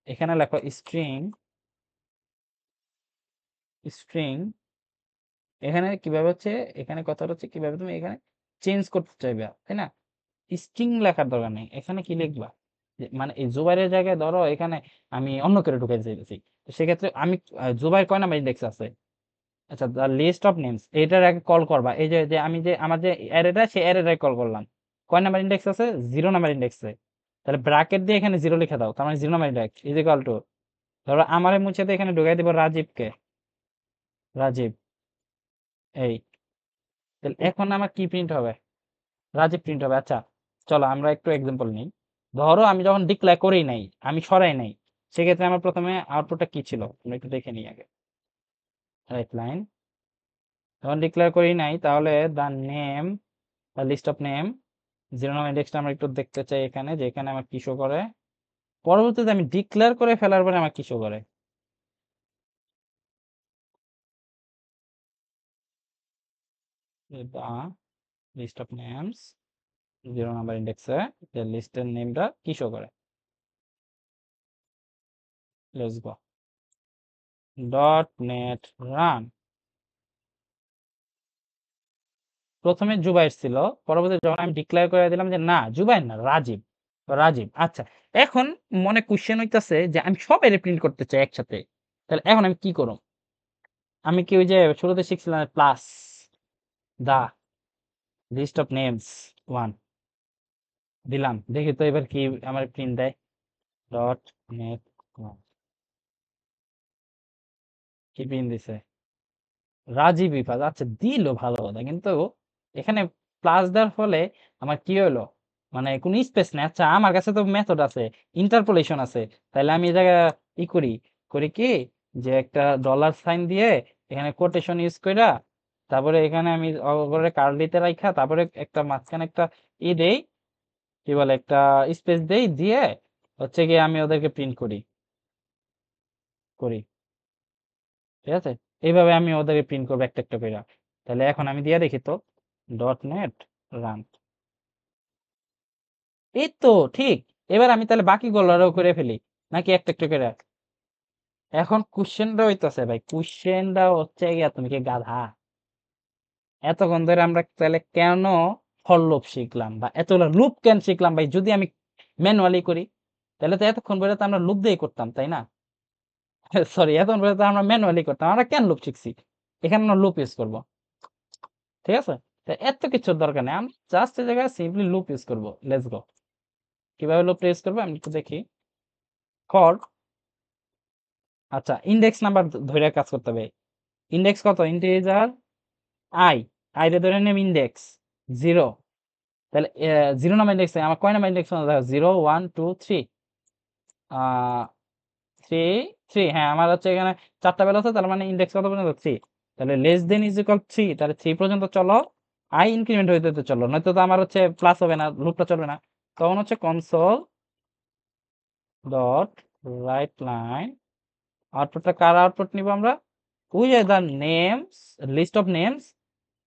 এখানে লেখো স্ট্রিং, স্ট্রিং, এখানে কিভাবে হচ্ছে, এখানে কথাটা হচ্ছে কিভাবে তুমি এখানে চেঞ্জ করতে চাইবে, তাই না? স্ট্রিং লেখার দরকার নেই, এখানে কি লিখবা, মানে এই জুবাইরের জায়গায় ধরো এখানে আমি অন্য করে ঢুকাই চাইতেছি, তো সেক্ষেত্রে আমি জুবাইর কয় নাম্বার ইন্ডেক্স আছে, আচ্ছা দ্য লিস্ট অফ নেমস, এটার আগে কল করবা, এই যে যে আমি যে আমার যে অ্যারেটা, সেই অ্যারেটাই কল করলাম, কয় নাম্বার ইন্ডেক্স আছে, 0 নাম্বার ইন্ডেক্সে, তাহলে ব্র্যাকেট দিয়ে এখানে 0 লিখে দাও, তার মানে 0 number index is equal to, ধরো আমারে মুছে দিয়ে এখানে ঢুকাই দিব রাজীবকে, রাজীব, এই, তাহলে এখন আমার কি প্রিন্ট হবে, রাজীব প্রিন্ট হবে। আচ্ছা চলো আমরা একটু এক্সাম্পল নিই। ধরো আমি যখন ডিক্লেয়ার করেই নাই, আমি সরাই নাই, সেক্ষেত্রে আমার প্রথমে আউটপুটটা কি ছিল, আমরা একটু দেখে নিই আগে। রাইট লাইন যখন ডিক্লেয়ার করি নাই তাহলে দ্য নেম বা লিস্ট অফ নেম 0 নাম ইন্ডেক্সটা আমরা একটু দেখতে চাই এখানে যে এখানে আমার কি শো করে পরবর্তীতে আমি ডিক্লেয়ার করে ফেলার পরে আমার কি শো করে the list of names 0 number ইন্ডেক্সে যে লিস্টের নেমটা কি শো করে লেটস গো .NET রান প্রথমে জুবাইর ছিল পরবর্তীতে যখন আমি ডিক্লেয়ার করে দিলাম যে না জুবাইর না রাজীব রাজীব আচ্ছা এখন মনে কোশ্চেন হইতাছে যে আমি সবাই প্রিন্ট করতে চাই একসাথে তাহলে এখন আমি কি করব আমি কি ওই যে শুরুতে শিখছিলাম plus the list of names 1 দিলাম দেখি তো এবার কি আমার প্রিন্ট দেয় .NET 1 কি প্রিন্ট দিছে রাজীব বিপাজ আচ্ছা দিল ভালো কথা কিন্তু এখানে প্লাস দেওয়ার ফলে আমার কি হলো মানে কোন স্পেস নেই আচ্ছা আমার কাছে তো মেথড আছে ইন্টারপোলেশন আছে তাহলে আমি এই জায়গায় ই করি করি কি যে একটা ডলার সাইন দিয়ে এখানে কোটেশন ইউজ কইরা তারপরে এখানে আমি করে কার্লিতে রাখা তারপরে একটা মাঝখানে একটা ই দেই কি বলে একটা স্পেস দেই দিয়ে হচ্ছে গিয়ে আমি ওদেরকে প্রিন্ট করি করি ঠিক আছে এইভাবে আমি ওদেরকে প্রিন্ট করবো একটা একটা করে তাহলে এখন আমি দিয়ে দেখি তো .NET রান এই তো ঠিক এবার আমি তাহলে বাকি গুলোরও করে ফেলি নাকি একটা একটা করে এখন কোশ্চেনটা হইতাছে ভাই কোশ্চেনটা হচ্ছে গিয়া তুমি কি গাধা এতক্ষণ ধরে আমরা তাহলে কেন ফর লুপ শিখলাম বা এতগুলো লুপ কেন শিখলাম ভাই যদি আমি ম্যানুয়ালি করি তাহলে তো এতক্ষণ ধরে তো আমরা লুপ দিয়ে করতাম তাই না সরি এতক্ষণ ধরে তো আমরা ম্যানুয়ালি করতাম আমরা কেন লুপ শিখছি এখানে আমরা লুপ ইউজ করবো ঠিক আছে তো এত কিছুর দরকার নেই আমি জাস্ট এই জায়গায় সিম্পলি লুপ ইউজ করবো লেটস গো কিভাবে লুপ ইউজ করবো আমি একটু দেখি ফর আচ্ছা ইন্ডেক্স নাম্বার ধরে কাজ করতে হবে ইন্ডেক্স কত ইন্টিজার আই আই রে ধরে নেম ইন্ডেক্স 0 তাহলে 0 নাম্বার ইন্ডেক্স আমার কয় নাম্বার ইন্ডেক্স দেখো 0 1 2 3 3 3 হ্যাঁ আমার হচ্ছে এখানে 4টা ভ্যালু আছে তার মানে ইন্ডেক্স কত পর্যন্ত 3 তাহলে লেস দেন ইজ ইকুয়াল 3 তাহলে 3 পর্যন্ত চলো আই ইনক্রিমেন্ট হইতে হইতে চলো নয়তো তো আমার হচ্ছে প্লাস হবে না লুপটা চলবে না তখন হচ্ছে কনসোল ডট রাইট লাইন আউটপুটটা কার আউটপুট নিব আমরা ওই যে the names list of names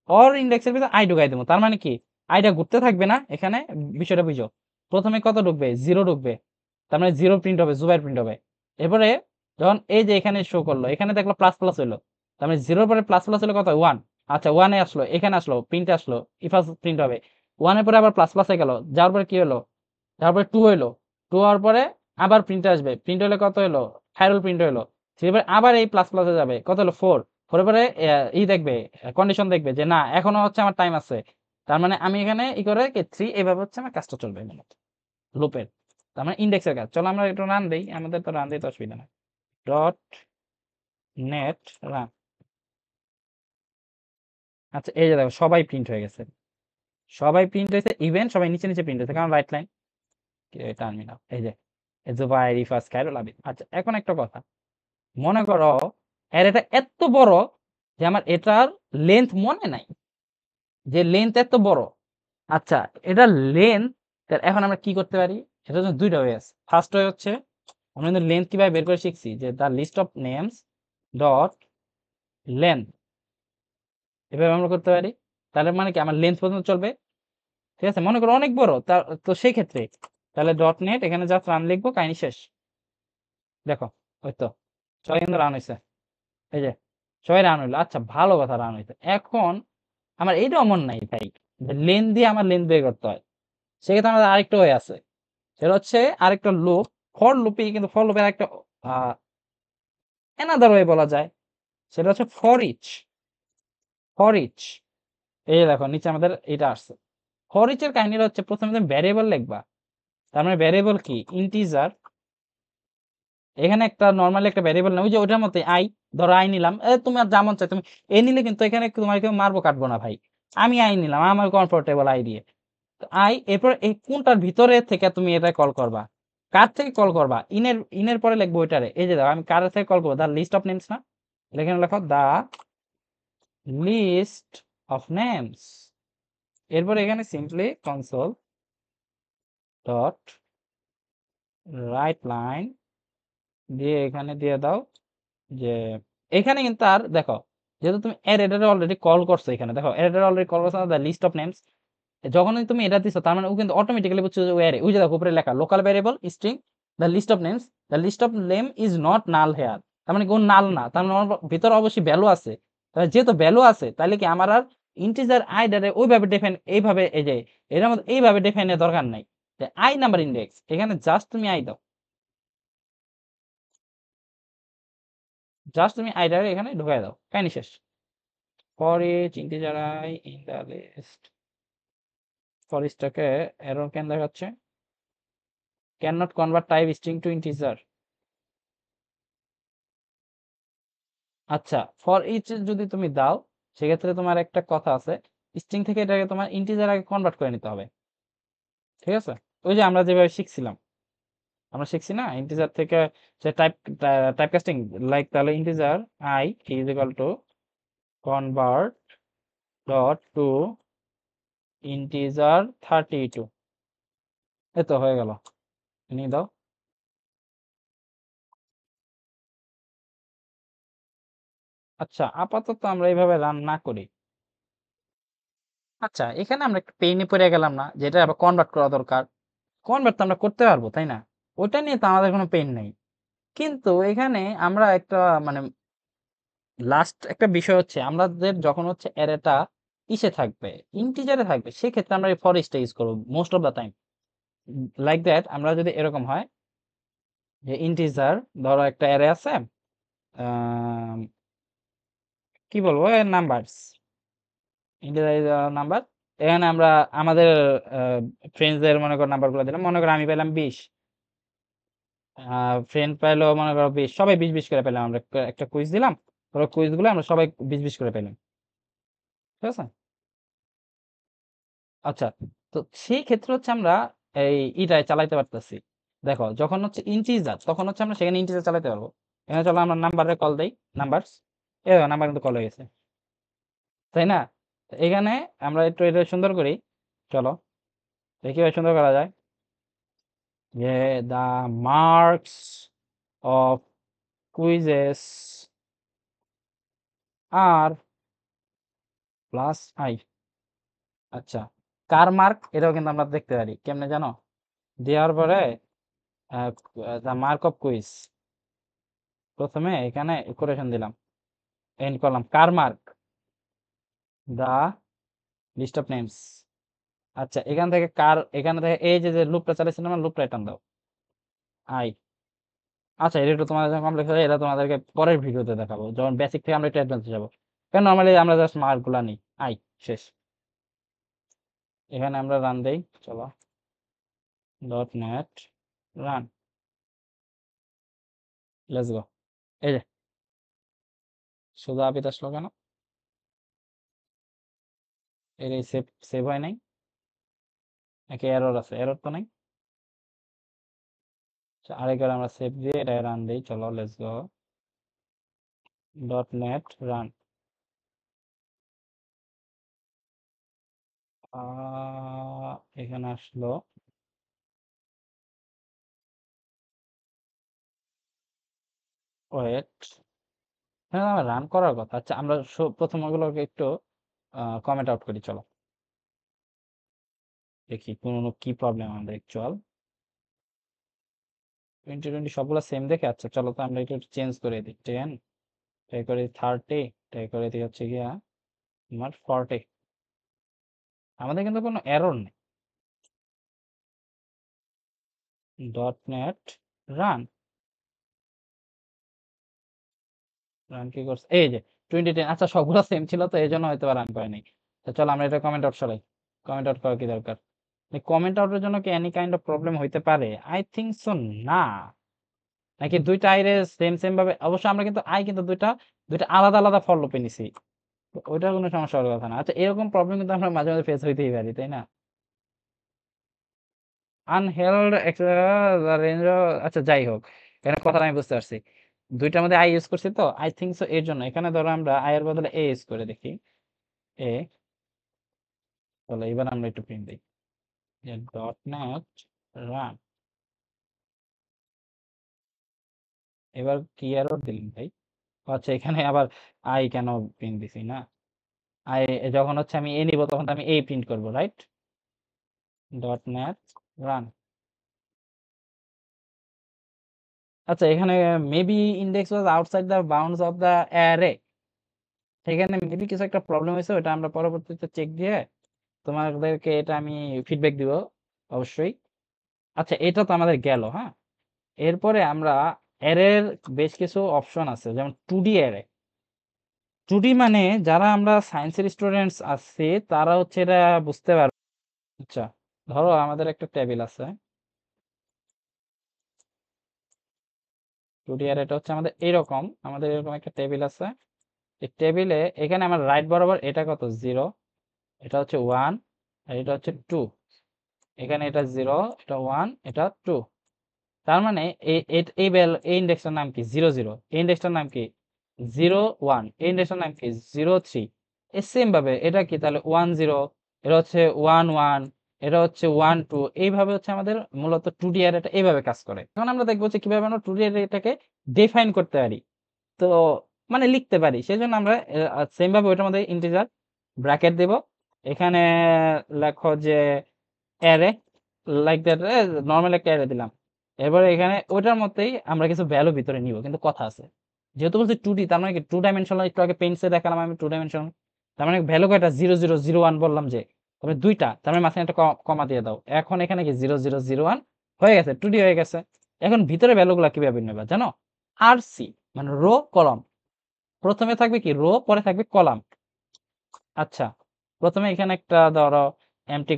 or ইন্ডেক্সের ভিতরে আই ঢুকাই দেবো তার মানে কি আইটা ঘুরতে থাকবে না এখানে বিষয়টা বুঝো প্রথমে কত ঢুকবে 0 ঢুকবে তার মানে 0 প্রিন্ট হবে জুবাইর প্রিন্ট হবে এরপরে যখন এই যে এখানে শো করলো এখানে দেখলো প্লাস প্লাস হইলো তার মানে 0 পরে প্লাস প্লাস হলো কত 1 আচ্ছা 1 এ আসলো এখানে আসলো প্রিন্ট আসলো ইফাস প্রিন্ট হবে 1 এর পরে আবার প্লাস প্লাস হয়ে গেল যাওয়ার পরে কি হলো যাওয়ার পরে 2 হইলো 2 হওয়ার পরে আবার প্রিন্ট আসবে প্রিন্ট হলে কত হলো ফাইনাল প্রিন্ট হলো এবার আবার এই প্লাস প্লাসে যাবে কত হলো 4 4 এর পরে ই দেখবে কন্ডিশন দেখবে যে না এখনো হচ্ছে আমার টাইম আছে তার মানে আমি এখানে ই করে কি 3 এইভাবে হচ্ছে আমার কাজটা চলবে লুপের তার মানে ইন্ডেক্সের কাজ চলো আমরা একটু রান দেই আমাদের তো রান দিতে অসুবিধা নাই .NET রান আচ্ছা এই যে দেখো সবাই প্রিন্ট হয়ে গেছে সবাই প্রিন্ট হয়েছে ইভেন সবাই নিচে নিচে প্রিন্ট হয়েছে কারণ রাইট লাইন টার্মিনাল এই যে জুবাইর রিফাস খায়রুল আবিদ আচ্ছা এখন একটা কথা মনে করো এর এটা এত বড় যে আমার এটার লেন্থ মনে নাই যে লেন্থ এত বড় আচ্ছা এটা লেন্থ এখন আমরা কি করতে পারি এটা হচ্ছে দুইটা ওয়ে আছে ফার্স্ট ওয়ে হচ্ছে আমরা কিন্তু লেন্থ কিভাবে বের করে শিখছি যে the list of names dot length এভাবে আমরা করতে পারি তাহলে মানে কি আমার লেন্থ পর্যন্ত চলবে ঠিক আছে মনে করো অনেক বড় তো সেই ক্ষেত্রে তাহলে .NET এখানে জাস্ট রান লিখবো কাহিনী শেষ দেখো ওই তো সবাই কিন্তু রান হয়েছে এই যে সবাই রান হইলো আচ্ছা ভালো কথা রান হইছে এখন আমার এইটা অমন নাই ভাই লেন দিয়ে আমার লেন বের করতে হয় সেক্ষেত্রে আমাদের আরেকটা ওয়ে আছে সেটা হচ্ছে আরেকটা লুপ ফর লুপে কিন্তু ফর লুপের একটা অ্যানাদার ওয়ে বলা যায় সেটা হচ্ছে ফর ইচ এই যে দেখো নিচে আমাদের এটা আসছে ফর ইচ এর কাহিনীটা হচ্ছে প্রথমে তুমি ভ্যারিয়েবল লিখবা তার মানে ভ্যারিয়েবল কি ইন্টিজার এখানে একটা নরমালি একটা ভ্যারিয়েবল না ওই যে ওটার মধ্যে আই ধরো আই নিলাম তুমি আর যেমন চাই তুমি এ নিলে কিন্তু এখানে তোমার কেউ মারবো কাটবো না ভাই আমি আই নিলাম আমার কমফোর্টেবল আই দিয়ে তো আই এরপর এই কোনটার ভিতরে থেকে তুমি এটা কল করবা কার থেকে কল করবা ইনের পরে লিখবো ওইটারে এই যে দেখো আমি কার থেকে কল করবো তার লিস্ট অফ নেমস না এখানে লেখো দা লিস্ট অফ নেমস। এরপর এখানে simply console dot right line দিয়ে এখানে দিয়ে দাও যে এখানে কিন্তু আর দেখো, যেহেতু তুমি এররে অলরেডি কল করছো, এখানে দেখো এররে অলরেডি কল করছো দ্য লিস্ট অফ নেমস। যখনই তুমি এটা দিছো তার মানে ও কিন্তু অটোমেটিক্যালি বুঝছো যে ওয়ারে, ওই যে দেখো উপরে লেখা local variable string the list of names, the list of name is not null here. তার মানে কোন নাল না, তার মানে ওর ভিতরে অবশ্যই ভ্যালু আছে। তাহলে যেহেতু ভ্যালু আছে তাহলে কি আমার আর ইন্টিজার আইডারে ওইভাবে ডিফাইন, এইভাবে এই যে এর মধ্যে এইভাবে ডিফাইনের দরকার নাই। যে আই নাম্বার ইন্ডেক্স, এখানে জাস্ট তুমি আই দাও, জাস্ট তুমি আইডারে এখানে ঢুকাই দাও, কাহিনী শেষ। For each integer I in the list, for ইচটাকে এরর কেন দেখাচ্ছে, can not convert type string to integer. আচ্ছা, ফর ইচ যদি তুমি দাও সেক্ষেত্রে তোমার একটা কথা আছে, স্ট্রিং থেকে এটাকে তোমার ইন্টিজার আগে কনভার্ট করে নিতে হবে। ঠিক আছে, ওই যে আমরা যেভাবে শিখছিলাম, আমরা শিখছি না ইন্টিজার থেকে যে টাইপ কাস্টিং, লাইক তাহলে integer I is equal to convert dot to integer 32। এই তো হয়ে গেল, নিয়ে দাও। আচ্ছা, আপাতত আমরা এইভাবে রান না করি। আচ্ছা, এখানে আমরা একটু পেইনে পড়ে গেলাম না, যেটা আবার কনভার্ট করা দরকার। কনভার্ট তো আমরা করতে পারবো তাই না, ওটা নিয়ে তো আমাদের কোনো পেইন নেই। কিন্তু এখানে আমরা একটা মানে লাস্ট একটা বিষয় হচ্ছে, আমাদের যখন হচ্ছে অ্যারেটা ইসে থাকবে, ইন্টিজারে থাকবে, সেক্ষেত্রে আমরা এই ফরেস্টটা ইউজ করবো most of the time. Like that, আমরা যদি এরকম হয় যে ইন্টিজার, ধরো একটা অ্যারে আছে, আম, কি বলবো, নাম্বারস, ইন্টিজার নাম্বার। এখানে আমরা আমাদের ফ্রেন্ডসদের মনে করো নাম্বারগুলো দিলাম, মনে করো আমি পেলাম 20, ফ্রেন্ড পাইলো মনে করো 20, সবাই 20 করে পেলাম। আমরা একটা কুইজ দিলাম, ধরো কুইজগুলো আমরা সবাই 20 করে পেলাম। ঠিক আছে। আচ্ছা, তো সেই ক্ষেত্রে হচ্ছে আমরা এই ইটাই চালাইতে পারতেছি। দেখো যখন হচ্ছে ইন্টিজার, তখন হচ্ছে আমরা সেখানে ইন্টিজার চালাতে পারবো। এখানে চলো আমরা নাম্বারে কল দেই, নাম্বারস, এ নাম্বার কিন্তু কল হয়ে গেছে, তাই না? তো এখানে আমরা একটু এটা সুন্দর করি, চলো দেখি কিভাবে সুন্দর করা যায়। যে দা মার্কস অফ কুইজেস আর প্লাস আই। আচ্ছা, কার মার্ক, এটাও কিন্তু আমরা দেখতে পারি কেমনে জানো, দেওয়ার পরে দা মার্ক অফ কুইজ, প্রথমে এখানে ইকুয়েশন দিলাম, এন্ড করলাম কার mark the list of names. আচ্ছা, এখান থেকে কার, এখানে থেকে এই যে লুপটা চালাইছিলাম না, লুপটা রিটার্ন দাও আই। আচ্ছা, এটা একটু তোমাদের কমপ্লেক্স আছে, এটা তোমাদেরকে পরের ভিডিওতে দেখাবো যখন বেসিক থেকে আমরা একটু অ্যাডভান্সে যাবো। কারণ নর্মালি আমরা জাস্ট মার্ক গুলা নিই, আই শেষ। এখানে আমরা রান দেই, চলো ডট নেট রান, লেটস গো। এই যে সোজা আপিত আসলো কেন, এর এই সেভ সেভ হয় নাই নাকি এরর আছে, এরর তো নাই। আচ্ছা, আরেকবার আমরা সেভ দিয়ে এটা রান দিই, চলো let's go dot net run. এখানে আসলো, ওয়েট, হ্যাঁ আমার রান করার কথা। আচ্ছা, আমরা প্রথম ওগুলোকে একটু কমেন্ট আউট করি, চলো দেখি কোনো কি প্রবলেম আমাদের অ্যাকচুয়াল। 2020 সবগুলো সেম দেখে, আচ্ছা চলো তো আমরা একটু চেঞ্জ করে দিই, 10 ট্রাই করে 30, ট্রাই করে দিই হচ্ছে গিয়া তোমার 40। আমাদের কিন্তু কোনো এরর নেই। ডট নেট রান, রান কি করছে, এই যে 2010, আচ্ছা সবগুলো সেম ছিল তো এই জন্য হয়তো রান করে নাই। তো চলো আমরা এটা কমেন্ট আউট সরাই, কমেন্ট আউট করা কি দরকার, কমেন্ট আউটের জন্য কি এনি কাইন্ড অফ প্রবলেম হইতে পারে? আই থিঙ্ক সো না, নাকি দুইটা আইরে সেম সেম ভাবে, অবশ্য আমরা কিন্তু আই কিন্তু দুইটা দুইটা আলাদা আলাদা ফর লুপে নিছি, তো ওইটার কোনো সমস্যা হওয়ার কথা না। আচ্ছা, এরকম প্রবলেম কিন্তু আমরা মাঝে মাঝে ফেস হইতেই পারি, তাই না? আনহেল্ড রেঞ্জ, আচ্ছা যাই হোক, এখানে কথাটা আমি বুঝতে পারছি। দুইটার মধ্যে আই ইউজ করছি তো আই থিঙ্ক সো, এর জন্য এখানে ধরো আমরা আই এর বদলে এ ইউজ করে দেখি। এ, তাহলে এবার আমরা একটু প্রিন্ট দিই যে ডট নেট রান। এবার কি এরর দিলেন ভাই? আচ্ছা, এখানে আবার আই কেন প্রিন্ট দিছি না? আই যখন হচ্ছে আমি এ নিব তখন তো আমি এই প্রিন্ট করব, রাইট? Dot net run. আচ্ছা, এখানে maybe index was outside the bounds of the array. সেখানে মেবি কিছু একটা প্রবলেম হয়েছে, ওটা আমরা পরবর্তীতে চেক দিয়ে তোমাদেরকে এটা আমি ফিডব্যাক দিব অবশ্যই। আচ্ছা, এটা তো আমাদের গেল, হ্যাঁ। এরপরে আমরা অ্যারের বেশ কিছু অপশন আছে, যেমন 2D অ্যারে। 2D মানে যারা আমরা সায়েন্সের স্টুডেন্টস আছি তারা হচ্ছে এটা বুঝতে পারবে। আচ্ছা, ধরো আমাদের একটা টেবিল আছে। 2D অ্যারেটা হচ্ছে আমাদের এরকম, আমাদের এরকম একটা টেবিল আছে। এই টেবিলে এখানে আমার রাইট বরাবর এটা কত, 0, এটা হচ্ছে 1, আর এটা হচ্ছে 2। এখানে এটা 0, এটা 1, এটা 2। তার মানে এই ইন্ডেক্সটার নাম কি 00, এই ইন্ডেক্সটার নাম কি 01, এই ইন্ডেক্সটার নাম কি 03। এই সেম ভাবে এটা কি তাহলে 10, এটা হচ্ছে 11, এটা হচ্ছে 12। এইভাবে হচ্ছে আমাদের মূলত 2D অ্যারেটা এইভাবে কাজ করে। এখন আমরা দেখবো যে কিভাবে আমরা 2D অ্যারেটাকে ডিফাইন করতে পারি, তো মানে লিখতে পারি। সেজন্য আমরা সেম ভাবে ওইটার মধ্যে ইন্টিজার ব্র্যাকেট দেব। এখানে লেখো যে অ্যারে, লাইক দ্যাট, নরমাল একটা অ্যারে দিলাম। এরপরে এখানে ওইটার মধ্যেই আমরা কিছু ভ্যালু ভিতরে নিব, কিন্তু কথা আছে। যেহেতু বলছি 2D, তার মানে কি 2 ডাইমেনশনাল, একটু আগে পেন্সে দেখালাম আমি 2 ডাইমেনশনাল। তার মানে ভ্যালু কয়টা, 0001 বললাম যে, তবে দুইটা, তার মানে মাঝখানে একটা কমা দিয়ে দাও। এখন এখানে কি 0001 হয়ে গেছে, 2D হয়ে গেছে। এখন ভিতরে ভ্যালুগুলা কিভাবে নেবা জানো? আর সি মানে রো কলাম, প্রথমে থাকবে কি রো, পরে থাকবে কলাম। আচ্ছা, প্রথমে এখানে একটা ধরো এমটি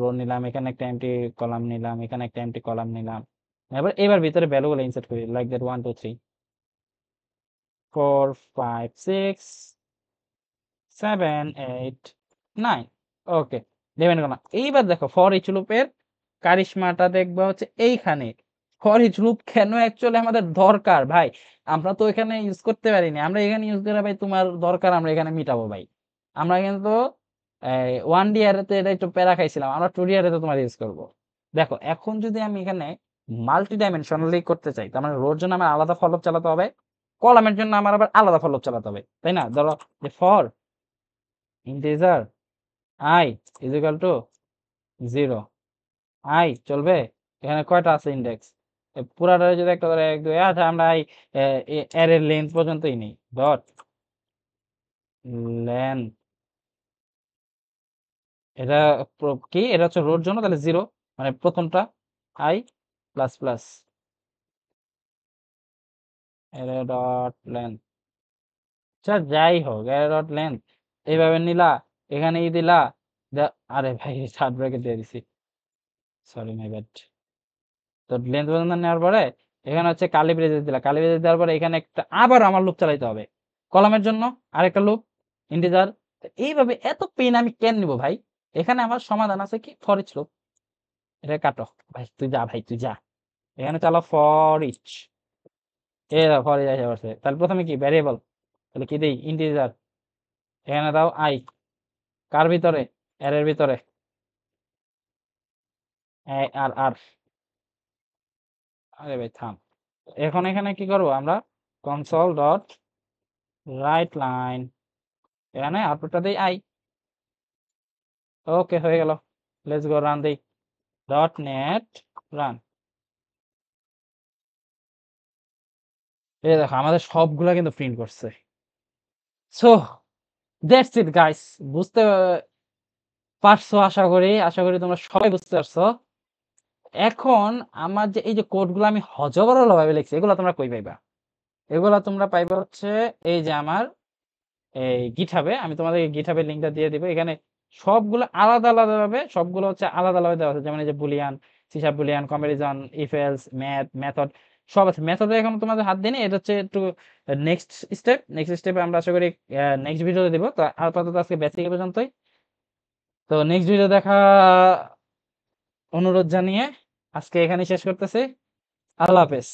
রো নিলাম, এখানে একটা এমটি কলাম নিলাম, এখানে একটা এমটি কলাম নিলাম। এবার ভিতরে ভ্যালুগুলো ইনসার্ট করি, লাইক দ্যাট 1 2 3 4 5 6 7 8 9। ওকে, ডিপেন্ড করলাম। এইবার দেখো ফর ইচ লুপের কারিশমাটা দেখবা হচ্ছে এইখানে। ফর ইচ লুপ কেন অ্যাকচুয়ালি আমাদের দরকার ভাই? আমরা তো এখানে ইউজ করতে পারিনি, আমরা এখানে ইউজ করে ভাই তোমার দরকার আমরা এখানে মিটাবো ভাই। আমরা কিন্তু 1D অ্যারেতে এটা একটু প্যারা খাইছিলাম, আমরা 2D অ্যারেতে তোমার ইউজ করবো। দেখো এখন যদি আমি এখানে মাল্টি ডাইমেনশনালি করতে চাই, তার মানে রোর জন্য আমার আলাদা ফলক চালাতে হবে, কলামের জন্য আমার আবার আলাদা ফলক চালাতে হবে, তাই না? ধরো যে for integer i is equal to 0, I চলবে। এখানে কয়টা আছে ইন্ডেক্স? পুরাটা যদি একটা ধরে 1 2, আচ্ছা আমরা এই অ্যারের লেন্থ পর্যন্তই নেই। ডট লেন্থ, এটা কি, এটা হচ্ছে রোর জন্য, তাহলে 0 মানে প্রথমটা I plus plus array dot length. আচ্ছা যাই হোক, অ্যারে ডট লেন্থ এইভাবে নিলা, এখানে দিলা। আরে ভাই থার্ড ব্র্যাকেট দিয়ে দিছি, সরি মাই ব্যাড। তো লেন্থ পর্যন্ত নেওয়ার পরে এখানে হচ্ছে কার্লি ব্রেসেস দিলা, কার্লি ব্রেসেস দেওয়ার পরে এখানে একটা আবার আমার লুপ চালাইতে হবে, কলামের জন্য আরেকটা লুপ ইন্টিজার। এইভাবে এত পেন আমি কেন নিব ভাই? এখানে আমার সমাধান আছে কি, ফর ইচ লুপ। এটা কাটো ভাই, তুই যা ভাই, তুই যা। এখানে চালো ফর ইচ, এ দাও ফর ইচ আসে পড়ছে। তাহলে প্রথমে কি ভ্যারিয়েবল, তাহলে কি দেই ইন্টিজার, এখানে দাও আই, কার ভিতরে, এর ভিতরে আর আর। আরে ভাই থাম। এখন এখানে কি করব আমরা, কনসোল ডট রাইট লাইন, এখানে আউটপুটটা দেই আই। ওকে হয়ে গেল, লেটস গো রান দেই, ডট নেট রান। এই দেখো আমাদের সবগুলা কিন্তু প্রিন্ট করছে। সো দ্যাটস ইট গাইস, বুঝতে পারছো আশা করি তোমরা সবাই বুঝতে পারছো। এখন আমার যে এই যে কোডগুলো আমি হযবরল ভাবে লিখছি, এগুলো তোমরা কই পাইবা? এগুলা তোমরা পাইবা হচ্ছে এই যে আমার এই গিটহাবে, আমি তোমাদেরকে গিটহাবের লিঙ্কটা দিয়ে দিব। এখানে সবগুলো আলাদা আলাদা ভাবে, সবগুলো হচ্ছে আলাদা আলাদা দেওয়া আছে, যেমন এই যে Boolean, C sharp Boolean, comparison, if else, math, method সব আছে। মেথডে এখন তোমাদের হাত দিইনি, এটা হচ্ছে একটু নেক্সট স্টেপে আমরা আশা করি নেক্সট ভিডিওতে দিব। তো আপাতত আজকে বেসিক এ পর্যন্তই। তো নেক্সট ভিডিও দেখা অনুরোধ জানিয়ে আজকে এখানেই শেষ করতেছি। আল্লাহ হাফেজ।